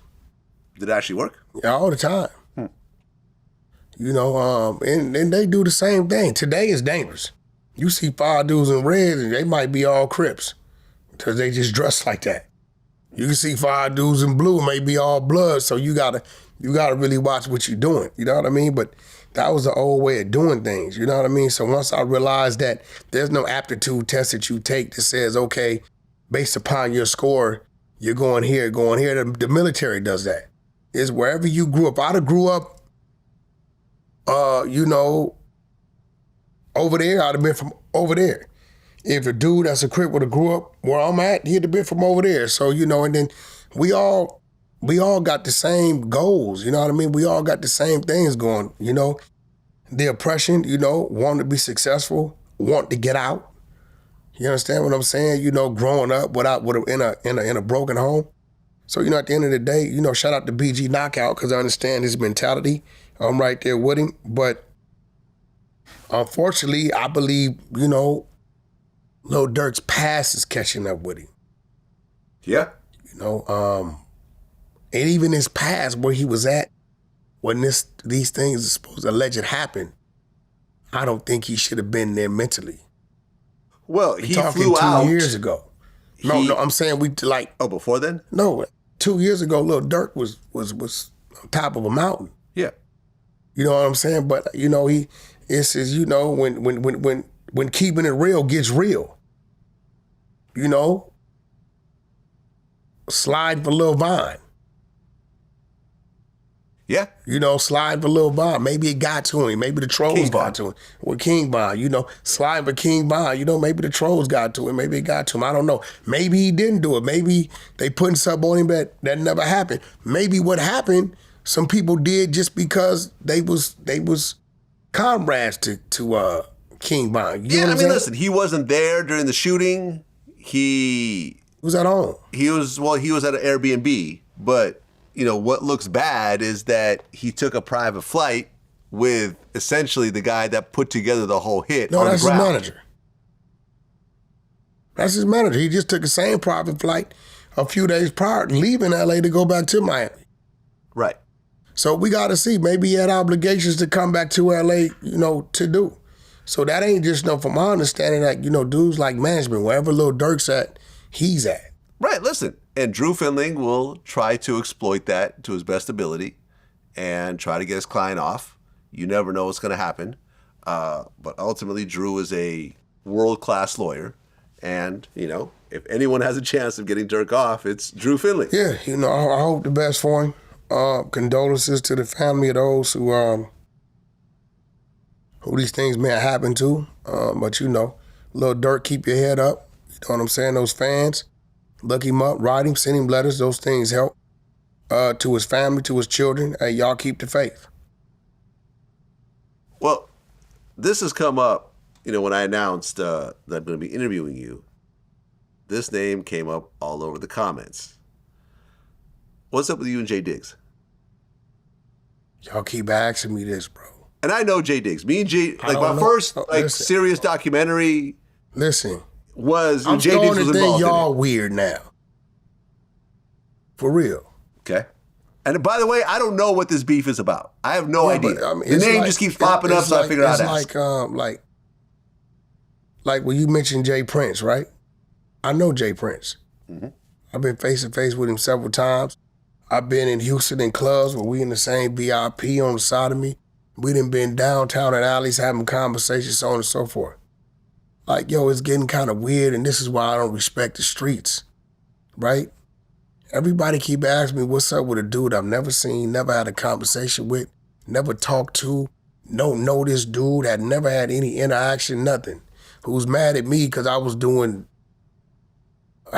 Did it actually work? Yeah, all the time. And they do the same thing. Today is dangerous. You see 5 dudes in red and they might be all Crips because they just dress like that. You can see 5 dudes in blue, may be all blood, so you gotta really watch what you're doing. You know what I mean? But that was the old way of doing things. You know what I mean? So once I realized that there's no aptitude test that you take that says, okay, based upon your score, you're going here. The military does that. It's wherever you grew up. I'd have grew up, over there, I'd have been from over there. If a dude that's a Crip would have grew up where I'm at, he'd have been from over there. So, and then we all got the same goals, you know what I mean? We all got the same things going, The oppression, wanting to be successful, want to get out. You understand what I'm saying? Growing up in a broken home. So, at the end of the day, shout out to BG Knockout because I understand his mentality. I'm right there with him. But unfortunately, I believe, Lil Durk's past is catching up with him. Yeah. And even his past, where he was at when these things are supposed to alleged happen, I don't think he should have been there mentally. Well, he flew out 2 years ago. No, I'm saying Oh, before then? No, 2 years ago, Lil Durk was on top of a mountain. Yeah. You know what I'm saying? But he says, when keeping it real gets real, slide for Lil Vine. Yeah. Slide for Lil Vine. Maybe it got to him. Maybe the trolls got to him. With King Von, slide for King Von. Maybe the trolls got to him. Maybe it got to him. I don't know. Maybe he didn't do it. Maybe they putting something on him that never happened. Maybe what happened, some people did just because they was comrades to King Von. Listen, he wasn't there during the shooting. He was at home. He was at an Airbnb, but what looks bad is that he took a private flight with essentially the guy that put together the whole hit. No, that's his manager. That's his manager. He just took the same private flight a few days prior, leaving LA to go back to Miami. Right. So we got to see. Maybe he had obligations to come back to LA, to do. So that ain't just from my understanding that, dudes like management, wherever Lil Durk's at, he's at. Right, listen. And Drew Finling will try to exploit that to his best ability and try to get his client off. You never know what's going to happen. But ultimately, Drew is a world-class lawyer. And, if anyone has a chance of getting Durk off, it's Drew Finling. Yeah, I hope the best for him. Condolences to the family of those who these things may have happened to. But, Lil Durk, keep your head up. You know what I'm saying? Those fans. Look him up, write him, send him letters. Those things help to his family, to his children. Hey, y'all keep the faith. Well, this has come up, when I announced that I'm going to be interviewing you. This name came up all over the comments. What's up with you and Jay Diggs? Y'all keep asking me this, bro. And I know Jay Diggs. Me and Jay, my first serious documentary. Listen. I'm Jay Diggs was involved y'all in it. Weird now. For real. Okay. And by the way, I don't know what this beef is about. I have no idea. But, I mean, the it's name like- just keeps popping up, so I figured out to ask. It's like when you mentioned Jay Prince, right? I know Jay Prince. Mm-hmm. I've been face to face with him several times. I've been in Houston in clubs where we in the same VIP on the side of me. We done been downtown at alleys having conversations, so on and so forth. Like, yo, it's getting kind of weird, and this is why I don't respect the streets, right? Everybody keep asking me what's up with a dude I've never seen, never had a conversation with, never talked to, don't know this dude, had never had any interaction, nothing. Who's mad at me because I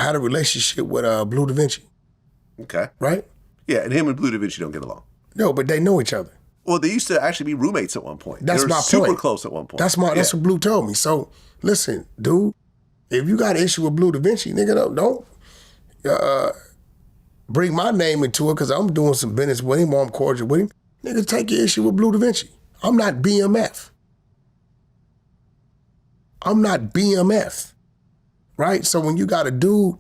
had a relationship with Blue Da Vinci, Okay. right? Yeah, and him and Blue Da Vinci don't get along. No, but they know each other. Well, they used to actually be roommates at one point. That's they were my super point. close at one point. That's what Blue told me. So listen, dude, if you got an issue with Blue Da Vinci, nigga, don't bring my name into it because I'm doing some business with him or I'm cordial with him. Nigga, take your issue with Blue Da Vinci. I'm not BMF. Right? So when you got a dude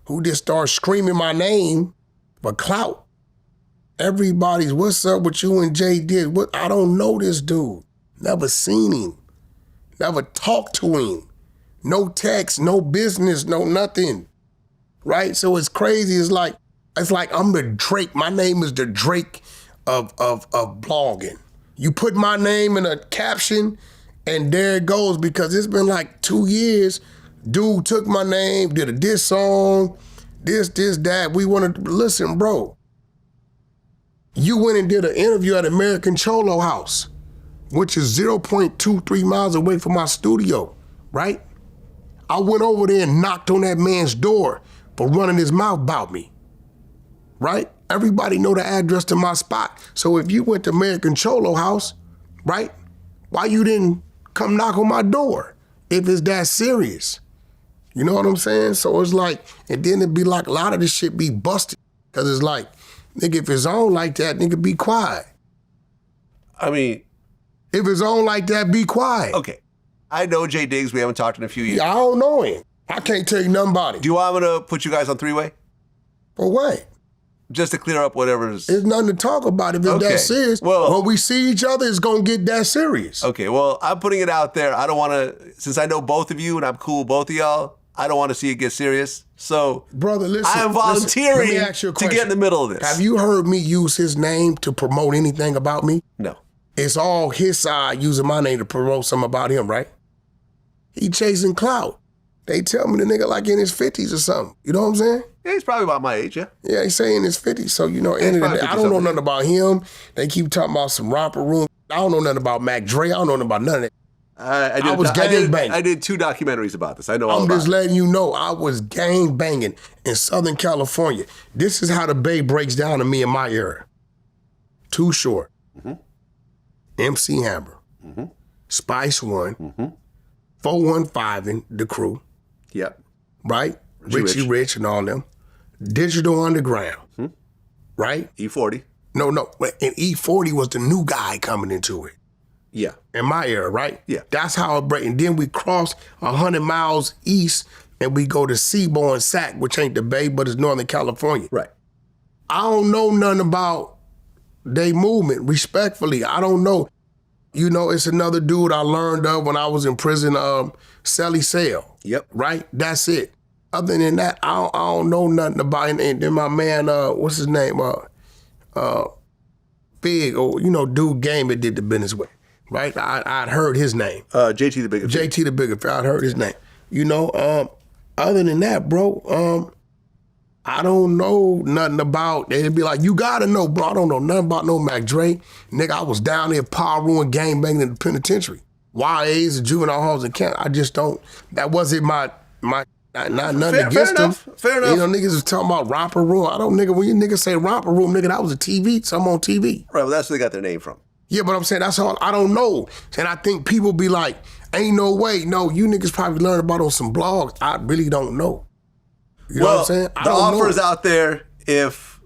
who just starts screaming my name for clout, everybody's, what's up with you and Jay did? What? I don't know this dude. Never seen him. Never talked to him. No text, no business, no nothing. Right? So it's crazy. It's like I'm the Drake. My name is the Drake of blogging. You put my name in a caption and there it goes, because it's been like 2 years. Dude took my name, did a diss song, this, that. We wanted to listen, bro. You went and did an interview at American Cholo House, which is 0.23 miles away from my studio, right? I went over there and knocked on that man's door for running his mouth about me, right? Everybody know the address to my spot. So if you went to American Cholo House, right, why you didn't come knock on my door if it's that serious? You know what I'm saying? So it's like, and then it'd be like a lot of this shit be busted. Cause it's like, nigga, if it's on like that, nigga, be quiet. I mean, if it's on like that, be quiet. okay. I know Jay Diggs. We haven't talked in a few years. Yeah, I don't know him. I can't tell you nothing about him. Do you want me to put you guys on three-way? For what? Just to clear up whatever's... There's nothing to talk about if it's Okay. that serious. Well- when we see each other, it's gonna get that serious. Okay, well, I'm putting it out there. I don't want to... Since I know both of you and I'm cool with both of y'all, I don't want to see it get serious. So, Brother, listen. I am listen, volunteering let me ask you a to get question. in the middle of this. Have you heard me use his name to promote anything about me? No. It's all his side using my name to promote something about him, right? He chasing clout. They tell me the nigga like in his 50s or something. You know what I'm saying? Yeah, he's probably about my age, yeah. Yeah, he say in his 50s. So, you know, end of the probably day, I don't know 50-something. nothing about him. They keep talking about some romper room. I don't know nothing about Mac Dre. I don't know nothing about none of that. I was gangbanging. I did 2 documentaries about this. I know all I'm about just it. letting you know I was gang banging in Southern California. This is how the Bay breaks down to me in my era. Too Short, MC Hammer, Spice One, 415 and the crew, Yep. right? Richie Richie Rich and all them. Digital Underground, right? E40. No, and E40 was the new guy coming into it. Yeah. In my era, right? Yeah. That's how it break. And then we cross 100 miles east and we go to Seabourn and Sac, which ain't the Bay, but it's Northern California. Right. I don't know nothing about they movement, respectfully. I don't know. You know, it's another dude I learned of when I was in prison, Sally Sale. Yep. Right? That's it. Other than that, I don't know nothing about it. And then my man, what's his name? Big, or, you know, dude Game that did the business with. Right? I'd heard his name. JT the Bigger. JT the Bigger. I'd heard his name. You know, other than that, bro, I don't know nothing about, they'd be like, you gotta know, bro. I don't know nothing about no Mac Dre. Nigga, I was down there power ruin gang banging in the penitentiary. YAs and juvenile halls and camp. I just don't, that wasn't my not nothing against them. Fair enough. You know, niggas is talking about romper room. I don't, nigga, when you niggas say romper room, nigga, that was a TV, something on TV. Right, well, that's where they got their name from. Yeah, but I'm saying that's all, I don't know. And I think people be like, ain't no way. No, you niggas probably learned about on some blogs. I really don't know. You know what I'm saying? I The don't know. offer's out there. If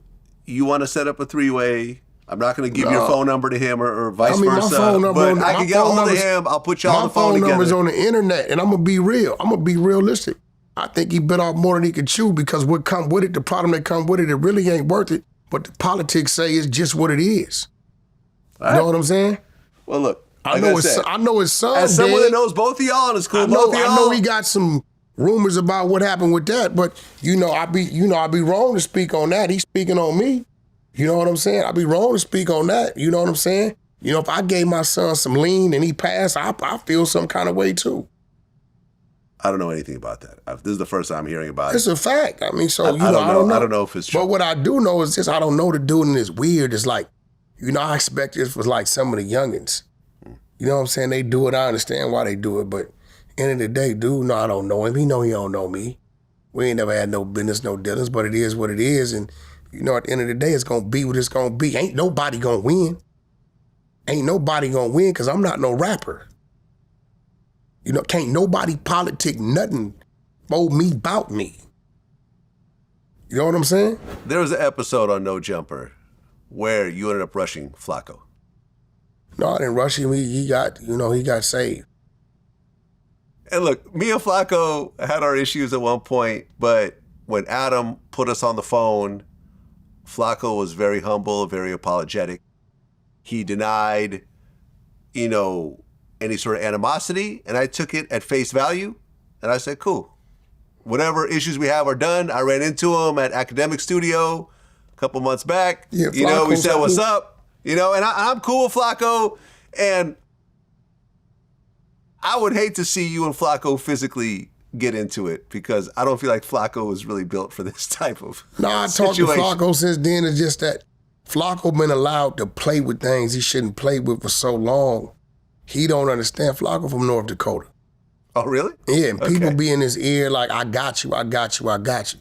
you want to set up a 3-way, I'm not going to give your phone number to him or vice I mean, versa. my phone number, but I can get a hold of him. I'll put y'all on the phone My phone number's together. on the internet, and I'm gonna be real. I'm gonna be realistic. I think he bit off more than he could chew because what come with it, the problem that come with it, it really ain't worth it But the politics say it's just what it is. You know what I'm saying? Well, look, I like know his son. as someone dead. that knows both of y'all, and it's cool. I know he got some rumors about what happened with that, but I'd be wrong to speak on that. He's speaking on me. You know what I'm saying? I'd be wrong to speak on that. You know what I'm saying? If I gave my son some lean and he passed, I feel some kind of way too. I don't know anything about that. This is the first time I'm hearing about it. It's a fact. I mean, so I don't know. I I don't know if it's true. But what I do know is this: I don't know the dude, and it's weird. It's like, I expect this was like some of the youngins. You know what I'm saying? They do it. I understand why they do it, but end of the day, dude, no, I don't know him. He know he don't know me. We ain't never had no business, no dealings, but it is what it is. And, at the end of the day, it's going to be what it's going to be. Ain't nobody going to win. Ain't nobody going to win because I'm not no rapper. Can't nobody politic nothing for me about me. You know what I'm saying? There was an episode on No Jumper where you ended up rushing Flakko. No, I didn't rush him. He got saved. And look, me and Flakko had our issues at one point, but when Adam put us on the phone, Flakko was very humble, very apologetic. He denied, any sort of animosity, and I took it at face value, and I said, cool. Whatever issues we have are done. I ran into him at Academic Studio a couple months back. Yeah, we said, what's up? And I'm cool with Flakko, and I would hate to see you and Flakko physically get into it because I don't feel like Flakko is really built for this type of I talked to Flakko since then. It's just that Flakko been allowed to play with things he shouldn't play with for so long. He don't understand. Flakko from North Dakota. Oh, really? Yeah, and people be in his ear like, I got you, I got you, I got you.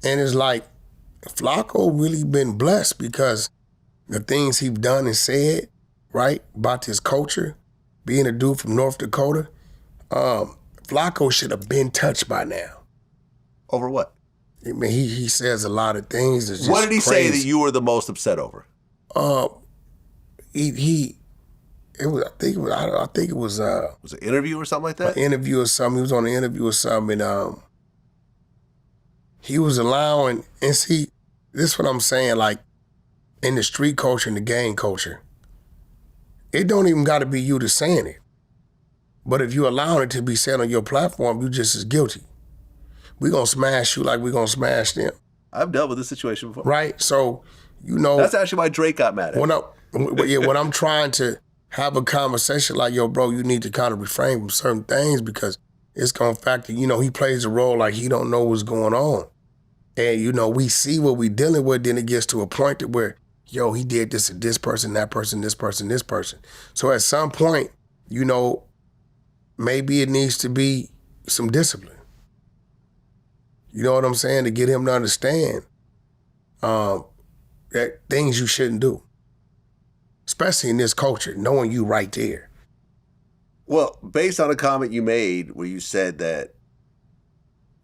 And it's like, Flakko really been blessed because the things he's done and said, right, about his culture, being a dude from North Dakota, Flakko should have been touched by now. Over what? I mean, he says a lot of things. That's just what did he say crazy. that you were the most upset over? I think it was Was it an interview or something like that? an interview or something. He was on an interview or something, and he was allowing, and see, this is what I'm saying, like, in the street culture and the gang culture, it don't even got to be you that's saying it. But if you allowing it to be said on your platform, you just as guilty. We gonna smash you like we gonna smash them. I've dealt with this situation before. Right? So, That's actually why Drake got mad at me. when I'm trying to have a conversation like, yo, bro, you need to kind of refrain from certain things because it's gonna factor, he plays a role like he don't know what's going on. And, we see what we dealing with, then it gets to a point to where, yo, he did this to this person, that person, this person, this person. So at some point, maybe it needs to be some discipline. You know what I'm saying? To get him to understand that things you shouldn't do. Especially in this culture, knowing you right there. Well, based on a comment you made where you said that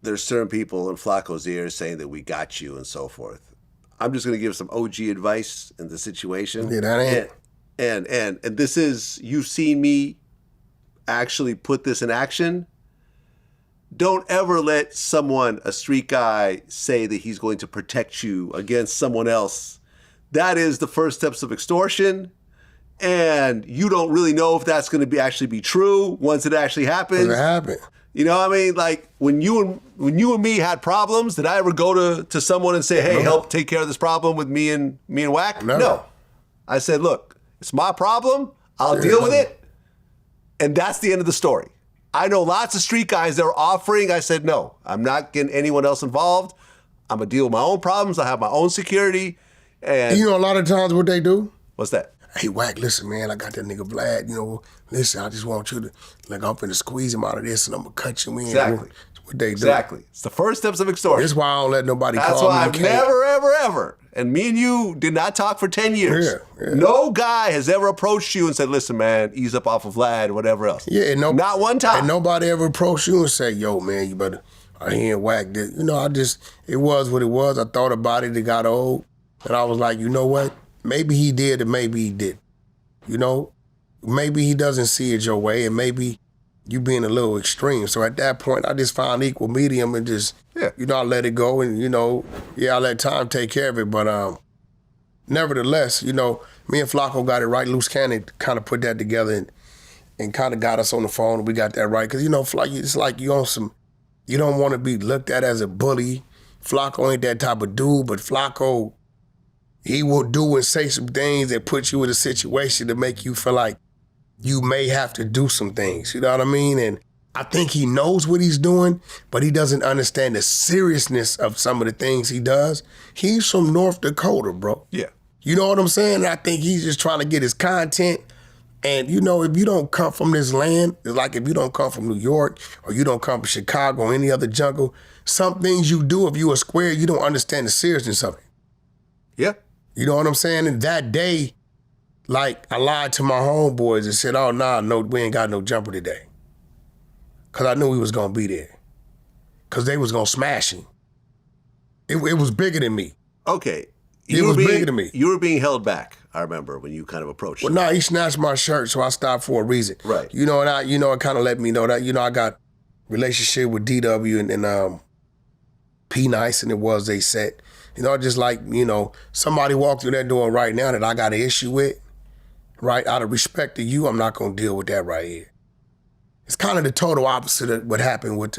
there's certain people in Flakko's ears saying that we got you and so forth, I'm just going to give some OG advice in the situation. Yeah, that ain't. And this is, you've seen me actually put this in action. Don't ever let someone, a street guy, say that he's going to protect you against someone else. That is the first steps of extortion. And you don't really know if that's going to actually be true once it actually happens. It happened. You know what I mean? Like when you and me had problems, did I ever go to someone and say, hey, help take care of this problem with me and Wack? No. I said, look, it's my problem. I'll deal with it. And that's the end of the story. I know lots of street guys that are offering. I said, no, I'm not getting anyone else involved. I'm going to deal with my own problems. I have my own security. And a lot of times what they do? What's that? Hey, Wack, listen, man, I got that nigga Vlad, listen, I just want you to, like, I'm finna squeeze him out of this and I'm gonna cut you in. Exactly. That's what they do. Exactly. It's the first steps of extortion. That's why I don't let nobody That's call me. why I've never, ever, ever, and me and you did not talk for 10 years. Yeah. No guy has ever approached you and said, listen, man, ease up off of Vlad or whatever else. Yeah, and not one time. And nobody ever approached you and say, yo, man, you better, I ain't Wack this. It was what it was. I thought about it, it got old. And I was like, you know what? Maybe he did and maybe he didn't. Maybe he doesn't see it your way and maybe you being a little extreme. So at that point, I just found equal medium and just, I let it go and, I let time take care of it. But nevertheless, me and Flakko got it right. Loose Cannon kind of put that together and kind of got us on the phone, and we got that right. Because, it's like you on some, you don't want to be looked at as a bully. Flakko ain't that type of dude, but Flakko, he will do and say some things that put you in a situation to make you feel like you may have to do some things, you know what I mean? And I think he knows what he's doing, but he doesn't understand the seriousness of some of the things he does. He's from North Dakota, bro. Yeah. You know what I'm saying? And I think he's just trying to get his content. And, if you don't come from this land, it's like if you don't come from New York or you don't come from Chicago or any other jungle, some things you do, if you a square, you don't understand the seriousness of it. Yeah. You know what I'm saying? And that day, like, I lied to my homeboys and said, oh, no, we ain't got no jumper today. Because I knew he was going to be there. Because they was going to smash him. It was bigger than me. Okay. It was bigger than me. You were being held back, I remember, when you kind of approached him. Well, no, he snatched my shirt, so I stopped for a reason. Right. And it kind of let me know that, I got relationship with DW and P Nice, and it was they set. Just like, somebody walked through that door right now that I got an issue with, right? Out of respect to you, I'm not going to deal with that right here. It's kind of the total opposite of what happened with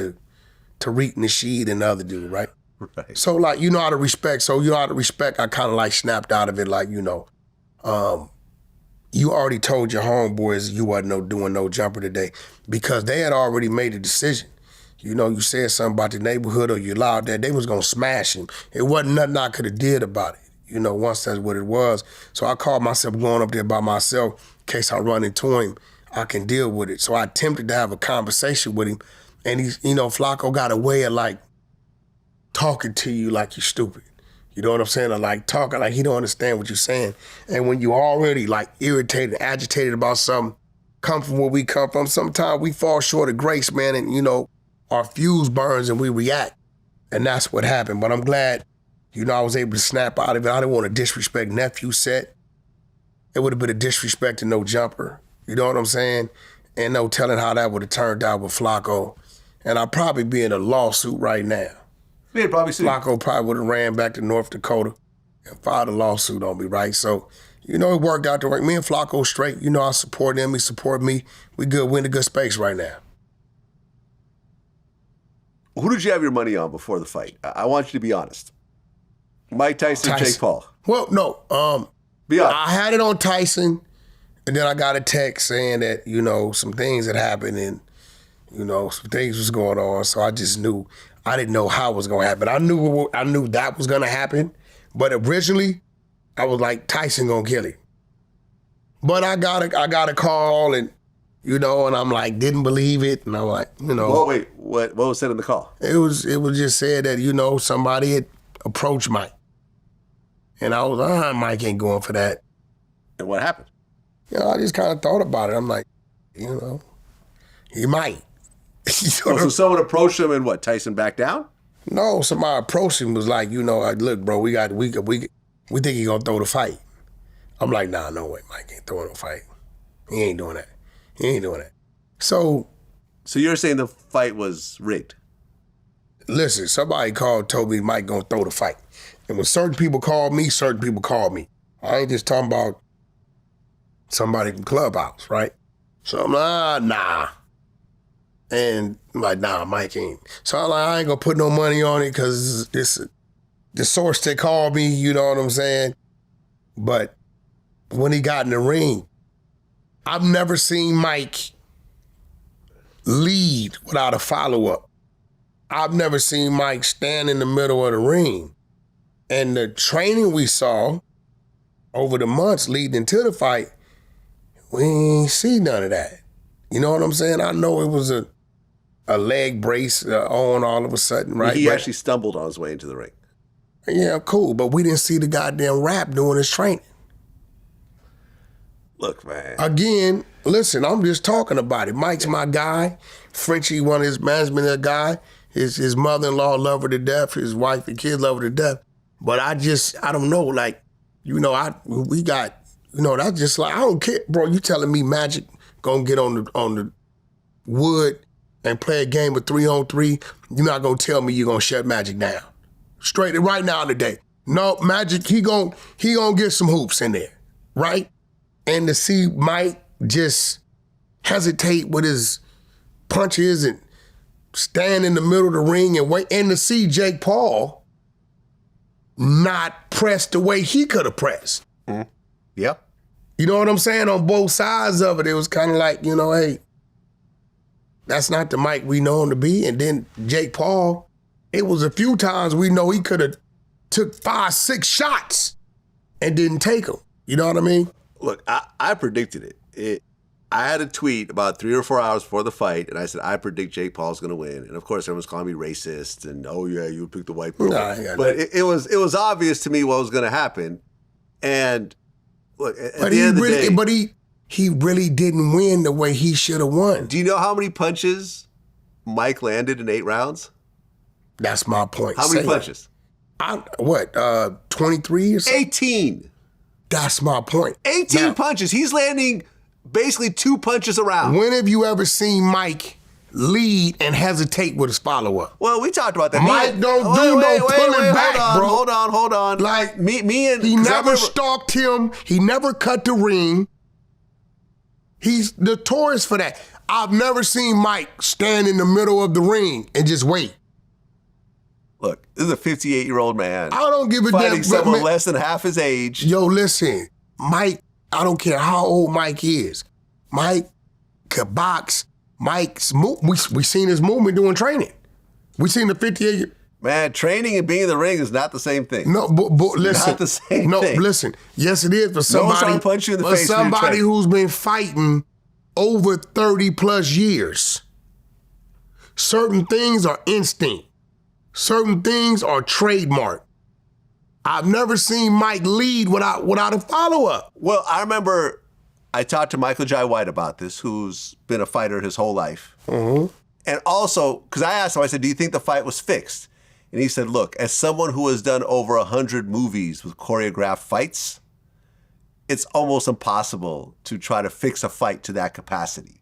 Tariq Nasheed and the other dude, right? Right. So, like, out of respect. So, out of respect, I kind of, like, snapped out of it, like, you already told your homeboys you wasn't doing no jumper today because they had already made a decision. You said something about the neighborhood or you allowed that, they was going to smash him. It wasn't nothing I could have did about it, once that's what it was. So I called myself going up there by myself in case I run into him, I can deal with it. So I attempted to have a conversation with him, and he's, Flakko got a way of, like, talking to you like you're stupid. You know what I'm saying? Or, like, talking like he don't understand what you're saying. And when you already, like, irritated, agitated about something, come from where we come from, sometimes we fall short of grace, man, and, our fuse burns and we react. And that's what happened. But I'm glad, I was able to snap out of it. I didn't want to disrespect Nephew set. It would have been a disrespect to No Jumper. You know what I'm saying? And no telling how that would have turned out with Flakko. And I'd probably be in a lawsuit right now. Yeah, probably see. Flakko probably would have ran back to North Dakota and filed a lawsuit on me, right? So, it worked out the way. Me and Flakko straight. I support him. He support me. We good. We're in a good space right now. Who did you have your money on before the fight? I want you to be honest. Mike Tyson, Jake Paul. Well, no. Be honest. I had it on Tyson, and then I got a text saying that, some things had happened and, some things was going on. So I just knew, I didn't know how it was going to happen. I knew that was going to happen. But originally, I was like, Tyson going to kill him. But I got a call and, and I'm like, didn't believe it. And I'm like, Well, wait, what was said in the call? It was just said that, somebody had approached Mike. And I was like, Mike ain't going for that. And what happened? I just kind of thought about it. I'm like, he might. So someone approached him and what, Tyson backed down? No, somebody approached him was like, like, look, bro, we think he gonna throw the fight. I'm like, nah, no way, Mike ain't throwing no fight. He ain't doing that. He ain't doing that. So you're saying the fight was rigged? Listen, somebody told me Mike gonna throw the fight. And when certain people call me, certain people call me. I ain't just talking about somebody from Clubhouse, right? So I'm like, nah. And I'm like, nah, Mike ain't. So I'm like, I ain't gonna put no money on it because the source that called me, you know what I'm saying? But when he got in the ring, I've never seen Mike lead without a follow-up. I've never seen Mike stand in the middle of the ring. And the training we saw over the months leading into the fight, we ain't see none of that. You know what I'm saying? I know it was a leg brace on all of a sudden, right? He actually stumbled on his way into the ring. Yeah, cool. But we didn't see the goddamn rap doing his training. Look, man. Again, listen, I'm just talking about it. Mike's my guy. Frenchie, one of his management guy. His mother-in-law love her to death. His wife and kids love her to death. But I don't know, like, we got, that's just like, I don't care, bro. You telling me Magic gonna get on the wood and play a game of 3-on-3, you're not gonna tell me you're gonna shut Magic down. Straight right now today. No, Magic, he gon' get some hoops in there, right? And to see Mike just hesitate with his punches and stand in the middle of the ring and wait, and to see Jake Paul not press the way he could have pressed. Mm-hmm. Yep. You know what I'm saying? On both sides of it, it was kind of like, you know, hey, that's not the Mike we know him to be. And then Jake Paul, it was a few times we know he could have took 5, 6 shots and didn't take them. You know what I mean? Look, I predicted it. I had a tweet about 3 or 4 hours before the fight, and I said, I predict Jake Paul's going to win. And of course, everyone's calling me racist, and oh yeah, you picked the white people. But it was obvious to me what was going to happen. And look, at the end of the day, but he really didn't win the way he should have won. Do you know how many punches Mike landed in 8 rounds? That's my point. How many punches? 23 or something? 18. That's my point. 18 punches. He's landing basically 2 punches a round. When have you ever seen Mike lead and hesitate with his follow-up? Well, we talked about that. Mike don't do no pulling back, bro. Hold on. Like, me and... He never stalked him. He never cut the ring. He's notorious for that. I've never seen Mike stand in the middle of the ring and just wait. Look, this is a 58-year-old man. I don't give a damn. Fighting someone less than half his age. Yo, listen, Mike, I don't care how old Mike is. Mike could box. We seen his movement doing training. We seen the 58. Man, training and being in the ring is not the same thing. No, but listen. Not the same thing. No, listen. Yes, it is for somebody. No one's trying to punch you in the face. For somebody who's been fighting over 30 plus years. Certain things are instinct. Certain things are trademark. I've never seen Mike lead without a follow-up. Well, I remember I talked to Michael Jai White about this, who's been a fighter his whole life. Mm-hmm. And also, because I asked him, I said, do you think the fight was fixed? And he said, look, as someone who has done over 100 movies with choreographed fights, it's almost impossible to try to fix a fight to that capacity.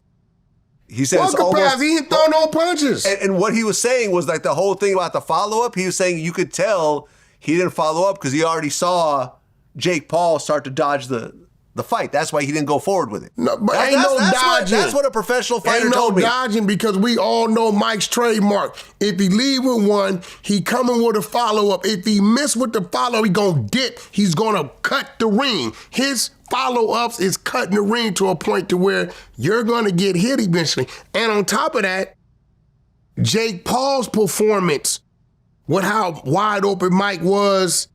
He said it's almost... He didn't throw no punches. And what he was saying was like the whole thing about the follow-up, he was saying you could tell he didn't follow up because he already saw Jake Paul start to dodge the fight. That's why he didn't go forward with it. No, but ain't no dodging. That's what a professional fighter told me. Ain't no dodging because we all know Mike's trademark. If he leave with one, he coming with a follow-up. If he miss with the follow, he gonna dip. He's gonna cut the ring. His follow-ups is cutting the ring to a point to where you're gonna get hit eventually. And on top of that, Jake Paul's performance with how wide open Mike was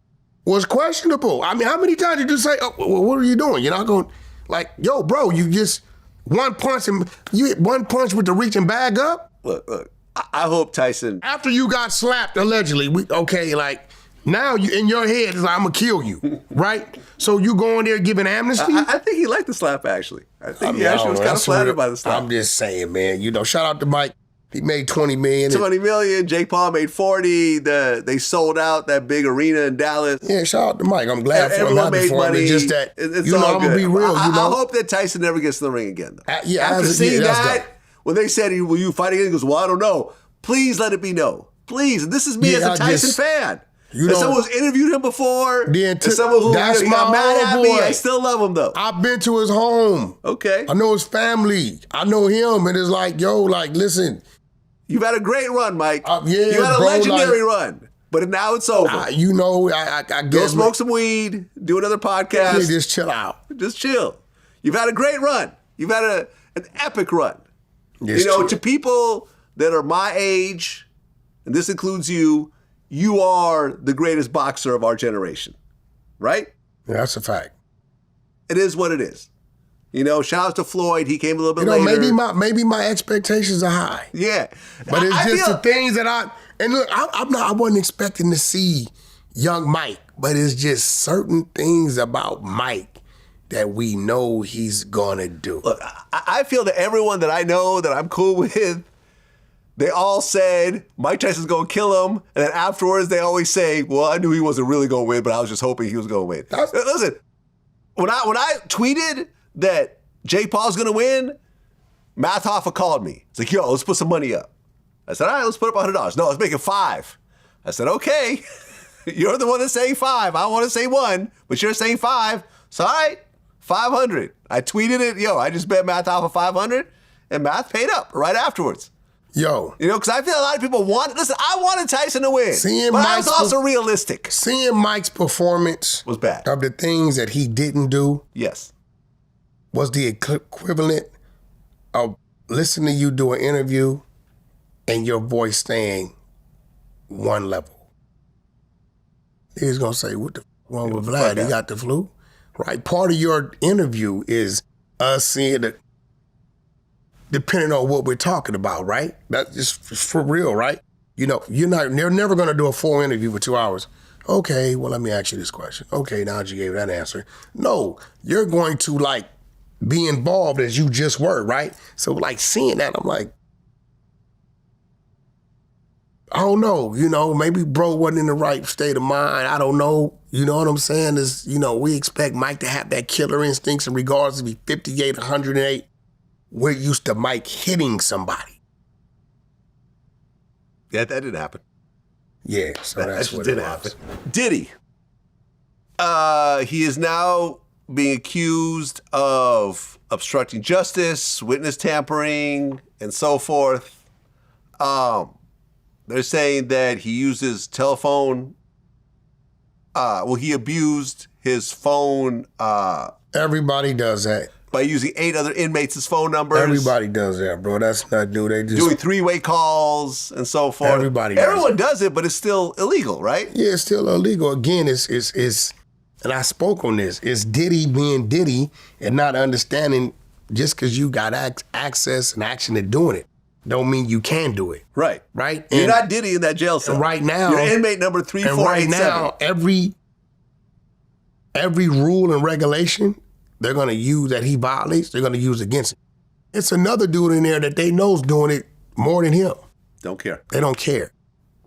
questionable. I mean, how many times did you say, oh, well, what are you doing? You're not going, like, yo, bro, you just one punch and you hit one punch with the reaching bag up? Look, I hope Tyson... After you got slapped, allegedly, now you in your head is like, I'm going to kill you, right? So you go in there giving amnesty? I think he liked the slap, actually. I think he actually was kind of flattered by the slap. I'm just saying, man, shout out to Mike. He made $20 million. $20 million. Jake Paul made 40. They sold out that big arena in Dallas. Yeah, shout out to Mike. I'm glad for him. Everyone made money. It's just that, it's I'm all going to be real. I hope that Tyson never gets in the ring again, though. After seeing that, when they said, will you fight again? He goes, well, I don't know. Please let it be no. Please. And this is me as a Tyson fan. As someone who's interviewed him before, as someone who got mad at me, I still love him, though. I've been to his home. Okay. I know his family. I know him. And it's like, listen. You've had a great run, Mike. Yeah, you had a legendary run, but now it's over. I guess. Go smoke some weed, do another podcast. Yeah, just chill out. Just chill. You've had a great run. You've had an epic run. Yes, to people that are my age, and this includes you, you are the greatest boxer of our generation, right? Yeah, that's a fact. It is what it is. Shout out to Floyd. He came a little bit later. Maybe my expectations are high. Yeah. But it's just the things that I wasn't expecting to see young Mike, but it's just certain things about Mike that we know he's gonna do. Look, I feel that everyone that I know that I'm cool with, they all said Mike Tyson's gonna kill him, and then afterwards they always say, well, I knew he wasn't really gonna win, but I was just hoping he was gonna win. Listen, when I tweeted that Jake Paul's gonna win, Math Hoffa called me. It's like, yo, let's put some money up. I said, all right, let's put up $100. No, let's make it $5. I said, okay. You're the one that's saying 5. I want to say 1, but you're saying 5. So, all right, 500. I tweeted it. Yo, I just bet Math Alpha 500, and Math paid up right afterwards. Yo. You know, because I feel a lot of people want. Listen, I wanted Tyson to win, but I was also realistic. Seeing Mike's performance was bad. Of the things that he didn't do. Yes. Was the equivalent of listening to you do an interview and your voice staying one level. He's gonna say, what the wrong with Vlad? He got the flu? Right? Part of your interview is us seeing it, depending on what we're talking about, right? That's just for real, right? You know, they're never gonna do a full interview for 2 hours. Okay, well, let me ask you this question. Okay, now that you gave that answer. No, you're going to like be involved as you just were, right? So like seeing that, I'm like, I don't know, you know, maybe bro wasn't in the right state of mind. I don't know. You know what I'm saying? Is, you know, we expect Mike to have that killer instincts in regards to be 58, 108. We're used to Mike hitting somebody. Yeah, that didn't happen. Yeah, so that's what it was. Diddy. He is now being accused of obstructing justice, witness tampering, and so forth. They're saying that he used his telephone. He abused his phone. Everybody does that. By using 8 other inmates' phone numbers. Everybody does that, bro. That's not new. They just doing 3-way calls and so forth. Everyone does it, but it's still illegal, right? Yeah, it's still illegal. Again, it's and I spoke on this. It's Diddy being Diddy and not understanding just because you got access and action to doing it don't mean you can do it. Right. Right? You're not Diddy in that jail cell. And right now, you're inmate number 3487. And right now, every rule and regulation they're going to use that he violates, they're going to use against him. It's another dude in there that they know's doing it more than him. Don't care. They don't care.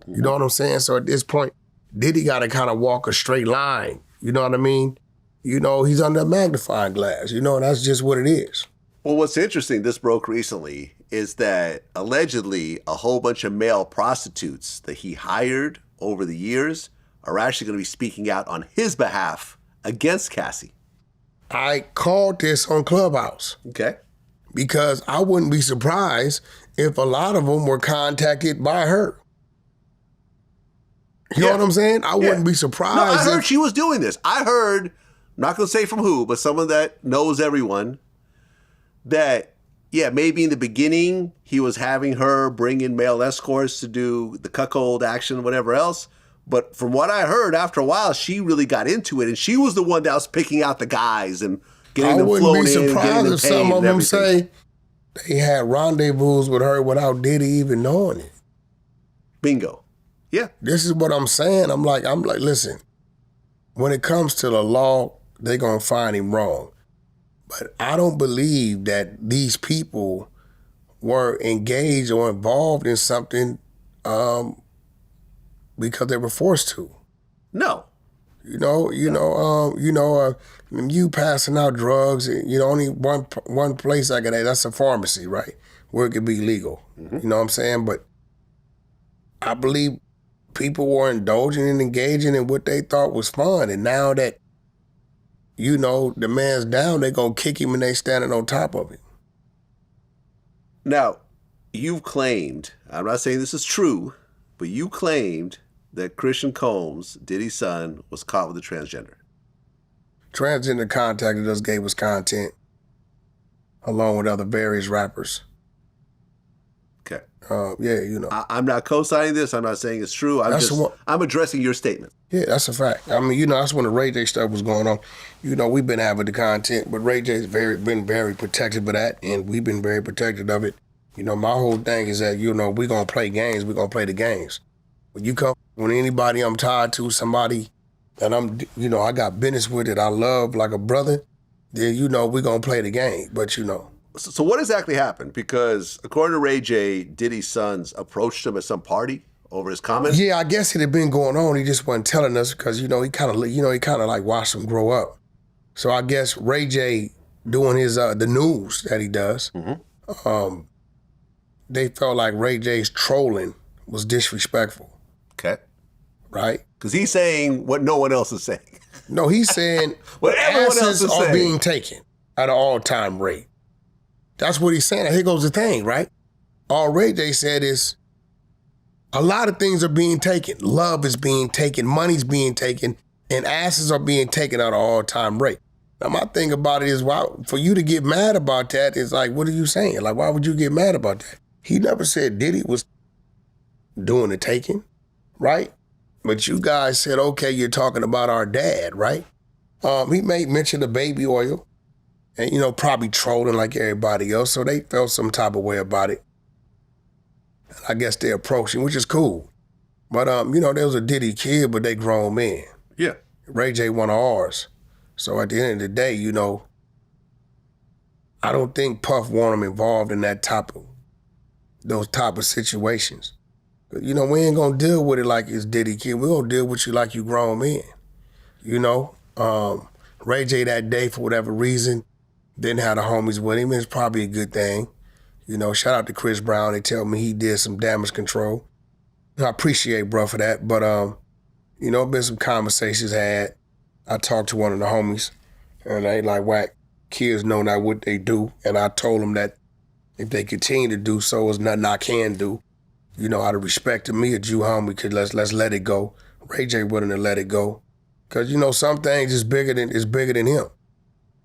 You know what I'm saying? So at this point, Diddy got to kind of walk a straight line. You know what I mean? You know, he's under a magnifying glass. You know, that's just what it is. Well, what's interesting, this broke recently, is that allegedly a whole bunch of male prostitutes that he hired over the years are actually going to be speaking out on his behalf against Cassie. I called this on Clubhouse. Okay. Because I wouldn't be surprised if a lot of them were contacted by her. You know what I'm saying? I wouldn't be surprised. No, I heard she was doing this. I heard, I'm not going to say from who, but someone that knows everyone, that, yeah, maybe in the beginning he was having her bring in male escorts to do the cuckold action, whatever else. But from what I heard, after a while, she really got into it, and she was the one that was picking out the guys and getting them flown in. I wouldn't be surprised if some of them say they had rendezvous with her without Diddy even knowing it. Bingo. Yeah. This is what I'm saying. I'm like, listen, when it comes to the law, they're going to find him wrong. But I don't believe that these people were engaged or involved in something because they were forced to. No. You passing out drugs, only one place I can, that's a pharmacy, right? Where it could be legal. Mm-hmm. You know what I'm saying? But I believe people were indulging and engaging in what they thought was fun. And now that, the man's down, they're going to kick him and they standing on top of him. Now, you've claimed, I'm not saying this is true, but you claimed that Chrisean Combs, Diddy's son, was caught with a transgender. Transgender contacted us, gave us content, along with other various rappers. Okay. I'm not co-signing this. I'm not saying it's true. I'm addressing your statement. Yeah, that's a fact. I mean, that's when the Ray J stuff was going on. We've been having the content, but Ray J's been very protective of that, and we've been very protective of it. My whole thing is that, we're going to play games. We're going to play the games. When anybody I'm tied to, somebody that I got business with that I love like a brother, then, we're going to play the game. But, So what exactly happened? Because according to Ray J, Diddy's sons approached him at some party over his comments? Yeah, I guess it had been going on. He just wasn't telling us because, he kind of like watched them grow up. So I guess Ray J doing his, the news that he does, they felt like Ray J's trolling was disrespectful. Okay. right? Because he's saying what no one else is saying. No, he's saying What everyone else asses is are saying. being taken at an all-time rate. That's what he's saying. Here goes the thing, right? All Ray J said is a lot of things are being taken. Love is being taken, money's being taken, and asses are being taken at an all-time rate. Now, my thing about it is, why for you to get mad about that is like, what are you saying? Like, why would you get mad about that? He never said Diddy was doing the taking, right? But you guys said, okay, you're talking about our dad, right? He made mention of baby oil and, you know, probably trolling like everybody else. So they felt some type of way about it. And I guess they approached him, which is cool. But, you know, there was a Diddy kid, but they grown men. Yeah. Ray J one of ours. So at the end of the day, you know, I don't think Puff want him involved in those type of situations. You know, we ain't gonna deal with it like it's Diddy kid. We gonna deal with you like you grown men. You know, Ray J that day, for whatever reason, didn't have the homies with him. It's probably a good thing. You know, shout out to Chris Brown. They tell me he did some damage control. I appreciate bro for that. But, you know, been some conversations had. I talked to one of the homies, and they like, Wack, kids know not what they do. And I told them that if they continue to do so, there's nothing I can do. You know, out of respect to me, a Jew homie, could let's let it go. Ray J willing to let it go. Cause you know, some things is bigger than him.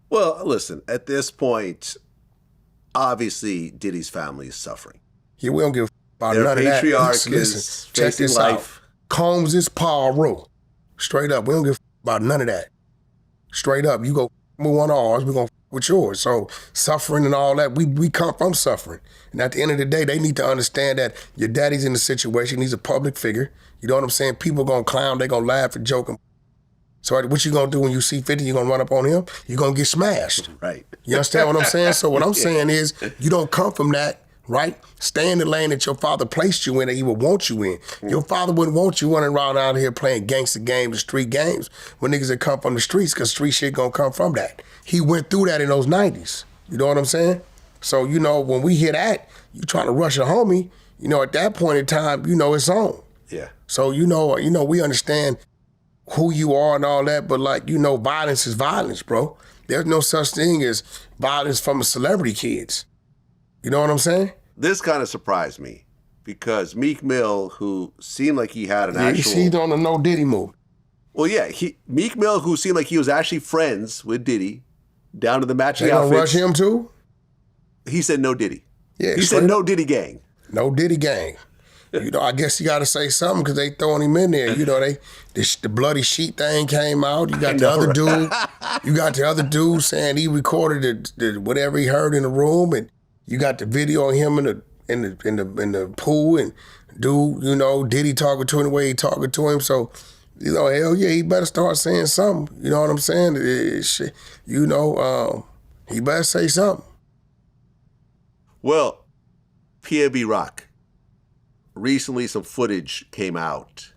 Well, listen, at this point, obviously Diddy's family is suffering. Yeah, we don't give a about Their none of that. patriarch Listen, is check facing this life. out. Combs is Paul Rowe. Straight up, we don't give a about none of that. Straight up, you go with one of ours, we gonna with yours. So suffering and all that, we come from suffering. And at the end of the day, they need to understand that your daddy's in the situation, he's a public figure. You know what I'm saying? People gonna clown, they gonna laugh and joke. So what you gonna do when you see 50, you gonna run up on him? You gonna get smashed. Right. You understand what I'm saying? So what I'm saying is, you don't come from that, right? Stay in the lane that your father placed you in that he would want you in. Your father wouldn't want you running around out here playing gangster games, street games, with niggas that come from the streets, because street shit gonna come from that. He went through that in those 90s. You know what I'm saying? So, you know, when we hear that, you trying to rush a homie, you know, at that point in time, you know it's on. Yeah. So, you know, we understand who you are and all that, but like, you know, violence is violence, bro. There's no such thing as violence from celebrity kids. You know what I'm saying? This kind of surprised me because Meek Mill, who seemed like he had an actual... He's on the No Diddy move. Well, yeah, Meek Mill, who seemed like he was actually friends with Diddy, down to the matching They gonna outfits. rush him too? He said no Diddy. Yeah, he said no Diddy gang. No Diddy gang. You know, I guess you got to say something because they throwing him in there. You know, the bloody sheet thing came out. You got the other dude. You got the other dude saying he recorded the whatever he heard in the room, and you got the video of him in the pool, and dude, you know, Diddy talking to him the way he talking to him. So, you know, hell yeah, he better start saying something. You know what I'm saying? You know, he better say something. Well, PnB Rock. Recently, some footage came out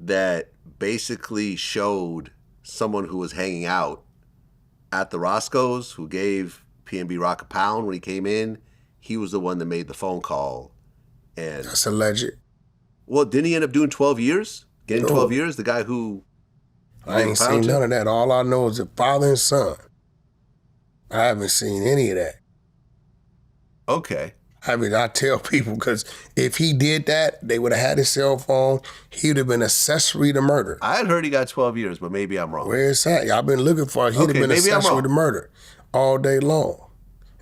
that basically showed someone who was hanging out at the Roscoe's who gave PnB Rock £1 when he came in. He was the one that made the phone call. And That's alleged. well, didn't he end up doing 12 years? Getting 12 years? The guy who... I ain't seen none of that. All I know is the father and son. I haven't seen any of that. Okay. I mean, I tell people, because if he did that, they would have had his cell phone. He would have been accessory to murder. I had heard he got 12 years, but maybe I'm wrong. Where is that? I've been looking for it. He'd have been maybe I'm accessory wrong. to murder all day long.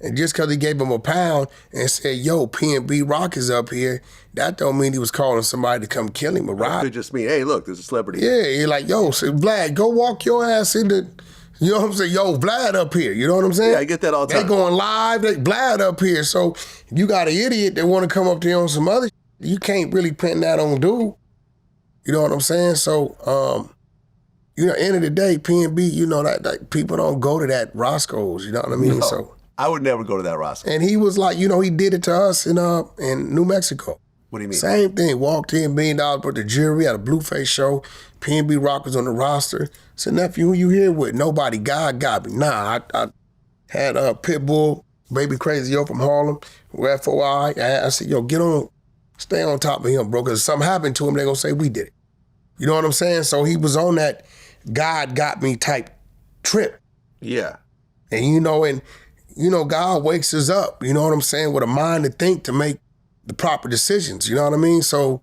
And just because he gave him £1 and said, yo, PnB Rock is up here, that don't mean he was calling somebody to come kill him or It rob could him. just mean, hey, look, there's a celebrity. Yeah, he's like, yo, say, Vlad, go walk your ass into, you know what I'm saying? Yo, Vlad up here. You know what I'm saying? Yeah, I get that all the time. They going live, they Vlad up here. So you got an idiot that want to come up there on some other, you can't really pin that on dude. You know what I'm saying? So, you know, end of the day, PnB, you know, that people don't go to that Roscoe's, you know what I mean? No, So, I would never go to that Roscoe. and he was like, you know, he did it to us in New Mexico. What do you mean? Same thing. Walked in, $1 million, brought the jury at a Blueface show. PnB Rock was on the roster. Said, nephew, who you here with? Nobody. God got me. Nah, I had Pitbull, Baby Crazy Yo from Harlem, with FOI. I said, yo, get on, stay on top of him, bro, because if something happened to him, they gonna say we did it. You know what I'm saying? So he was on that God got me type trip. Yeah. And God wakes us up, you know what I'm saying, with a mind to think, to make the proper decisions, you know what I mean? So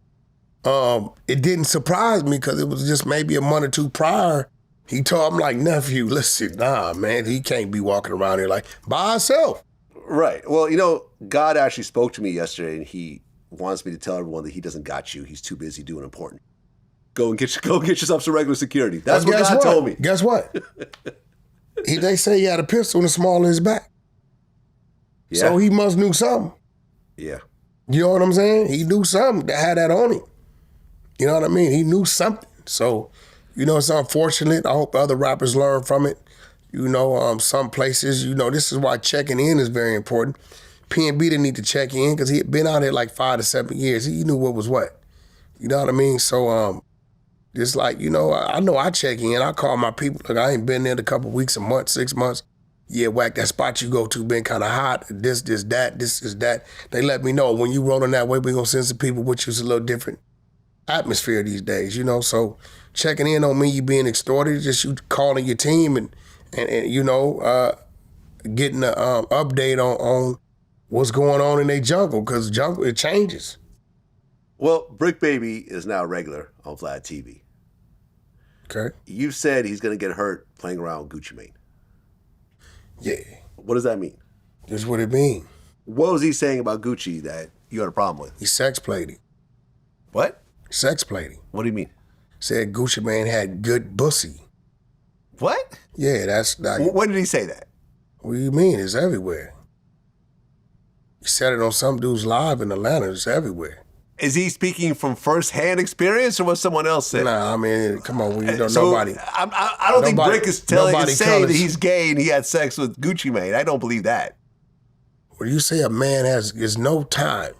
it didn't surprise me because it was just maybe a month or two prior. He told him, like, nephew, listen, nah, man, he can't be walking around here like by himself. Right. Well, God actually spoke to me yesterday, and he wants me to tell everyone that he doesn't got you. He's too busy doing important. Go get yourself some regular security. That's what God told me. Guess what? They say he had a pistol in the small of his back. Yeah. So he must knew something. Yeah. You know what I'm saying? He knew something that had that on him. You know what I mean? He knew something. So, it's unfortunate. I hope other rappers learn from it. Some places, this is why checking in is very important. PnB didn't need to check in because he had been out here like 5 to 7 years. He knew what was what. You know what I mean? So, just like, I know I check in. I call my people. Look, I ain't been there in a couple weeks, a month, 6 months. Yeah, Wack, that spot you go to been kind of hot. This is that. They let me know when you rolling that way, we gonna send some people with you. It's a little different atmosphere these days, So checking in on me, you being extorted, just you calling your team and getting an update on what's going on in their jungle, because jungle, it changes. Well, Brick Baby is now regular on Vlad TV. Okay. You said he's going to get hurt playing around with Gucci Mane. Yeah. What does that mean? That's what it mean. What was he saying about Gucci that you had a problem with? He sex played him. What? Sex played him. What do you mean? Said Gucci Mane had good pussy. What? Yeah, that's like. When did he say that? What do you mean? It's everywhere. He said it on some dude's live in Atlanta. It's everywhere. Is he speaking from first-hand experience, or what someone else said? Nah, I mean, come on, nobody. I don't think Brick is saying that he's gay and he had sex with Gucci Mane. I don't believe that. When you say a man is no time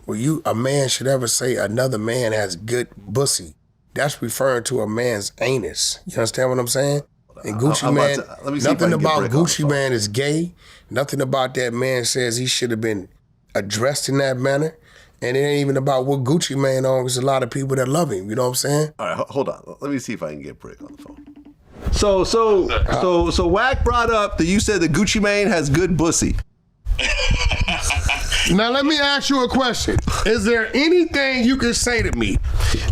where a man should ever say another man has good pussy, that's referring to a man's anus. You understand what I'm saying? And Gucci Mane, nothing about Gucci Mane is gay. Nothing about that man says he should have been addressed in that manner. And it ain't even about what Gucci Mane on, because a lot of people that love him, you know what I'm saying? All right, hold on. Let me see if I can get Brick on the phone. So Wack brought up that you said that Gucci Mane has good pussy. Now let me ask you a question. Is there anything you can say to me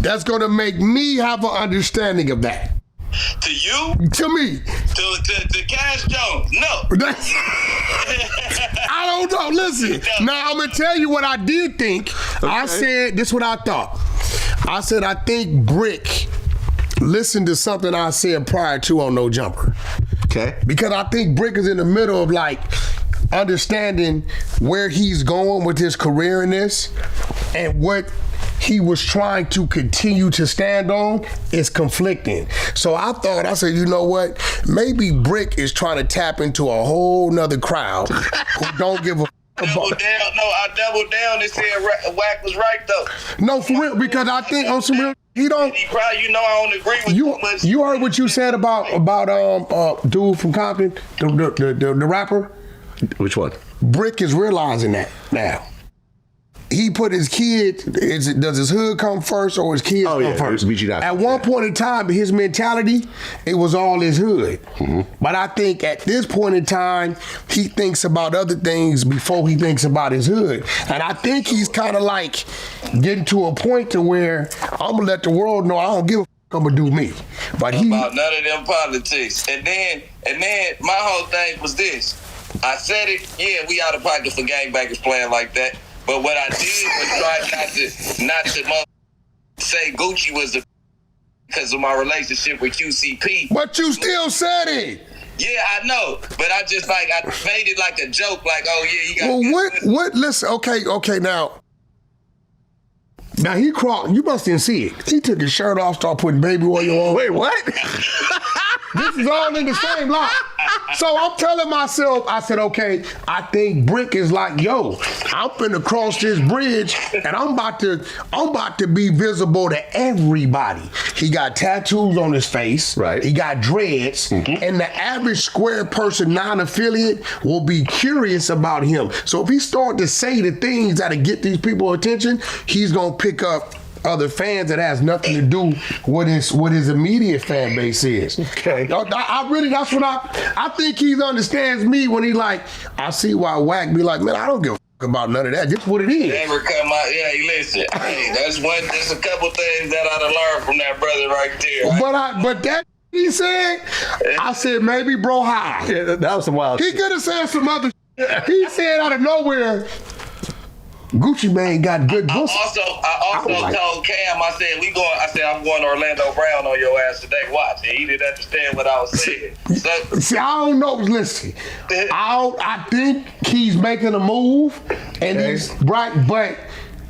that's gonna make me have an understanding of that? To you? To me. To Cash Jones? No. I don't know. Listen. Now I'm gonna tell you what I did think. Okay. I said this is what I thought. I said I think Brick listened to something I said prior to on No Jumper. Okay. Because I think Brick is in the middle of like understanding where he's going with his career in this, and what he was trying to continue to stand on is conflicting. So I said, you know what? Maybe Brick is trying to tap into a whole nother crowd who don't give a double down. No, I doubled down and said Wack was right though. No, for real, because I think on some real, he don't. I don't agree with you. You heard what you said about dude from Compton, the rapper. Which one? Brick is realizing that now. He put his kid, does his hood come first or his kids come first? At one point in time, his mentality, it was all his hood. Mm-hmm. But I think at this point in time, he thinks about other things before he thinks about his hood. And I think he's kind of like getting to a point to where I'm going to let the world know I don't give a I'm going to do me. But about none of them politics. And then my whole thing was this. I said it, yeah, we out of pocket for gangbangers playing like that. But what I did was try not to say Gucci was because of my relationship with QCP. But you still said it. Yeah, I know. But I made it like a joke, like, oh yeah, you got. Well, what? Listen, okay, now he crawled. You must didn't see it. He took his shirt off, started putting baby oil on. Wait, what? This is all in the same lot. So I'm telling myself, I said, okay, I think Brick is like, yo, I'm finna cross this bridge and I'm about to be visible to everybody. He got tattoos on his face. Right. He got dreads. Mm-hmm. And the average square person non-affiliate will be curious about him. So if he start to say the things that'll get these people attention, he's gonna pick up other fans that has nothing to do with his immediate fan base is. Okay. I really, that's what I think he understands me when he like, I see why Wack be like, man, I don't give a fuck about none of that. Just what it is. Never come out. Yeah, listen. Hey, that's a couple things that I done learned from that brother right there. But that he said, I said, maybe bro high. Yeah, that was some wild He shit. could have said some other He said out of nowhere, Gucci Mane got good pussy. I also told Cam, I said, I'm going to Orlando Brown on your ass today. Watch. And he didn't understand what I was saying. So, See, I don't know. Listen, I think he's making a move, and he's right, but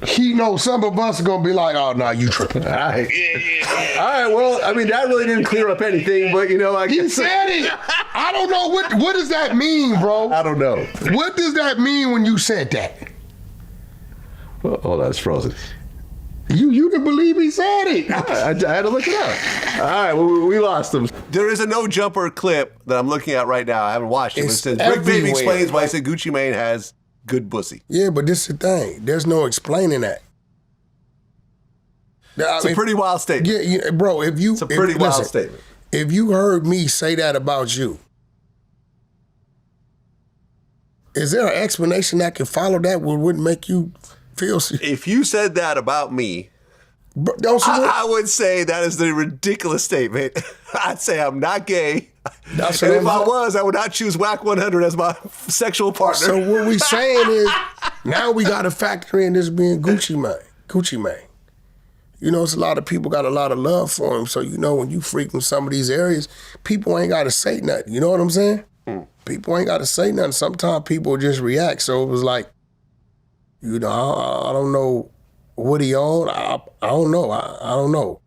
he knows some of us are gonna be like, "Oh, no, you tripping." All right. yeah. All right, well, I mean, that really didn't clear up anything, but you know, He said it. I don't know what does that mean, bro. I don't know. What does that mean when you said that? Oh, that's frozen. You didn't believe he said it. I had to look it up. All right, well, we lost him. There is a No Jumper clip that I'm looking at right now. I haven't watched it, but it It's says Rick Baby everywhere. explains why he said Gucci Mane has good pussy. Yeah, but this is the thing. There's no explaining that. It's a pretty wild statement. Yeah, bro. It's a pretty wild statement. If you heard me say that about you, is there an explanation that can follow that would make you feel? If you said that about me, Bro, don't you? I would say that is the ridiculous statement. I'd say I'm not gay. That's And what if I'm- I was, I would not choose Wack100 as my sexual partner. So what we saying is, now we got to factor in this being Gucci Mane. You know, it's a lot of people got a lot of love for him. So, you know, when you frequent some of these areas, people ain't got to say nothing. You know what I'm saying? People ain't got to say nothing. Sometimes people just react. So it was like, you know, I don't know what he on. I don't know. I don't know.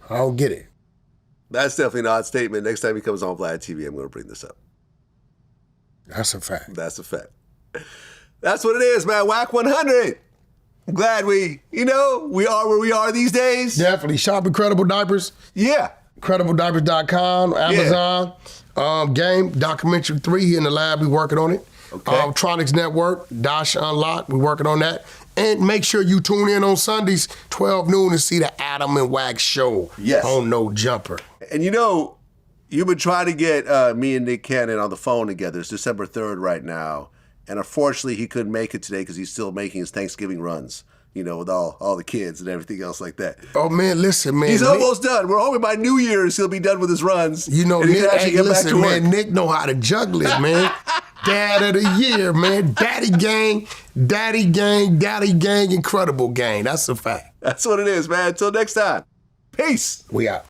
I don't get it. That's definitely an odd statement. Next time he comes on Vlad TV, I'm going to bring this up. That's a fact. That's a fact. That's what it is, man. Wack100. I'm glad we are where we are these days. Definitely. Shop Incredible Diapers. Yeah. IncredibleDiapers.com, Amazon, Game, Documentary 3, he in the lab, we working on it. Okay. Tronics Network, Dash Unlocked, we working on that. And make sure you tune in on Sundays, 12 noon, to see the Adam and Wack show on No Jumper. And you know, you've been trying to get me and Nick Cannon on the phone together. It's December 3rd right now. And unfortunately, he couldn't make it today because he's still making his Thanksgiving runs, you know, with all the kids and everything else like that. Oh, man, listen, man. He's Nick, almost done. We're hoping by New Year's he'll be done with his runs. You know, and he Nick, can actually hey, get back listen, to work. man, Nick know how to juggle it, man. Dad of the year, man. Daddy gang, incredible gang. That's a fact. That's what it is, man. Until next time. Peace. We out.